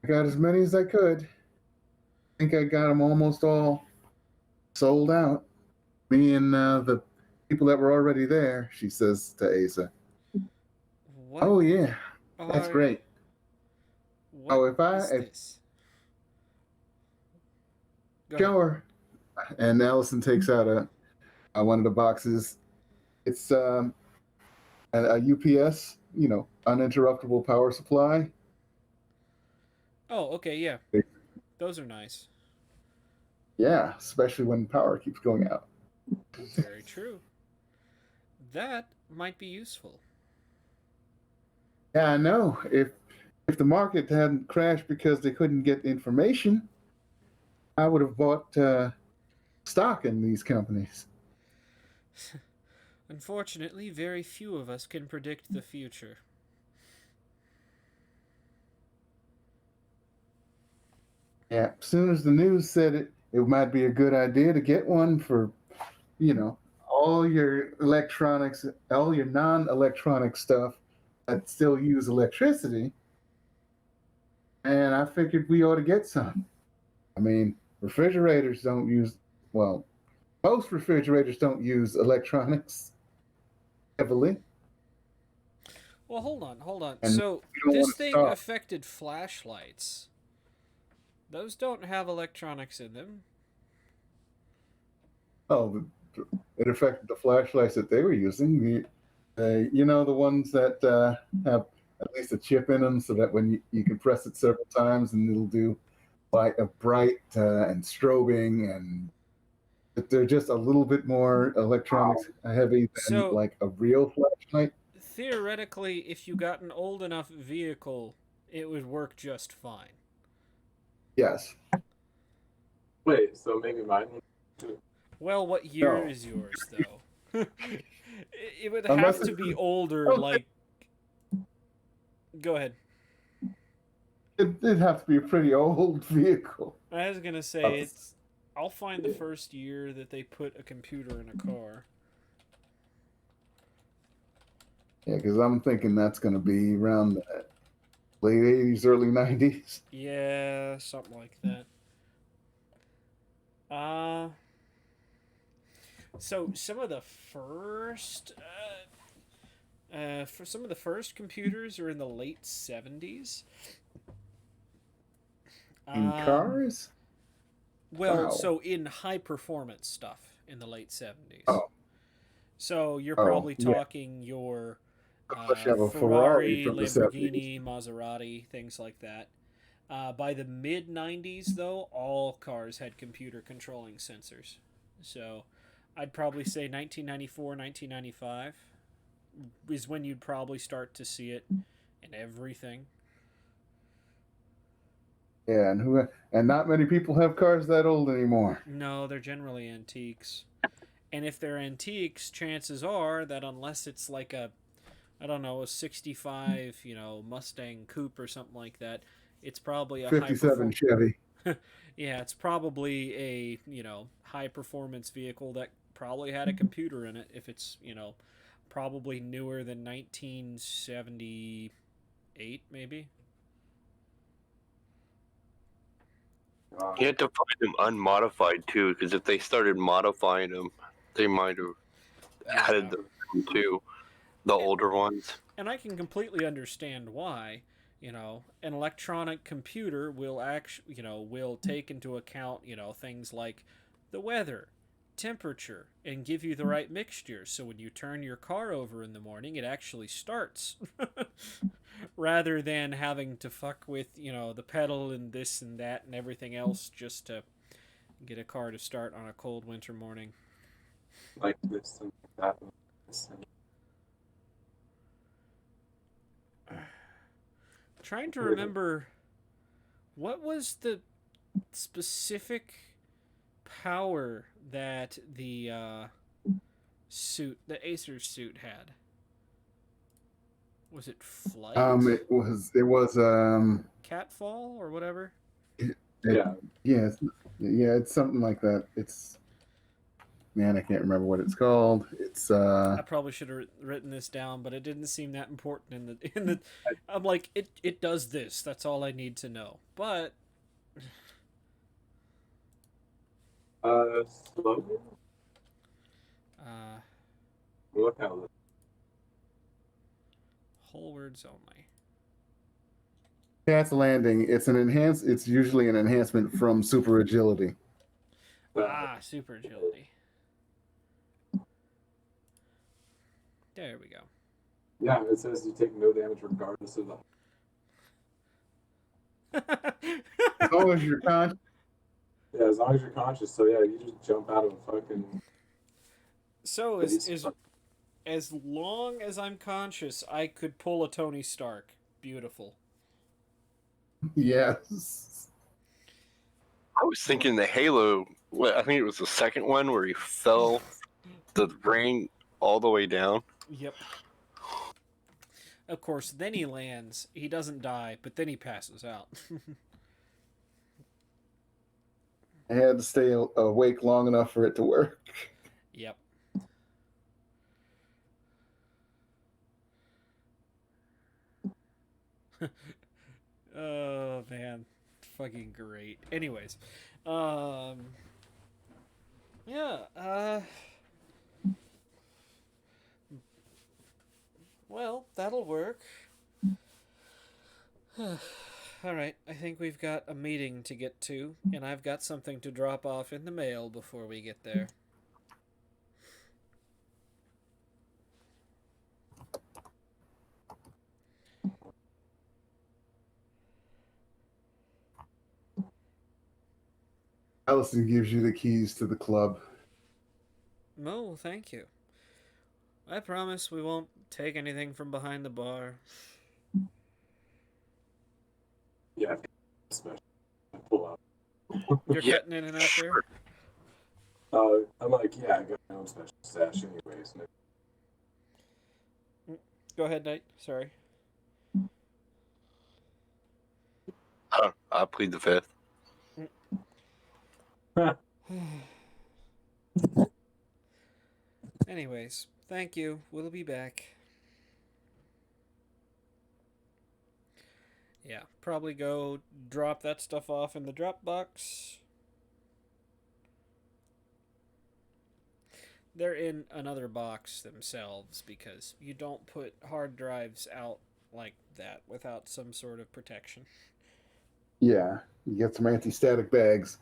I got as many as I could. I think I got them almost all sold out. Me and the people that were already there, she says to Asa. What? Oh, yeah, that's great. What Oh, if this? Go show ahead. her. And Allison takes out one of the boxes. It's a UPS, uninterruptible power supply. Oh, okay, yeah. Those are nice. Yeah, especially when power keeps going out. Very true. That might be useful. Yeah, I know. If the market hadn't crashed because they couldn't get information, I would have bought stock in these companies. Unfortunately, very few of us can predict the future. Yeah, as soon as the news said it might be a good idea to get one for, all your electronics, all your non-electronic stuff that still use electricity. And I figured we ought to get some. I mean, refrigerators don't use, well, most refrigerators don't use electronics heavily. Well, hold on. And So, you don't this want to thing stop. affected flashlights. Those don't have electronics in them. Oh, it affected the flashlights that they were using. The ones that have at least a chip in them, so that when you can press it several times and it'll do like a bright and strobing, and they're just a little bit more electronics heavy than So, like a real flashlight. theoretically, if you got an old enough vehicle, it would work just fine. Yes. Wait, so maybe mine. Well, what year No. is yours, though? It would Unless have to it's- be older, Oh, like Go ahead. It'd have to be a pretty old vehicle. I was gonna say it's. I'll find the first year that they put a computer in a car. Yeah, because I'm thinking that's going to be around the late 80s, early 90s. Yeah, something like that. So some of the first, for some of the first computers are in the late 70s. In cars? Well, Wow. so in high performance stuff in the late 70s. Oh. So you're Oh, probably yeah. talking your Unless you have a Ferrari from the 70s. Lamborghini, Maserati, things like that. By the mid 90s, though, all cars had computer controlling sensors. So I'd probably say 1994, 1995 is when you'd probably start to see it in everything. Yeah, and not many people have cars that old anymore. No, they're generally antiques. And if they're antiques, chances are that unless it's like a, I don't know, a 65, Mustang Coupe or something like that, it's probably a 57 Chevy. Yeah, it's probably a, high performance vehicle that probably had a computer in it if it's, probably newer than 1978 maybe. You have to find them unmodified too, because if they started modifying them, they might have added them to the older ones. And I can completely understand why. An electronic computer will will take into account, things like the weather, temperature, and give you the right mixture. So when you turn your car over in the morning, it actually starts. Rather than having to fuck with, the pedal and this and that and everything else just to get a car to start on a cold winter morning. Like this and that. Trying to remember what was the specific power that the Acer suit had. Was it flight? It was Catfall or whatever. Yeah. It's something like that. Man, I can't remember what it's called. It's I probably should have written this down, but it didn't seem that important in the. I'm like, it does this. That's all I need to know. But Slogan? Look how whole words only. Cat's Landing. It's usually an enhancement from super agility. Super agility. There we go. Yeah, it says you take no damage regardless of the. As long as you're conscious. Yeah, as long as you're conscious. So yeah, you just jump out of a fucking. So as long as I'm conscious, I could pull a Tony Stark. Beautiful. Yes. I was thinking the Halo. I think it was the second one where he fell the ring all the way down. Yep. Of course, then he lands. He doesn't die, but then he passes out. I had to stay awake long enough for it to work. Yep. Oh man, fucking great. Anyways, yeah. Well, that'll work. All right, I think we've got a meeting to get to, and I've got something to drop off in the mail before we get there. Allison gives you the keys to the club. Oh, thank you. I promise we won't take anything from behind the bar. Yeah, special. Pull out. You're cutting in and out there? I'm like, yeah, I got my own special stash anyways. Go ahead, Knight. Sorry. I plead the fifth. Anyways, thank you. We'll be back. Yeah, probably go drop that stuff off in the Dropbox. They're in another box themselves because you don't put hard drives out like that without some sort of protection. Yeah, you get some anti-static bags.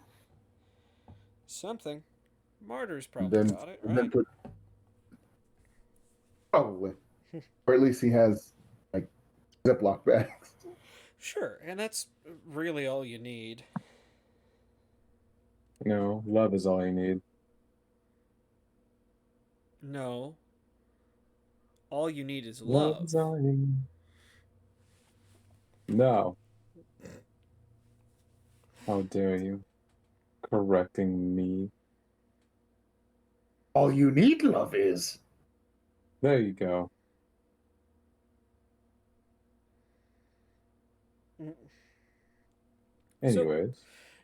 Something. Martyr's And probably got it, and then right? put probably, or at least he has like Ziploc bags. Sure, and that's really all you need. No, love is all you need. No. All you need is Love love. is all you need. No. How dare you? Correcting me. All you need, love, is. There you go. Mm. Anyways.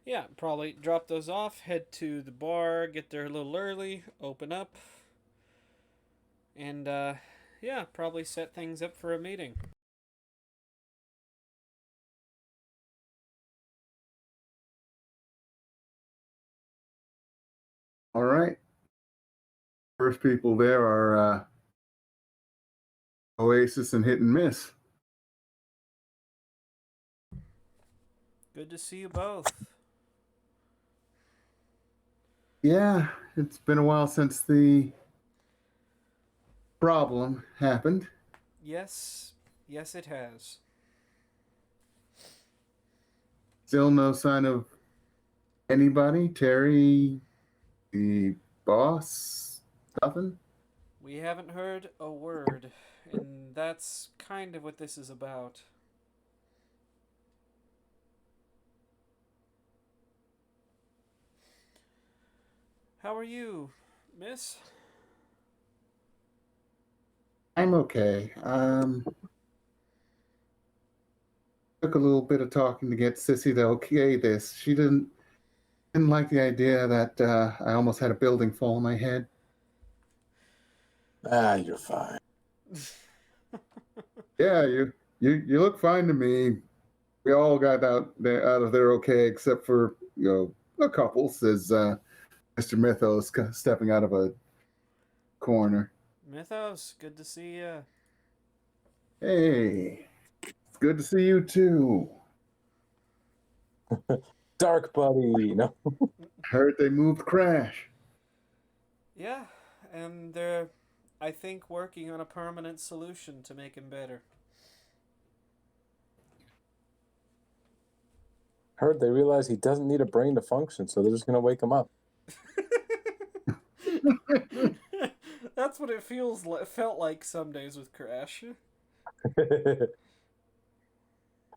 Yeah, probably drop those off, head to the bar, get there a little early, open up, and yeah, probably set things up for a meeting. All right. First people there are Oasis and Hit and Miss. Good to see you both. Yeah, it's been a while since the problem happened. Yes, yes, it has. Still no sign of anybody. Terry, the boss, nothing. We haven't heard a word, and that's kind of what this is about. How are you, miss? I'm okay. Took a little bit of talking to get Sissy to okay this. She didn't like the idea that I almost had a building fall on my head. You're fine. Yeah, you look fine to me. We all got out of there okay, except for a couple. Says Mr. Mythos stepping out of a corner. Mythos, good to see you. Hey, it's good to see you too. Dark buddy. No. Heard they moved Crash. Yeah, and they're, I think, working on a permanent solution to make him better. Heard they realize he doesn't need a brain to function, so they're just gonna wake him up. That's what it felt like some days with Crash.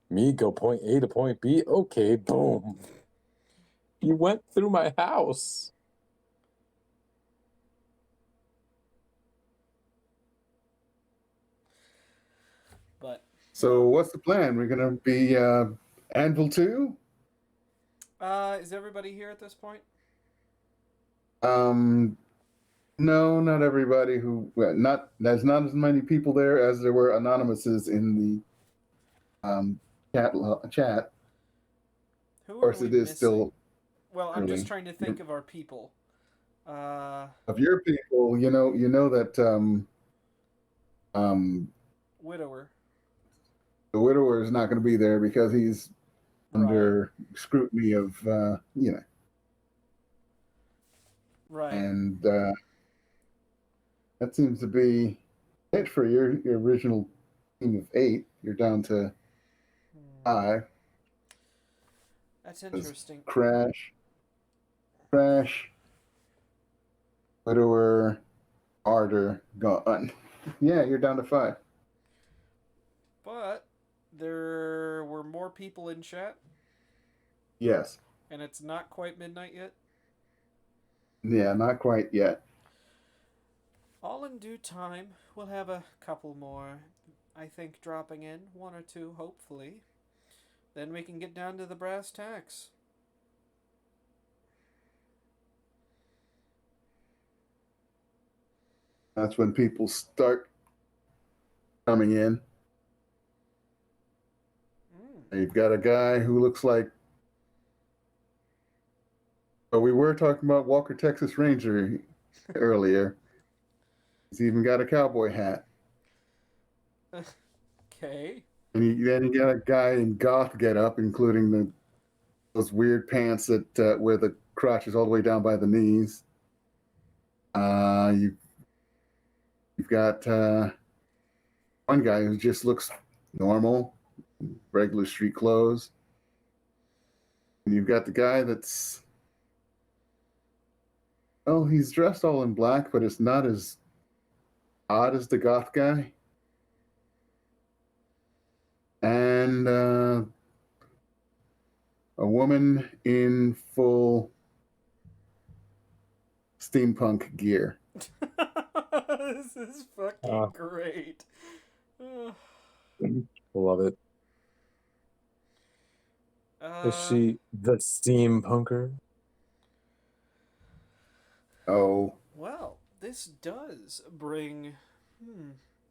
Me go point A to point B? Okay, boom. You went through my house. But So what's the plan? We're gonna be Anvil 2? is everybody here at this point? No, not everybody there's not as many people there as there were anonymouses in the chat. Who Of are course, we it is missing? still Well, I'm early. just trying to think of our people. Of your people. You know that Widower. the widower is not going to be there because he's Right. under scrutiny of Right. and that seems to be it for your original team of 8. You're down to 5. That's interesting. Crash, widower, Arter, gone. Yeah, you're down to 5. But there were more people in chat, Yes. and it's not quite midnight yet. Yeah, not quite yet. All in due time, we'll have a couple more, I think, dropping in. 1 or 2, hopefully. then we can get down to the brass tacks. That's when people start coming in. You've got a guy who looks like. Oh, we were talking about Walker Texas Ranger earlier. He's even got a cowboy hat. Okay. And then you got a guy in goth getup, including those weird pants that where the crotch is all the way down by the knees. You've got one guy who just looks normal, regular street clothes. And you've got the guy that's, well, he's dressed all in black, but it's not as odd as the goth guy. And a woman in full steampunk gear. This is fucking great. Love it. Is she the steampunker? Oh, Well, this does bring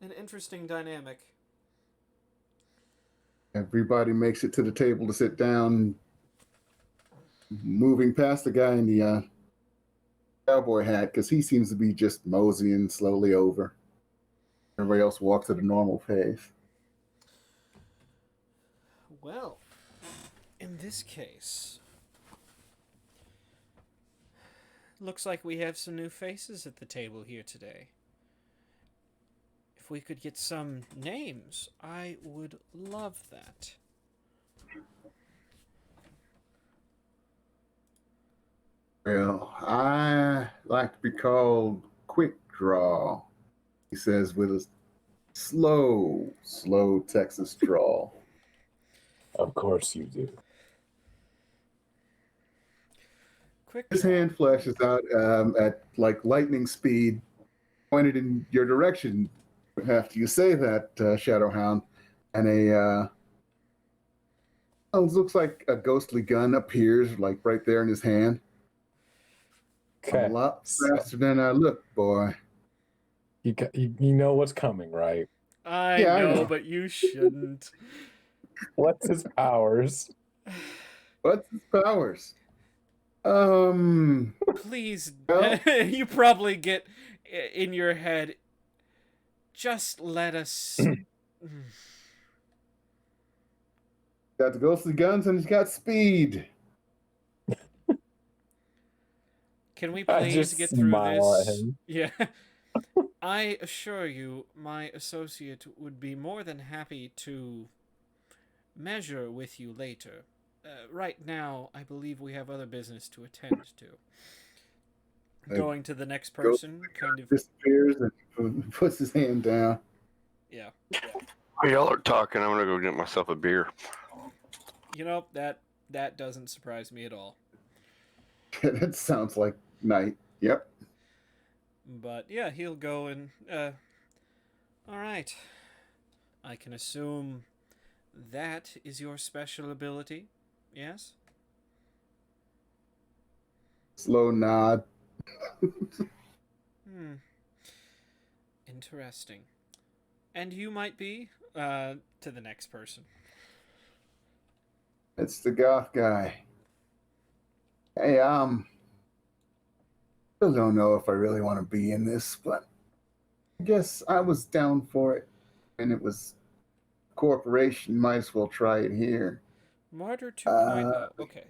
an interesting dynamic. everybody makes it to the table to sit down, moving past the guy in the cowboy hat because he seems to be just moseying slowly over. Everybody else walks at a normal pace. Well, in this case, looks like we have some new faces at the table here today. If we could get some names, I would love that. Well, I like to be called Quick Draw, he says with a slow Texas drawl. Of course you do. Quick His draw. hand flashes out at like lightning speed, pointed in your direction after you say that, Shadowhound, and it looks like a ghostly gun appears like right there in his hand. Okay. A lot faster than I look, boy. You know what's coming, right? I Yeah, I know, know. but you shouldn't. What's his powers? What's his powers? Please, Well- you probably get in your head, just let us... Got the ghostly guns and he's got speed. Can we I please just get through smile at this? him. Yeah. I assure you, my associate would be more than happy to measure with you later. Right now, I believe we have other business to attend to. Going to the next person, kind of... Disappears and puts his hand down. Yeah. While y'all are talking, I'm gonna go get myself a beer. You know, that doesn't surprise me at all. That sounds like night. Yep. But yeah, he'll go and all right. I can assume that is your special ability. Yes? Slow nod. Interesting. And you might be to the next person. It's the goth guy. Hey, still don't know if I really want to be in this, but I guess I was down for it. And it was a corporation, might as well try it here. Martyr 2.0. Okay.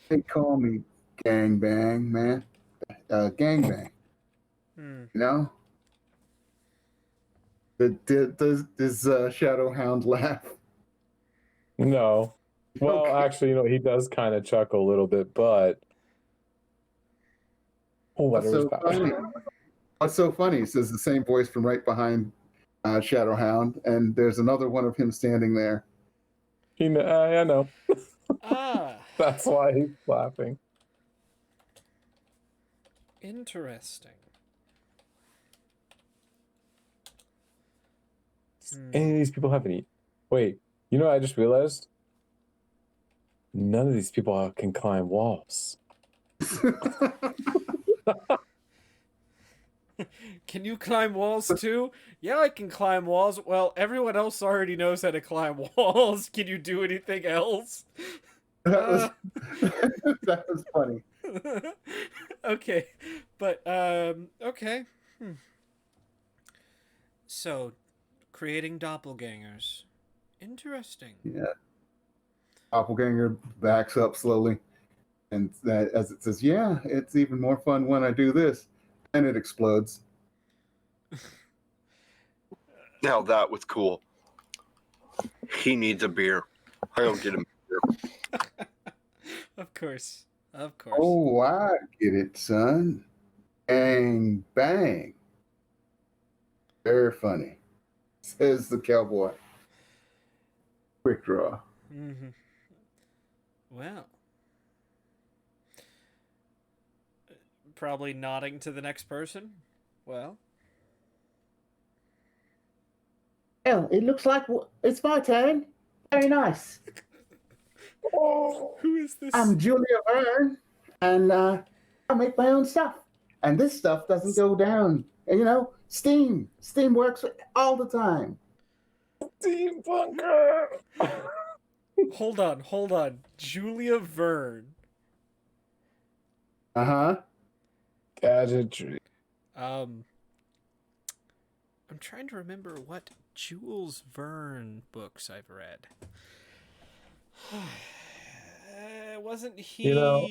They call me Gangbang, man. Gangbang. You know? Does Shadowhound laugh? No. Well, Okay. actually, he does kind of chuckle a little bit, but What's whatever his so powers. funny? What's so funny? It says the same voice from right behind Shadowhound, and there's another one of him standing there. I know. Ah, That's why he's laughing. interesting. Any of these people have any? Wait, you know what I just realized? none of these people can climb walls. Can you climb walls too? Yeah, I can climb walls. Well, everyone else already knows how to climb walls. Can you do anything else? That was that was funny. Okay, but okay. So, creating doppelgangers. Interesting. Yeah. Doppelganger backs up slowly, and that as it says, "Yeah, it's even more fun when I do this," and it explodes. Now that was cool. He needs a beer. I don't get him a beer. Of course. Of course. Oh, I get it, son. Bang, bang. Very funny, says the cowboy. Quick draw. Mm-hmm. Well. Probably nodding to the next person. Well. Well, it looks like it's my turn. Very nice. Who is this? I'm Julia Verne, and I make my own stuff. And this stuff doesn't go down. And, you know, steam. Steam works all the time. Steampunker! Hold on. Julia Verne. Uh-huh. Gadgetry. I'm trying to remember what Jules Verne books I've read. Wasn't he? You know-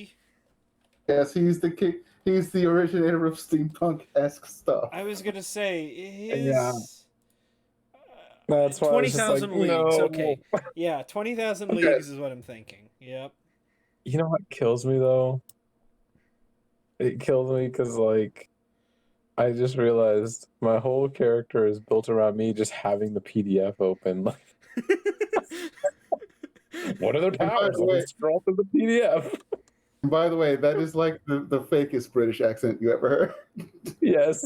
Yes, he's the originator of steampunk-esque stuff. I was gonna say his. Yeah. That's why I was just 20,000 like, Leagues. no. Okay. Yeah, 20,000 Okay. Leagues is what I'm thinking. Yep. You know what kills me though? It kills me because like I just realized my whole character is built around me just having the PDF open. Like, what are their by powers? the Let me way- scroll through the PDF. And by the way, that is like the fakest British accent you ever heard. Yes.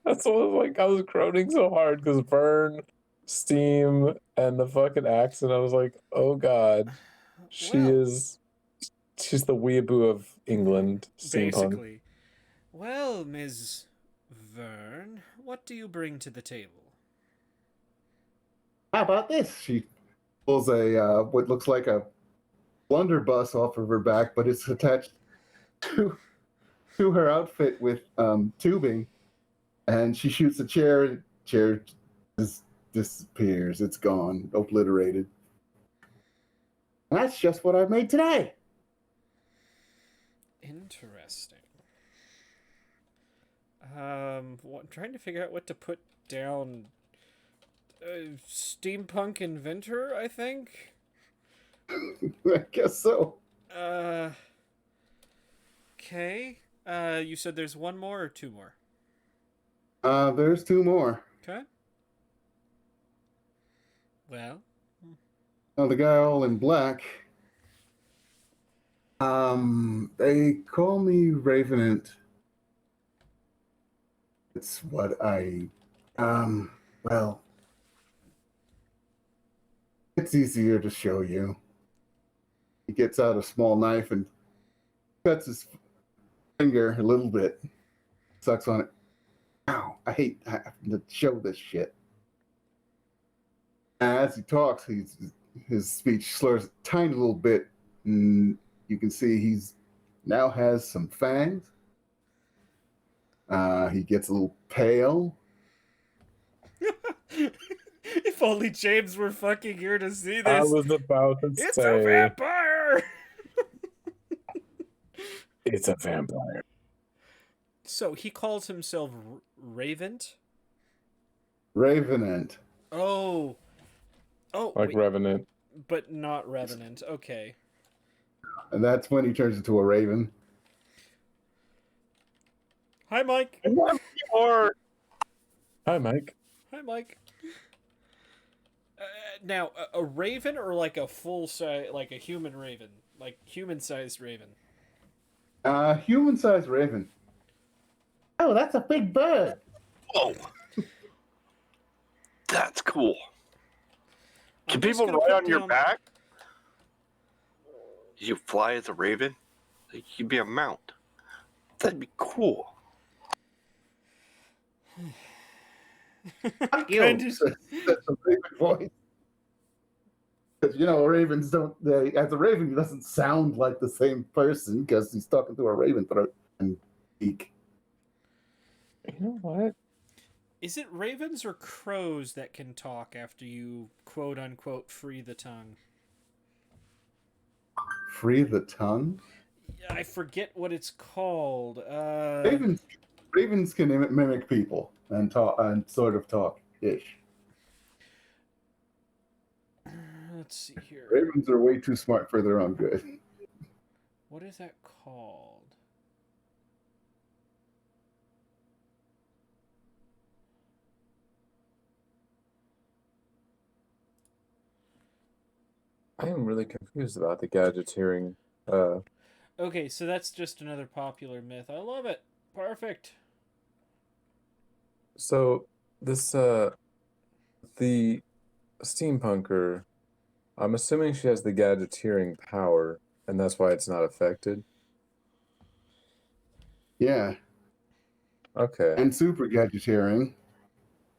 That's what I was like. I was groaning so hard because Vern, Steam, and the fucking accent. I was like, oh god, Well, she's the weeaboo of England. Steampunk. basically. Well, Ms. Verne, what do you bring to the table? How about this? She pulls a what looks like a blunderbuss off of her back, but it's attached to her outfit with tubing, and she shoots a chair. Chair just disappears. It's gone, obliterated. And that's just what I've made today. Interesting. I'm trying to figure out what to put down. Steampunk inventor, I think. I guess so. Okay. You said there's one more or two more? There's two more. Okay. Well. Oh, the guy all in black. They call me Ravenant. It's what I, well, it's easier to show you. He gets out a small knife and cuts his finger a little bit, sucks on it. Ow, I hate having to show this shit. And as he talks, his speech slurs a tiny little bit, and you can see he's now has some fangs. He gets a little pale. If only James were fucking here to see this. I was about to It's say, a vampire! it's a vampire. So he calls himself Ravent? Ravenant. Oh. Oh, Like wait, Revenant. but not Revenant. Okay. And that's when he turns into a raven. Hi, Mike. Or Hi, Mike. Hi, Mike. Now, a raven or like a full size, like a human raven? Like human-sized raven? Human-sized raven. Oh, that's a big bird. whoa, that's cool. Can I'm just people gonna ride put on your down- back? You fly as a raven? Like, you'd be a mount. That'd be cool. Fuck Kind you, of- says the raven voice. Because ravens don't. As a raven, he doesn't sound like the same person because he's talking through a raven throat and beak. You know what? Is it ravens or crows that can talk after you quote unquote free the tongue? Free the tongue. I forget what it's called. Ravens can mimic people and talk and sort of talk ish. Let's see here. Ravens are way too smart for their own good. What is that called? I am really confused about the gadgeteering. Okay, so that's just another popular myth. I love it. Perfect. So this the steampunker, I'm assuming she has the gadgeteering power, and that's why it's not affected. Yeah, Okay. and super gadgeteering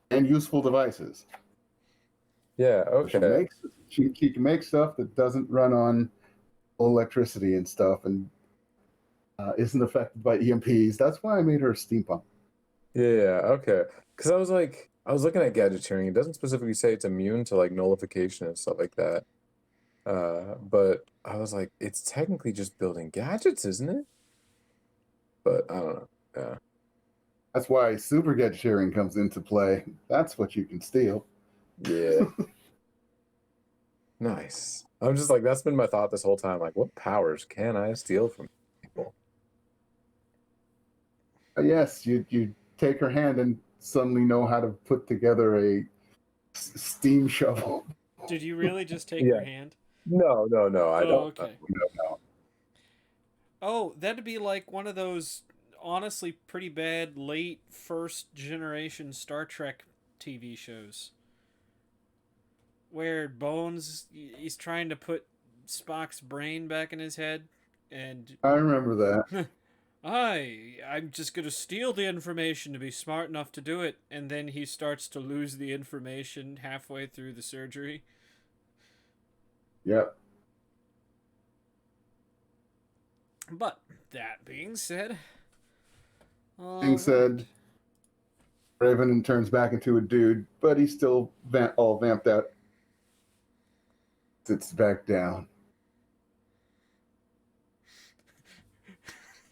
and useful devices. Yeah, So okay. she can make stuff that doesn't run on electricity and stuff, and isn't affected by EMPs. That's why I made her a steampunk. Yeah, okay. Because I was looking at gadgeteering. It doesn't specifically say it's immune to like nullification and stuff like that. But I was like, it's technically just building gadgets, isn't it? But I don't know. Yeah. That's why super gadgeteering comes into play. That's what you can steal. Yeah. Nice. I'm just like, that's been my thought this whole time. Like, what powers can I steal from people? Yes, you take her hand and suddenly know how to put together a steam shovel. Did you really just take Yeah. her hand? No, I Oh, don't. okay. No. Oh, that'd be like one of those honestly pretty bad late first generation Star Trek TV shows. Where Bones, he's trying to put Spock's brain back in his head, and I remember that. I'm just gonna steal the information to be smart enough to do it, and then he starts to lose the information halfway through the surgery. Yep. But that being said, Being said, Raven turns back into a dude, but he's still all vamped out. Sits back down.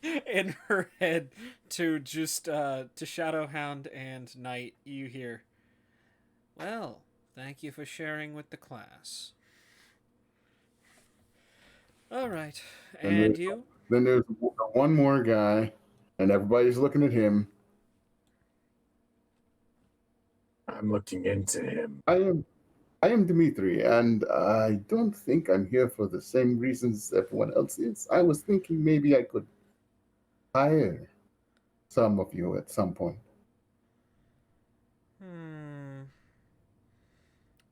in her head to just to Shadowhound and Knight, you hear, well, thank you for sharing with the class. All right, and you? Then there's one more guy, and everybody's looking at him. I'm looking into him. I am Dimitri, and I don't think I'm here for the same reasons everyone else is. I was thinking maybe I could hire some of you at some point.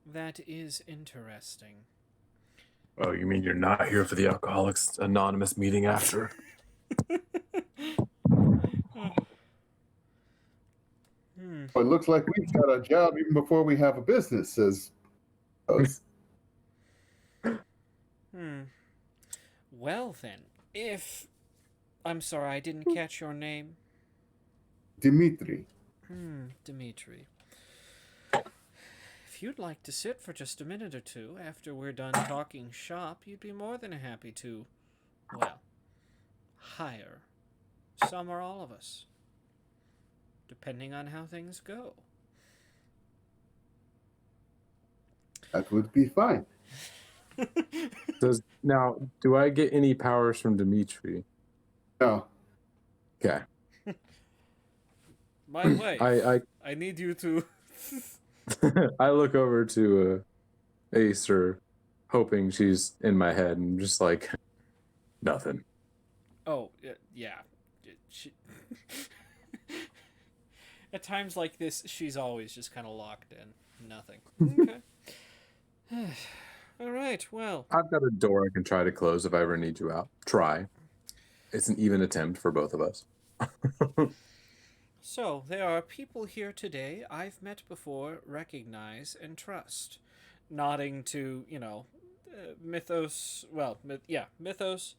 That is interesting. Oh, you mean you're not here for the Alcoholics Anonymous meeting after? Well, it looks like we've got a job even before we have a business, says Oz. Well then, if... I'm sorry, I didn't catch your name. Dimitri. Dimitri. If you'd like to sit for just a minute or two after we're done talking shop, you'd be more than happy to, well, hire some or all of us, depending on how things go. That would be fine. Now, do I get any powers from Dimitri? No. Okay. My wife, I need you to... I look over to Acer, hoping she's in my head, and just like, nothing. Oh, yeah. She... At times like this, she's always just kind of locked in. Nothing. Okay. All right, well, I've got a door I can try to close if I ever need you out. Try. It's an even attempt for both of us. so there are people here today I've met before, recognize, and trust. Nodding to, Mythos, Mythos,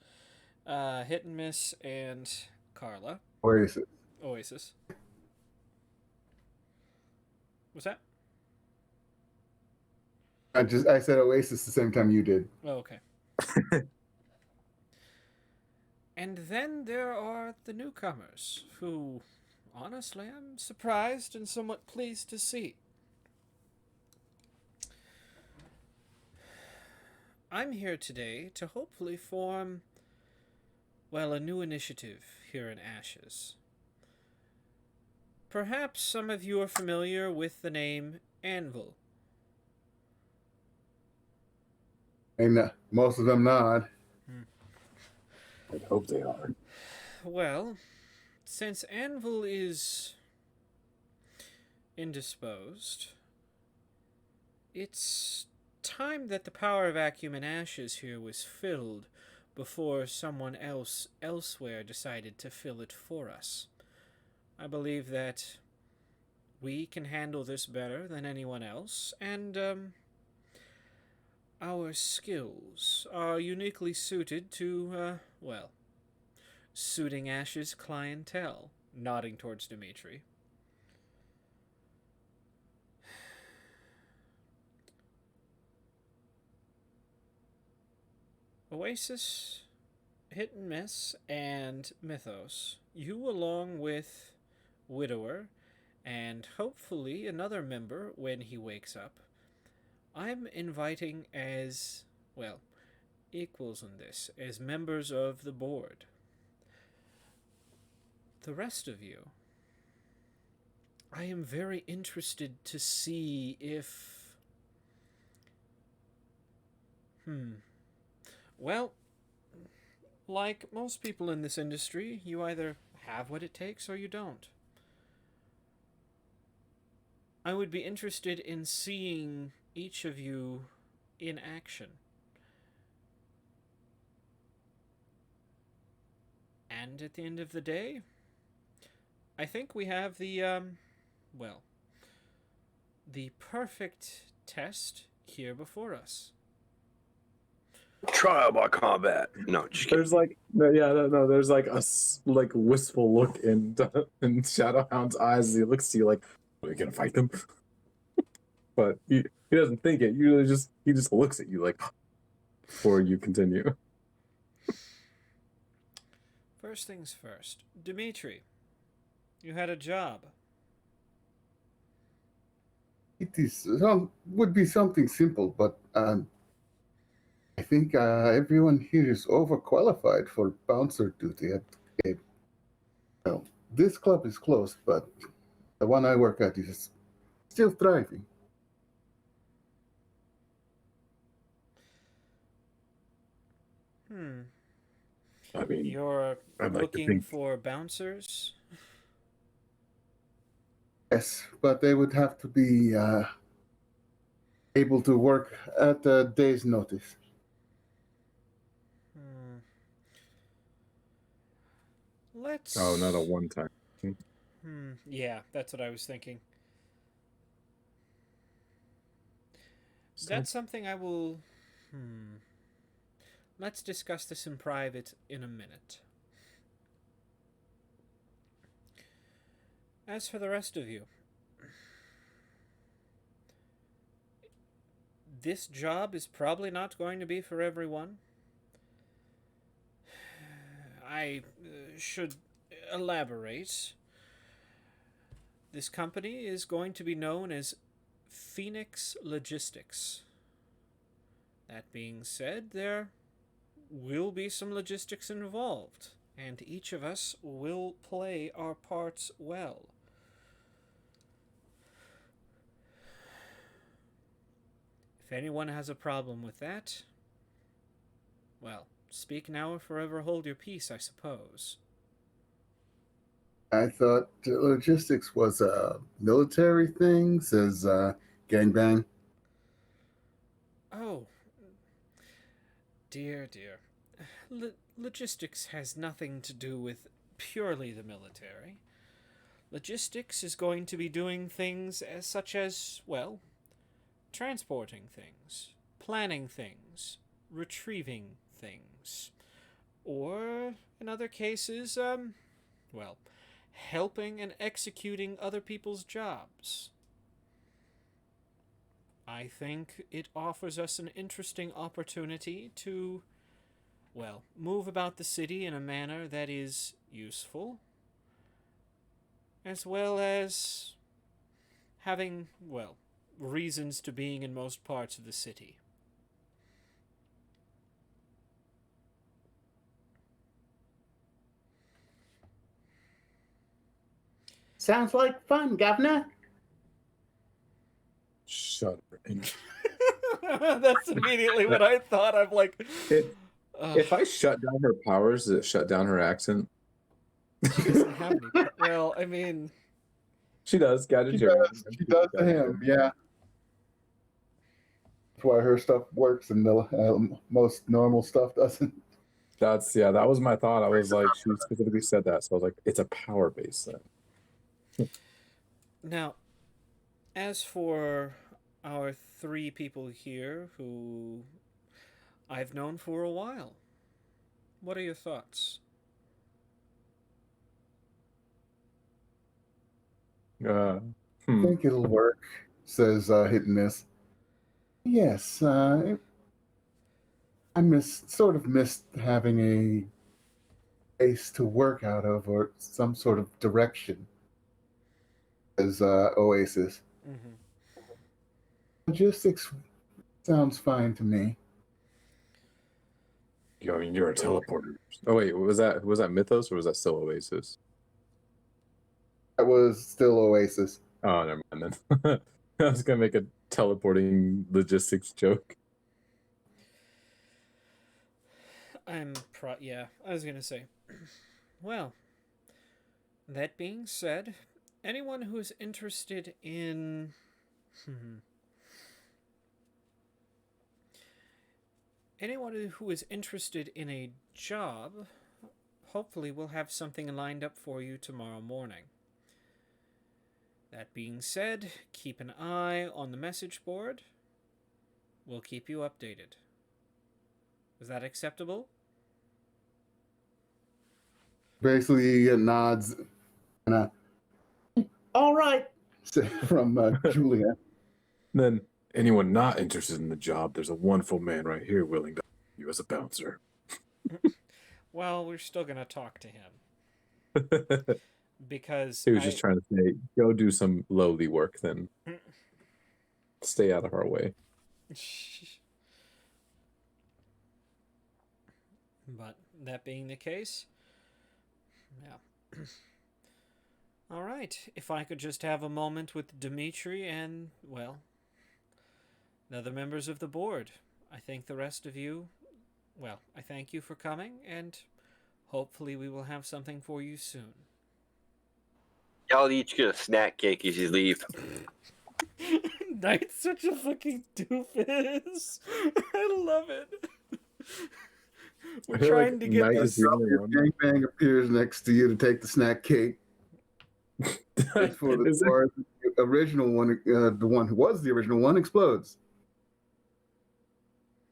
Hit and Miss, and Carla. Oasis. Oasis. What's that? I said Oasis the same time you did. Oh, okay. And then there are the newcomers, who, honestly, I'm surprised and somewhat pleased to see. I'm here today to hopefully form, a new initiative here in Ashes. Perhaps some of you are familiar with the name Anvil. And most of them nod. I hope they are. Well, since Anvil is indisposed, it's time that the power vacuum in Ashes here was filled before someone else elsewhere decided to fill it for us. I believe that we can handle this better than anyone else, and our skills are uniquely suited to, suiting Ash's clientele, nodding towards Dimitri. Oasis, Hit and Miss, and Mythos, you along with Widower, and hopefully another member when he wakes up, I'm inviting as, equals in this, as members of the board. The rest of you, I am very interested to see if... Well, like most people in this industry, you either have what it takes or you don't. I would be interested in seeing each of you in action. And at the end of the day, I think we have the perfect test here before us. Trial by combat. No, just kidding. There's like a wistful look in Shadowhound's eyes as he looks to you like, are we gonna fight them? But he doesn't think it. He just looks at you like before you continue. First things first. Dimitri, you had a job. It is would be something simple, but I think everyone here is overqualified for bouncer duty. Well, this club is closed, but the one I work at is still thriving. I mean, You're I'd like to looking think- for bouncers? Yes, but they would have to be able to work at a day's notice. Let's... Oh, not a one-time. Yeah, that's what I was thinking. That's something I will... Let's discuss this in private in a minute. As for the rest of you, this job is probably not going to be for everyone. I should elaborate. This company is going to be known as Phoenix Logistics. That being said, there will be some logistics involved, and each of us will play our parts well. If anyone has a problem with that, speak now or forever hold your peace, I suppose. I thought logistics was a military thing, says Gangbang. Oh, dear, dear. Logistics has nothing to do with purely the military. Logistics is going to be doing things such as, well, transporting things, planning things, retrieving things, or, in other cases, well, helping and executing other people's jobs. I think it offers us an interesting opportunity to, well, move about the city in a manner that is useful, as well as having, well, reasons to being in most parts of the city. Sounds like fun, Governor. Shut her. That's immediately what I thought. I'm like, If I shut down her powers, does it shut down her accent? she doesn't have any. Well, I mean, She does. Gadget She Jerry. does. She does to him. Yeah. That's why her stuff works and the most normal stuff doesn't. That was my thought. I was like, she specifically said that, so I was like, it's a power base then. now, as for our three people here who I've known for a while, what are your thoughts? I think it'll work, says Hit and Miss. Yes, I sort of missed having a base to work out of or some sort of direction as Oasis. Mm-hmm. Logistics sounds fine to me. I mean, you're a teleporter. Oh wait, was that Mythos or was that still Oasis? That was still Oasis. Oh, never mind then. I was gonna make a teleporting logistics joke. Yeah, I was gonna say. Well, that being said, anyone who is interested in. Anyone who is interested in a job, hopefully will have something lined up for you tomorrow morning. That being said, keep an eye on the message board. We'll keep you updated. Is that acceptable? Basically, nods and all right, from Julia. Then anyone not interested in the job, there's a wonderful man right here willing to you as a bouncer. Well, we're still gonna talk to him because He was just trying to say, go do some lowly work, then stay out of our way. But that being the case, yeah. All right, if I could just have a moment with Dimitri and, well, the other members of the board. I thank the rest of you. Well, I thank you for coming, and hopefully we will have something for you soon. Y'all each get a snack cake as you leave. Knight's such a fucking doofus. I love it. We're trying to get this. Your gangbang appears next to you to take the snack cake. For the original one, the one who was the original one explodes.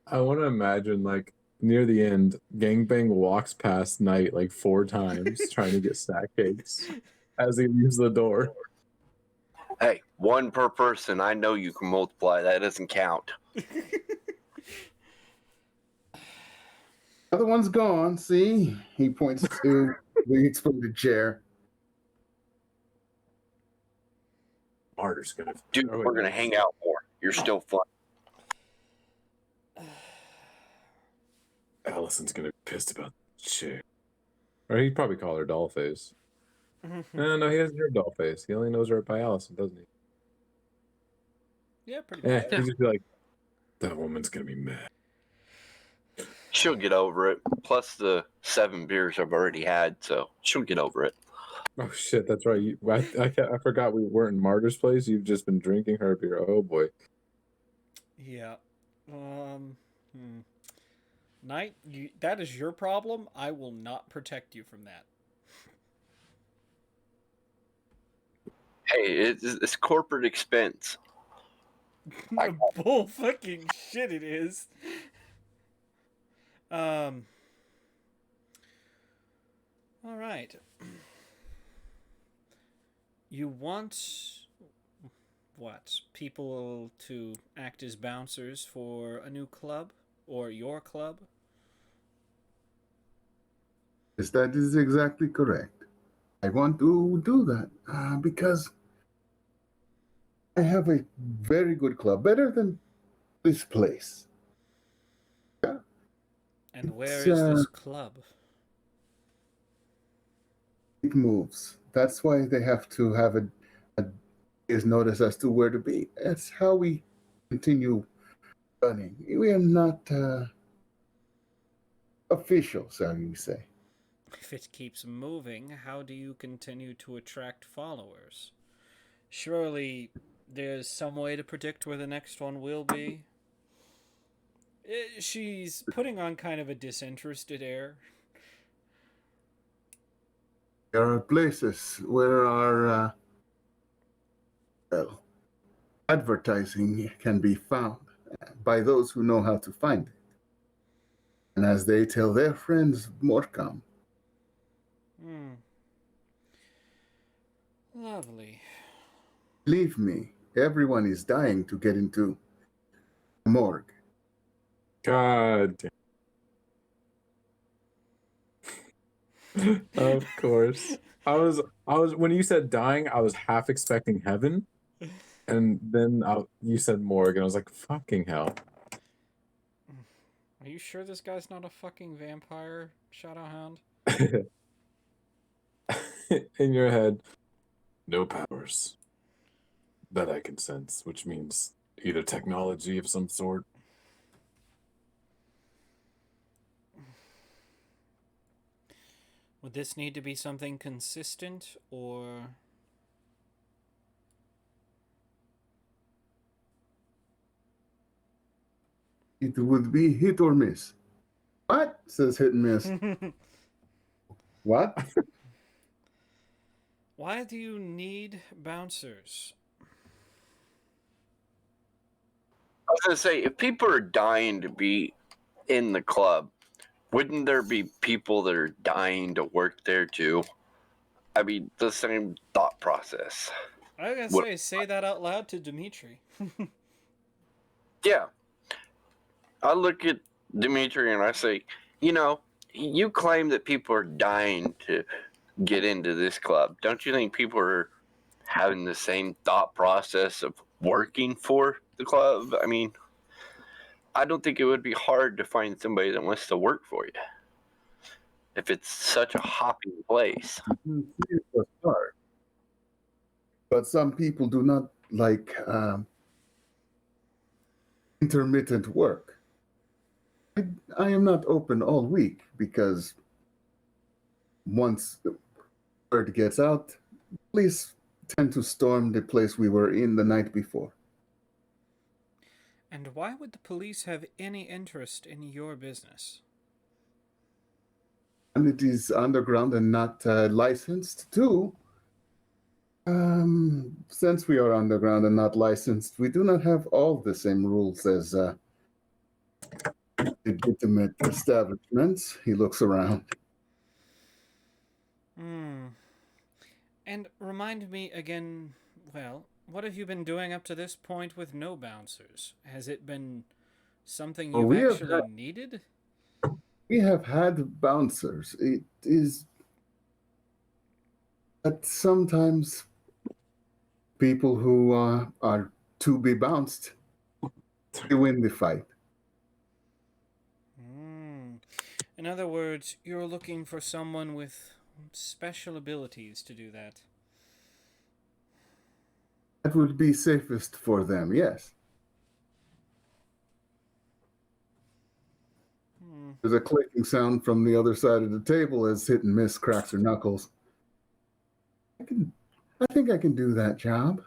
I want to imagine, like, near the end, Gangbang walks past Knight like 4 times trying to get snack cakes as he leaves the door. Hey, 1 per person. I know you can multiply. That doesn't count. The other one's gone. See? He points to the exploded chair. Martyr's gonna. Dude, we're going to hang out more. You're still fun. Allison's gonna be pissed about the chair. Or he'd probably call her Dollface. No, he doesn't hear Dollface. He only knows her by Allison, doesn't he? Yeah, pretty much. He'd just be like, that woman's gonna be mad. She'll get over it. Plus the 7 beers I've already had, so she'll get over it. Oh shit, that's right. I forgot we weren't in Martyr's place. You've just been drinking her beer. Oh boy. Yeah. Knight, that is your problem. I will not protect you from that. Hey, it's corporate expense. Bull fucking shit it is. All right. You want what? People to act as bouncers for a new club or your club? Yes, that is exactly correct. I want to do that because I have a very good club, better than this place. Yeah. And where It's, is this club? It moves. That's why they have to have a day's notice as to where to be. That's how we continue running. We are not officials, how you say. If it keeps moving, how do you continue to attract followers? Surely there's some way to predict where the next one will be. She's putting on kind of a disinterested air. There are places where our well, advertising can be found by those who know how to find it. And as they tell their friends, more come. Hmm. Lovely. Believe me, everyone is dying to get into the morgue. God damn. Of course. I was when you said dying, I was half expecting heaven, and then you said morgue, and I was like, fucking hell. Are you sure this guy's not a fucking vampire, Shadowhound? In your head, no powers that I can sense, which means either technology of some sort. Would this need to be something consistent, or... It would be hit or miss. What? Says hit and miss. What? Why do you need bouncers? I was gonna say, if people are dying to be in the club, wouldn't there be people that are dying to work there too? I mean, the same thought process. I gotta say that out loud to Dimitri. Yeah. I look at Dimitri and I say, you claim that people are dying to get into this club. Don't you think people are having the same thought process of working for the club? I mean, I don't think it would be hard to find somebody that wants to work for you if it's such a hopping place. It was hard. But some people do not like intermittent work. I am not open all week because once the word gets out, police tend to storm the place we were in the night before. And why would the police have any interest in your business? And it is underground and not licensed too. Since we are underground and not licensed, we do not have all the same rules as legitimate establishments. He looks around. Hmm. And remind me again, well, what have you been doing up to this point with no bouncers? Has it been something Well, you've actually needed? We have had bouncers. It is that sometimes people who are to be bounced, they win the fight. Hmm. In other words, you're looking for someone with special abilities to do that. That would be safest for them, yes. Hmm. There's a clicking sound from the other side of the table as hit and miss cracks her knuckles. I think I can do that job.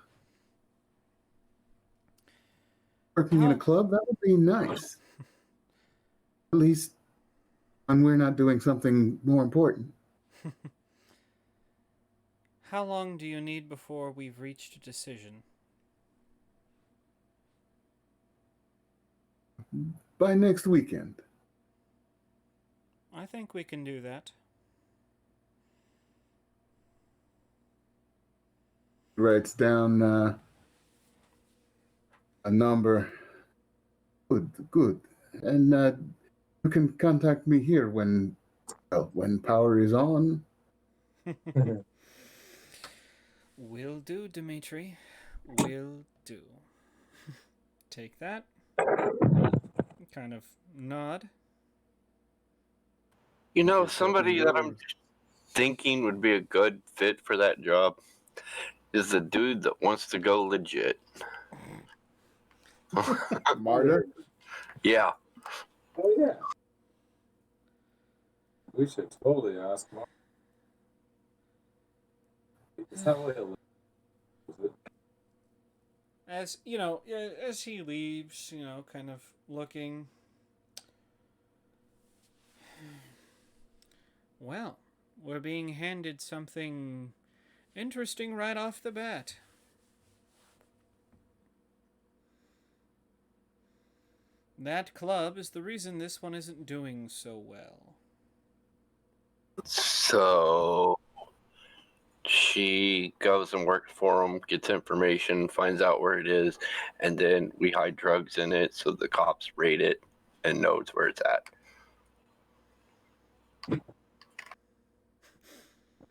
Working in a club, that would be nice. At least and we're not doing something more important. How long do you need before we've reached a decision? By next weekend. I think we can do that. Writes down a number. Good, good. And you can contact me here when power is on. Will do, Dimitri. Will do. Take that. Kind of nod. You know, Yourself somebody that I'm indoors. thinking would be a good fit for that job is the dude that wants to go legit. Marta. Yeah. Oh yeah. We should totally ask Mark. Is that what he'll is it? As you know, as he leaves, kind of looking. Well, we're being handed something interesting right off the bat. That club is the reason this one isn't doing so well. So she goes and works for him, gets information, finds out where it is, and then we hide drugs in it so the cops raid it and knows where it's at.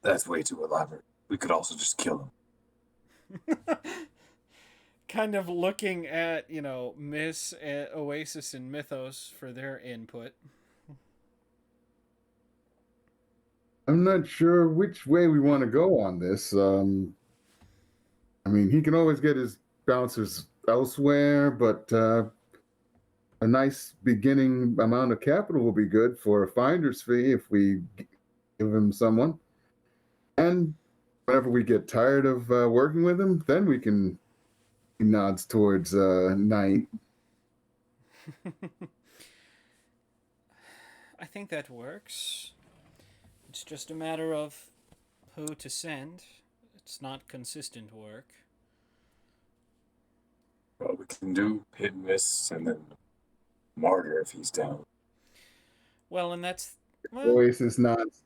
That's way too elaborate. We could also just kill him. Kind of looking at, Miss Oasis and Mythos for their input. I'm not sure which way we want to go on this. I mean, he can always get his bouncers elsewhere, but a nice beginning amount of capital will be good for a finder's fee if we give him someone. And whenever we get tired of working with him, then we can. He nods towards night. I think that works. It's just a matter of who to send. It's not consistent work. Well, we can do hit and miss and then martyr if he's down. Well, and that's. Well, Oasis nods.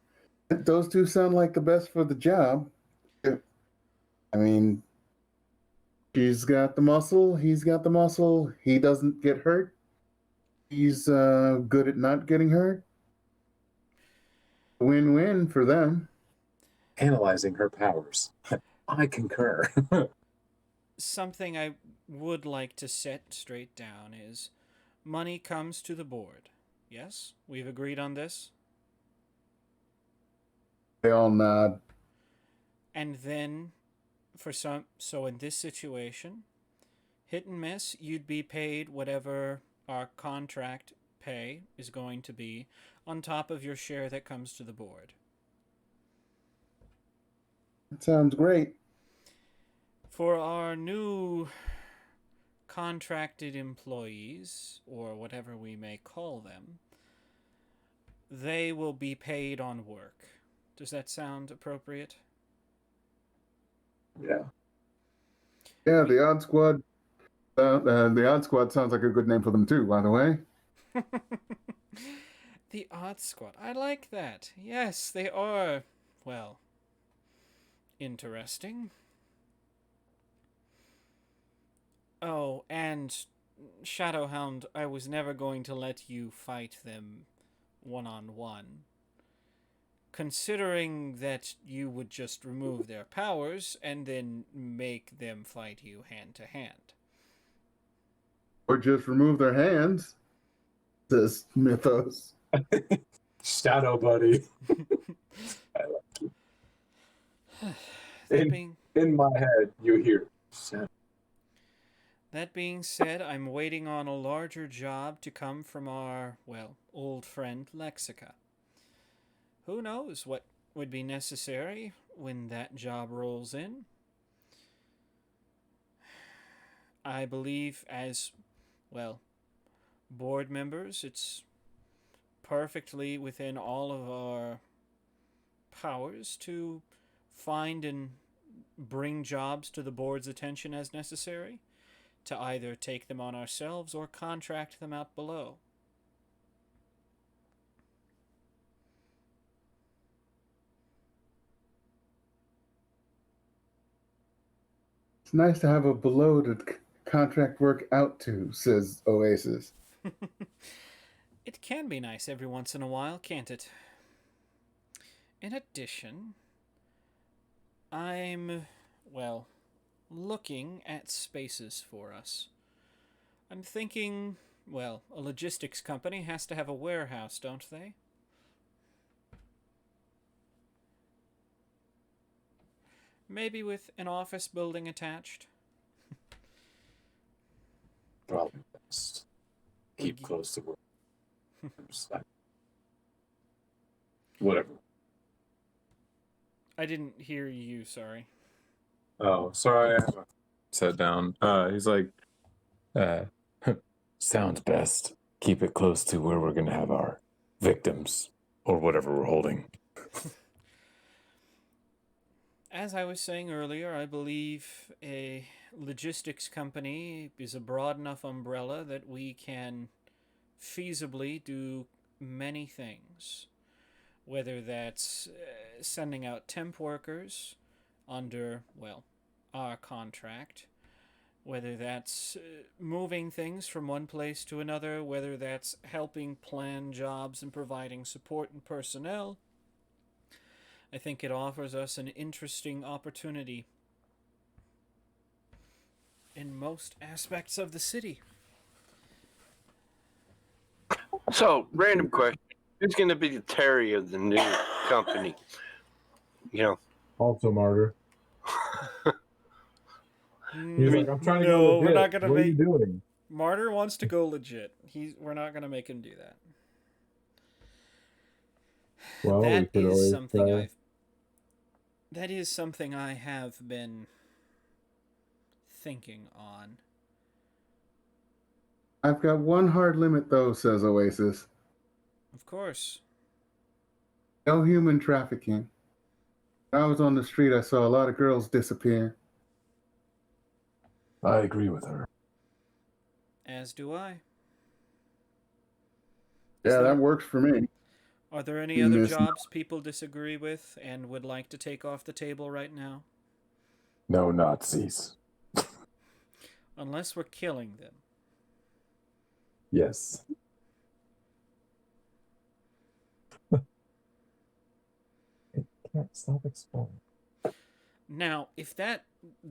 Those two sound like the best for the job. I mean, she's got the muscle. He's got the muscle. He doesn't get hurt. He's good at not getting hurt. Win-win for them. Analyzing her powers. I concur. something I would like to set straight down is money comes to the board. Yes? We've agreed on this? They all nod. And then, so in this situation, hit and miss, you'd be paid whatever our contract pay is going to be on top of your share that comes to the board. That sounds great. For our new contracted employees, or whatever we may call them, they will be paid on work. Does that sound appropriate? Yeah. Yeah, the Odd Squad. The Odd Squad sounds like a good name for them too, by the way. The Odd Squad. I like that. Yes, they are, well, interesting. Oh, and Shadowhound, I was never going to let you fight them one-on-one. Considering that you would just remove their powers and then make them fight you hand-to-hand. Or just remove their hands, says Mythos. Shadow buddy. I like you. In my head, you hear Shadow. That being said, I'm waiting on a larger job to come from our, well, old friend Lexica. Who knows what would be necessary when that job rolls in? I believe as, well, board members, it's perfectly within all of our powers to find and bring jobs to the board's attention as necessary, to either take them on ourselves or contract them out below. It's nice to have a below to contract work out to, says Oasis. It can be nice every once in a while, can't it? In addition, I'm, well, looking at spaces for us. I'm thinking, well, a logistics company has to have a warehouse, don't they? Maybe with an office building attached. Probably best. Keep Would y- close to where. Whatever. I didn't hear you, sorry. Oh, sorry. I haven't sat down. He's like, sounds best. Keep it close to where we're gonna have our victims or whatever we're holding. As I was saying earlier, I believe a logistics company is a broad enough umbrella that we can feasibly do many things. Whether that's sending out temp workers under, well, our contract, whether that's moving things from one place to another, whether that's helping plan jobs and providing support and personnel. I think it offers us an interesting opportunity in most aspects of the city. So, random question: who's going to be the Terry of the new company? You know, Also, martyr. He's like, I'm trying to go No, legit. we're not gonna what are you make. doing? Martyr wants to go legit. We're not gonna make him do that. Well, we That could is always something try. That is something I have been thinking on. I've got one hard limit, though, says Oasis. Of course. No human trafficking. When I was on the street, I saw a lot of girls disappear. I agree with her. As do I. Yeah, that works for me. Are there any other Miss- jobs people disagree with and would like to take off the table right now? No Nazis. Unless we're killing them. Yes. It can't stop exploding. Now, if that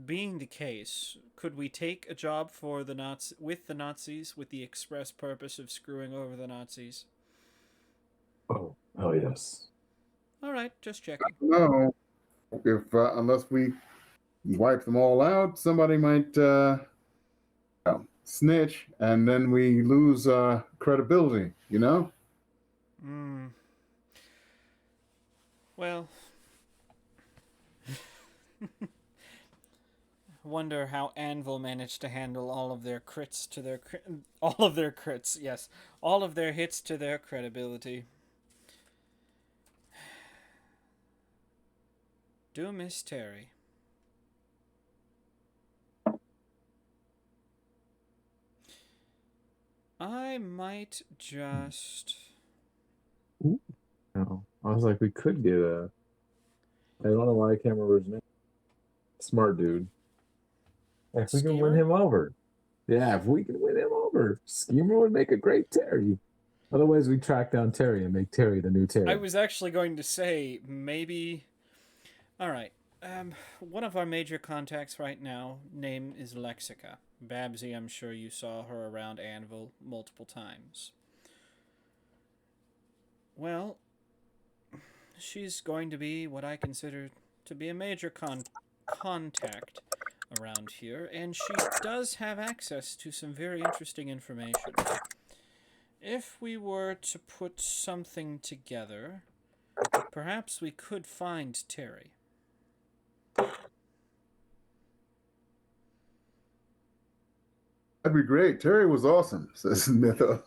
being the case, could we take a job for the with the Nazis with the express purpose of screwing over the Nazis? Oh, hell yes. All right, just checking. No, if unless we wipe them all out, somebody might snitch, and then we lose credibility. You know. Hmm. Well, wonder how Anvil managed to handle all of their crits to their all of their crits. Yes, all of their hits to their credibility. Do miss Terry. I might just. No. I was like, we could get a. I don't know why I can't remember his name. Smart dude. If we can win Schemer? him over. Yeah, if we can win him over, Schemer would make a great Terry. Otherwise, we track down Terry and make Terry the new Terry. I was actually going to say maybe. All right. One of our major contacts right now, name is Lexica. Babsy, I'm sure you saw her around Anvil multiple times. Well, she's going to be what I consider to be a major contact around here, and she does have access to some very interesting information. If we were to put something together, perhaps we could find Terry. That'd be great. Terry was awesome, says Mythos.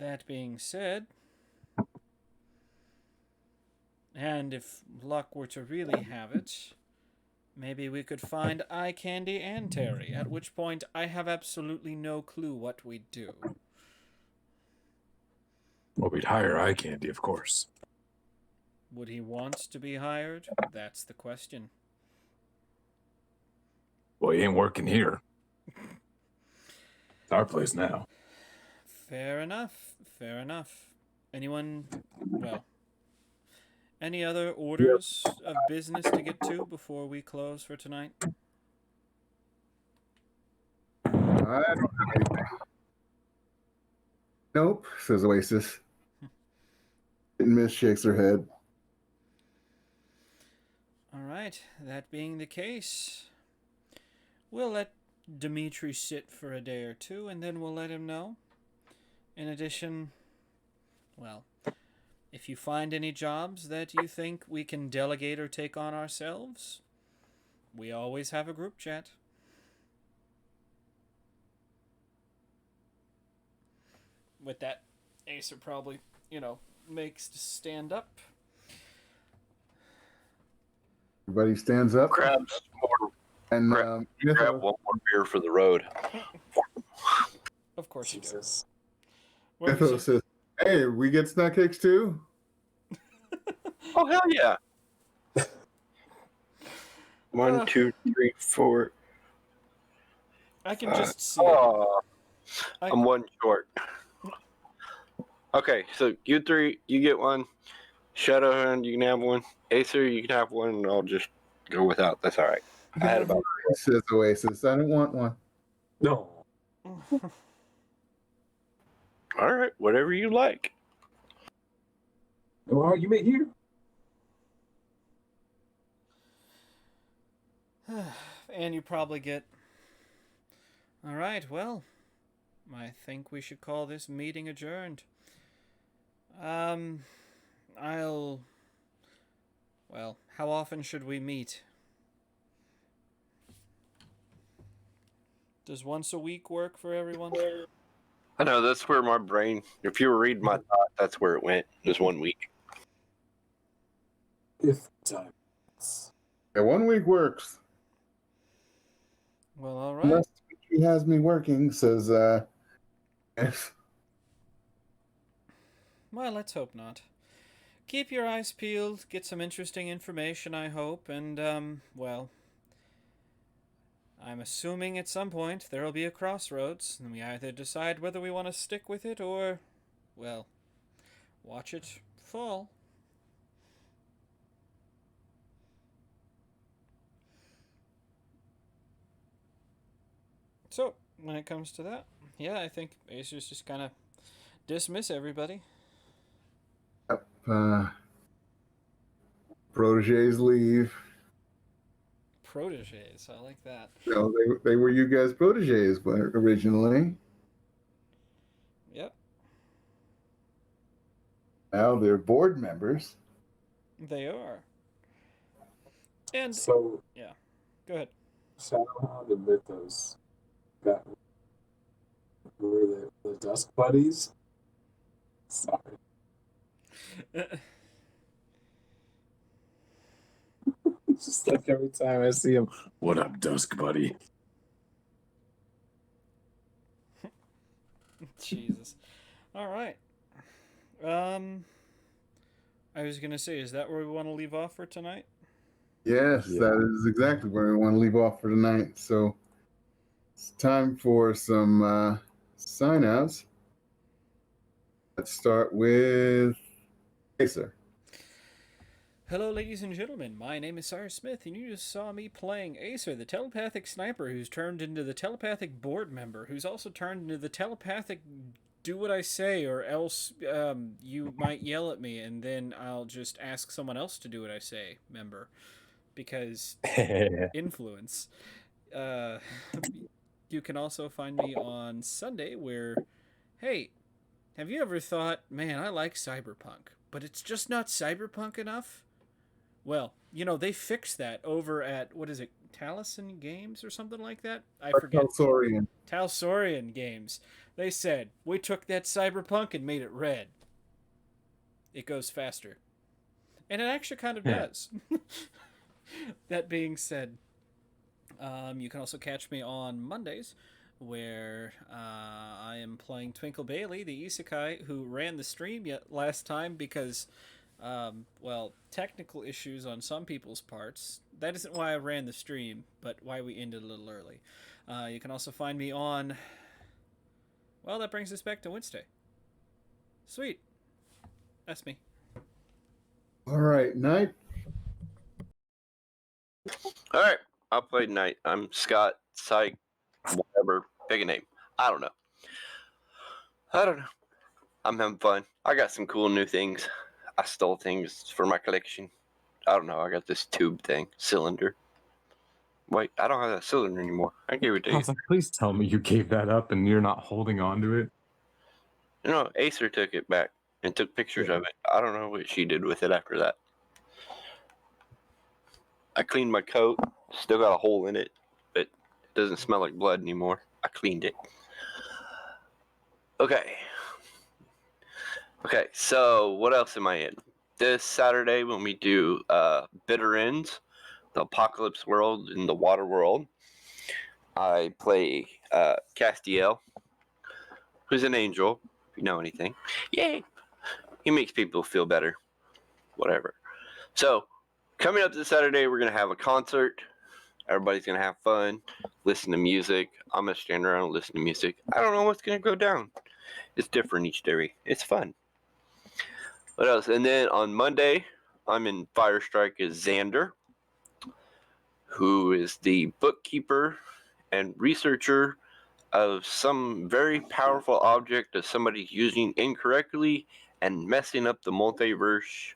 That being said, and if luck were to really have it, maybe we could find Eye Candy and Terry, at which point I have absolutely no clue what we'd do. Well, we'd hire eye candy, of course. Would he want to be hired? That's the question. Well, he ain't working here. It's our place now. Fair enough. Fair enough. Anyone, well, any other orders of business to get to before we close for tonight? I don't have anything. Nope, says Oasis. And Miss shakes her head. All right, that being the case, we'll let Dimitri sit for a day or two, and then we'll let him know. In addition, well, if you find any jobs that you think we can delegate or take on ourselves, we always have a group chat. With that, Acer probably, makes to stand up. Everybody stands up. Grabs more. And Grab one more beer for the road. Of course you do. Jesus. What was Mythos it? says, "Hey, we get snack cakes too." Oh hell yeah! 1, 2, 3, 4. I can just see it. Oh, I- I'm one short. Okay, so you three, you get one. Shadowhound, you can have one. Acer, you can have one, and I'll just go without. That's all right. I had about. Says Oasis, "I don't want one." No. All right, whatever you like. No argument here. And you probably get... All right, well, I think we should call this meeting adjourned. Well, how often should we meet? Does once a week work for everyone? I know that's where my brain. If you were reading my thought, that's where it went. Just 1 week. If time. Yeah, 1 week works. Well, all right. Unless he has me working, says yes. Well, let's hope not. Keep your eyes peeled, get some interesting information, I hope, and, well, I'm assuming at some point there'll be a crossroads, and we either decide whether we want to stick with it or, well, watch it fall. So, when it comes to that, yeah, I think Acer's just kind of dismiss everybody. Proteges leave. Proteges, I like that. No, they were you guys' proteges, but originally. Yep, Now they're board members. they are. And, So, go ahead. Shadowhound and Mythos got were the Dusk Buddies. Sorry. It's just like every time I see him, what up, Dusk Buddy? Jesus. All right. I was gonna say, is that where we want to leave off for tonight? Yes, Yeah. that is exactly where we want to leave off for tonight. So it's time for some sign outs. Let's start with Acer. Hello, ladies and gentlemen. My name is Cyrus Smith, and you just saw me playing Acer, the telepathic sniper who's turned into the telepathic board member, who's also turned into the telepathic do what I say, or else you might yell at me, and then I'll just ask someone else to do what I say member. Because influence. You can also find me on Sunday where, hey, have you ever thought, man, I like cyberpunk, but it's just not cyberpunk enough? Well, they fixed that over at, what is it, Taliesin Games or something like that. I But forget. Talsorian. Talsorian Games. They said, we took that Cyberpunk and made it red. It goes faster. And it actually kind of Yeah. does. That being said, you can also catch me on Mondays, where I am playing Twinkle Bailey, the isekai who ran the stream last time because, well, technical issues on some people's parts. That isn't why I ran the stream, but why we ended a little early. You can also find me on. Well, that brings us back to Wednesday. Sweet. That's me. All right, Knight. All right, I'll play tonight. I'm Scott, Psych, whatever. Pick a name. I don't know. I'm having fun. I got some cool new things. I stole things for my collection. I don't know. I got this tube thing, cylinder. Wait, I don't have that cylinder anymore. I gave it to I you. was like, please tell me you gave that up and you're not holding on to it. No, Acer took it back and took pictures of it. I don't know what she did with it after that. I cleaned my coat. Still got a hole in it, but it doesn't smell like blood anymore. I cleaned it. Okay, so what else am I in? This Saturday when we do Bitter Ends, the Apocalypse World and the Water World, I play Castiel, who's an angel, if you know anything. Yay! He makes people feel better. Whatever. So, coming up this Saturday, we're going to have a concert. Everybody's going to have fun, listen to music. I'm going to stand around and listen to music. I don't know what's going to go down. It's different each day. It's fun. What else? And then on Monday, I'm in Fire Strike as Xander, who is the bookkeeper and researcher of some very powerful object that somebody's using incorrectly and messing up the multiverse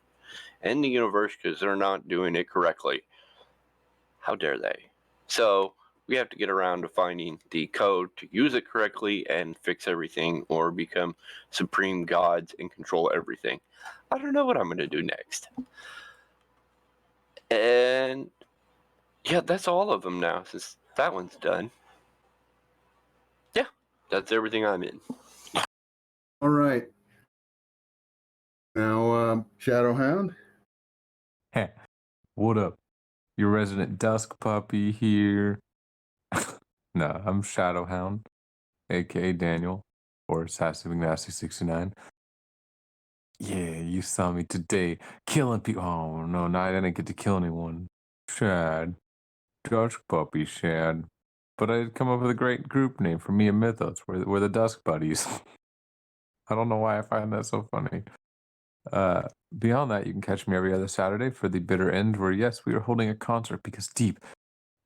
and the universe because they're not doing it correctly. How dare they? So we have to get around to finding the code to use it correctly and fix everything or become supreme gods and control everything. I don't know what I'm going to do next. And yeah, that's all of them now since that one's done. Yeah, that's everything I'm in. All right. Now, Shadowhound. Heh. What up? Your resident dusk puppy here. No, I'm Shadowhound, aka Daniel, or Sassy McNasty 69. Yeah, you saw me today killing people. Oh no, I didn't get to kill anyone. Shad. Dusk puppy Shad. But I had come up with a great group name for me and Mythos. We're the Dusk Buddies. I don't know why I find that so funny. Beyond that, you can catch me every other Saturday for the Bitter End, where yes, we are holding a concert because deep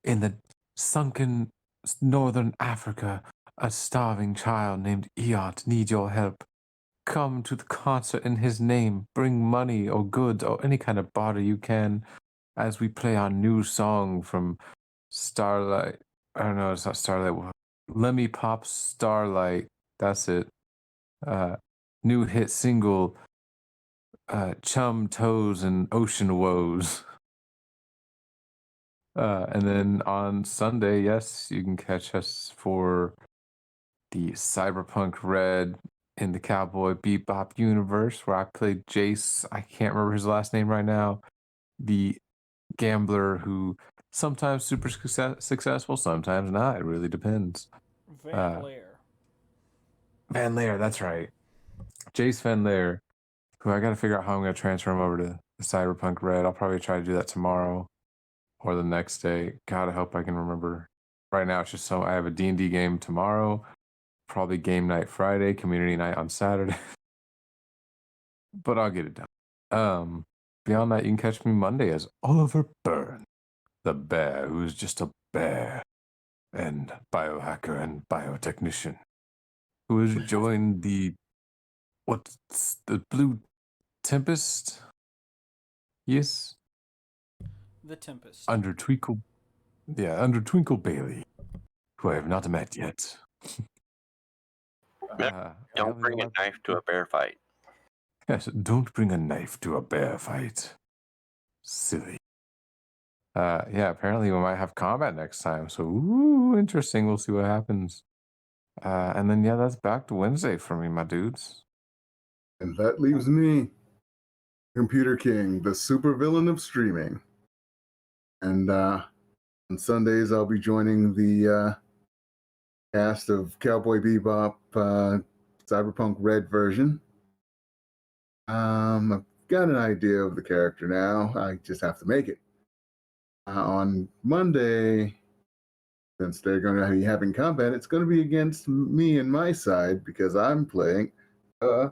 in the sunken northern Africa, a starving child named Iot needs your help. Come to the concert in his name. Bring money or goods or any kind of barter you can as we play our new song from Starlight. I don't know, it's not Starlight. Lemmy Pop Starlight. That's it. New hit single, Chum Toes and Ocean Woes. And then on Sunday, yes, you can catch us for the Cyberpunk Red in the Cowboy Bebop universe, where I played Jace. I can't remember his last name right now. The gambler who sometimes super successful, sometimes not. It really depends. Van Lair. Van Lair, that's right. Jace Van Lair, who I got to figure out how I'm going to transfer him over to the Cyberpunk Red. I'll probably try to do that tomorrow or the next day. God, I hope I can remember. Right now, it's just so I have a D&D game tomorrow, probably game night Friday, community night on Saturday. But I'll get it done. Beyond that, you can catch me Monday as Oliver Byrne, the bear who's just a bear and biohacker and biotechnician who has joined the Blue Tempest? Yes, The Tempest. under Twinkle Bailey, who I have not met yet. Don't bring a knife to a bear fight. Yes, don't bring a knife to a bear fight. Silly. Yeah, apparently we might have combat next time. So, ooh, interesting. We'll see what happens. And then, yeah, that's back to Wednesday for me, my dudes. And that leaves me, Computer King, the supervillain of streaming. And on Sundays, I'll be joining the cast of Cowboy Bebop Cyberpunk Red version. I've got an idea of the character now. I just have to make it. On Monday, since they're going to be having combat, it's going to be against me and my side because I'm playing a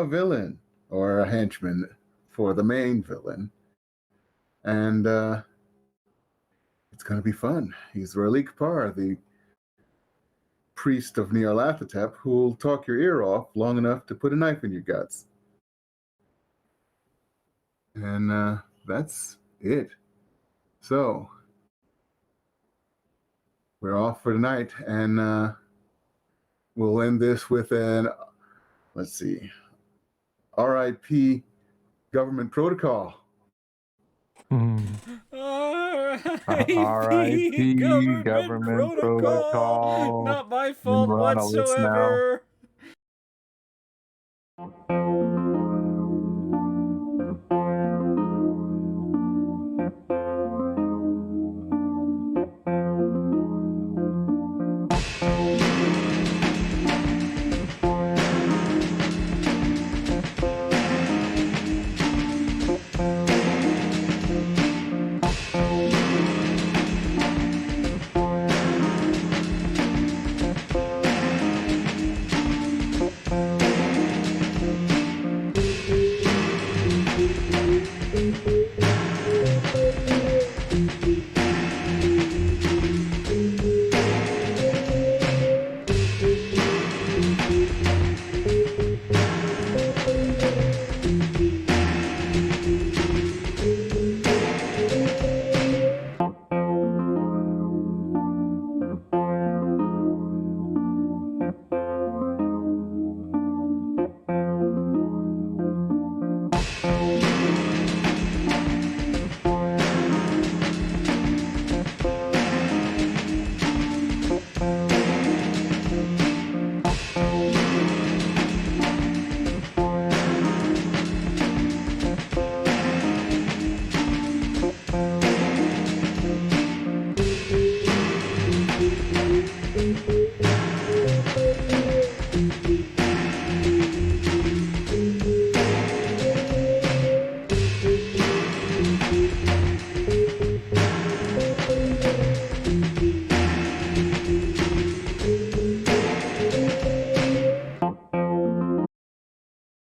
villain or a henchman for the main villain. And it's going to be fun. He's Ralik Par, the priest of Nyarlathotep, who will talk your ear off long enough to put a knife in your guts. And that's it. So, we're off for tonight, and we'll end this with an, let's see, RIP government protocol. R.I.P. government protocol. Not my fault We're on a list now. whatsoever.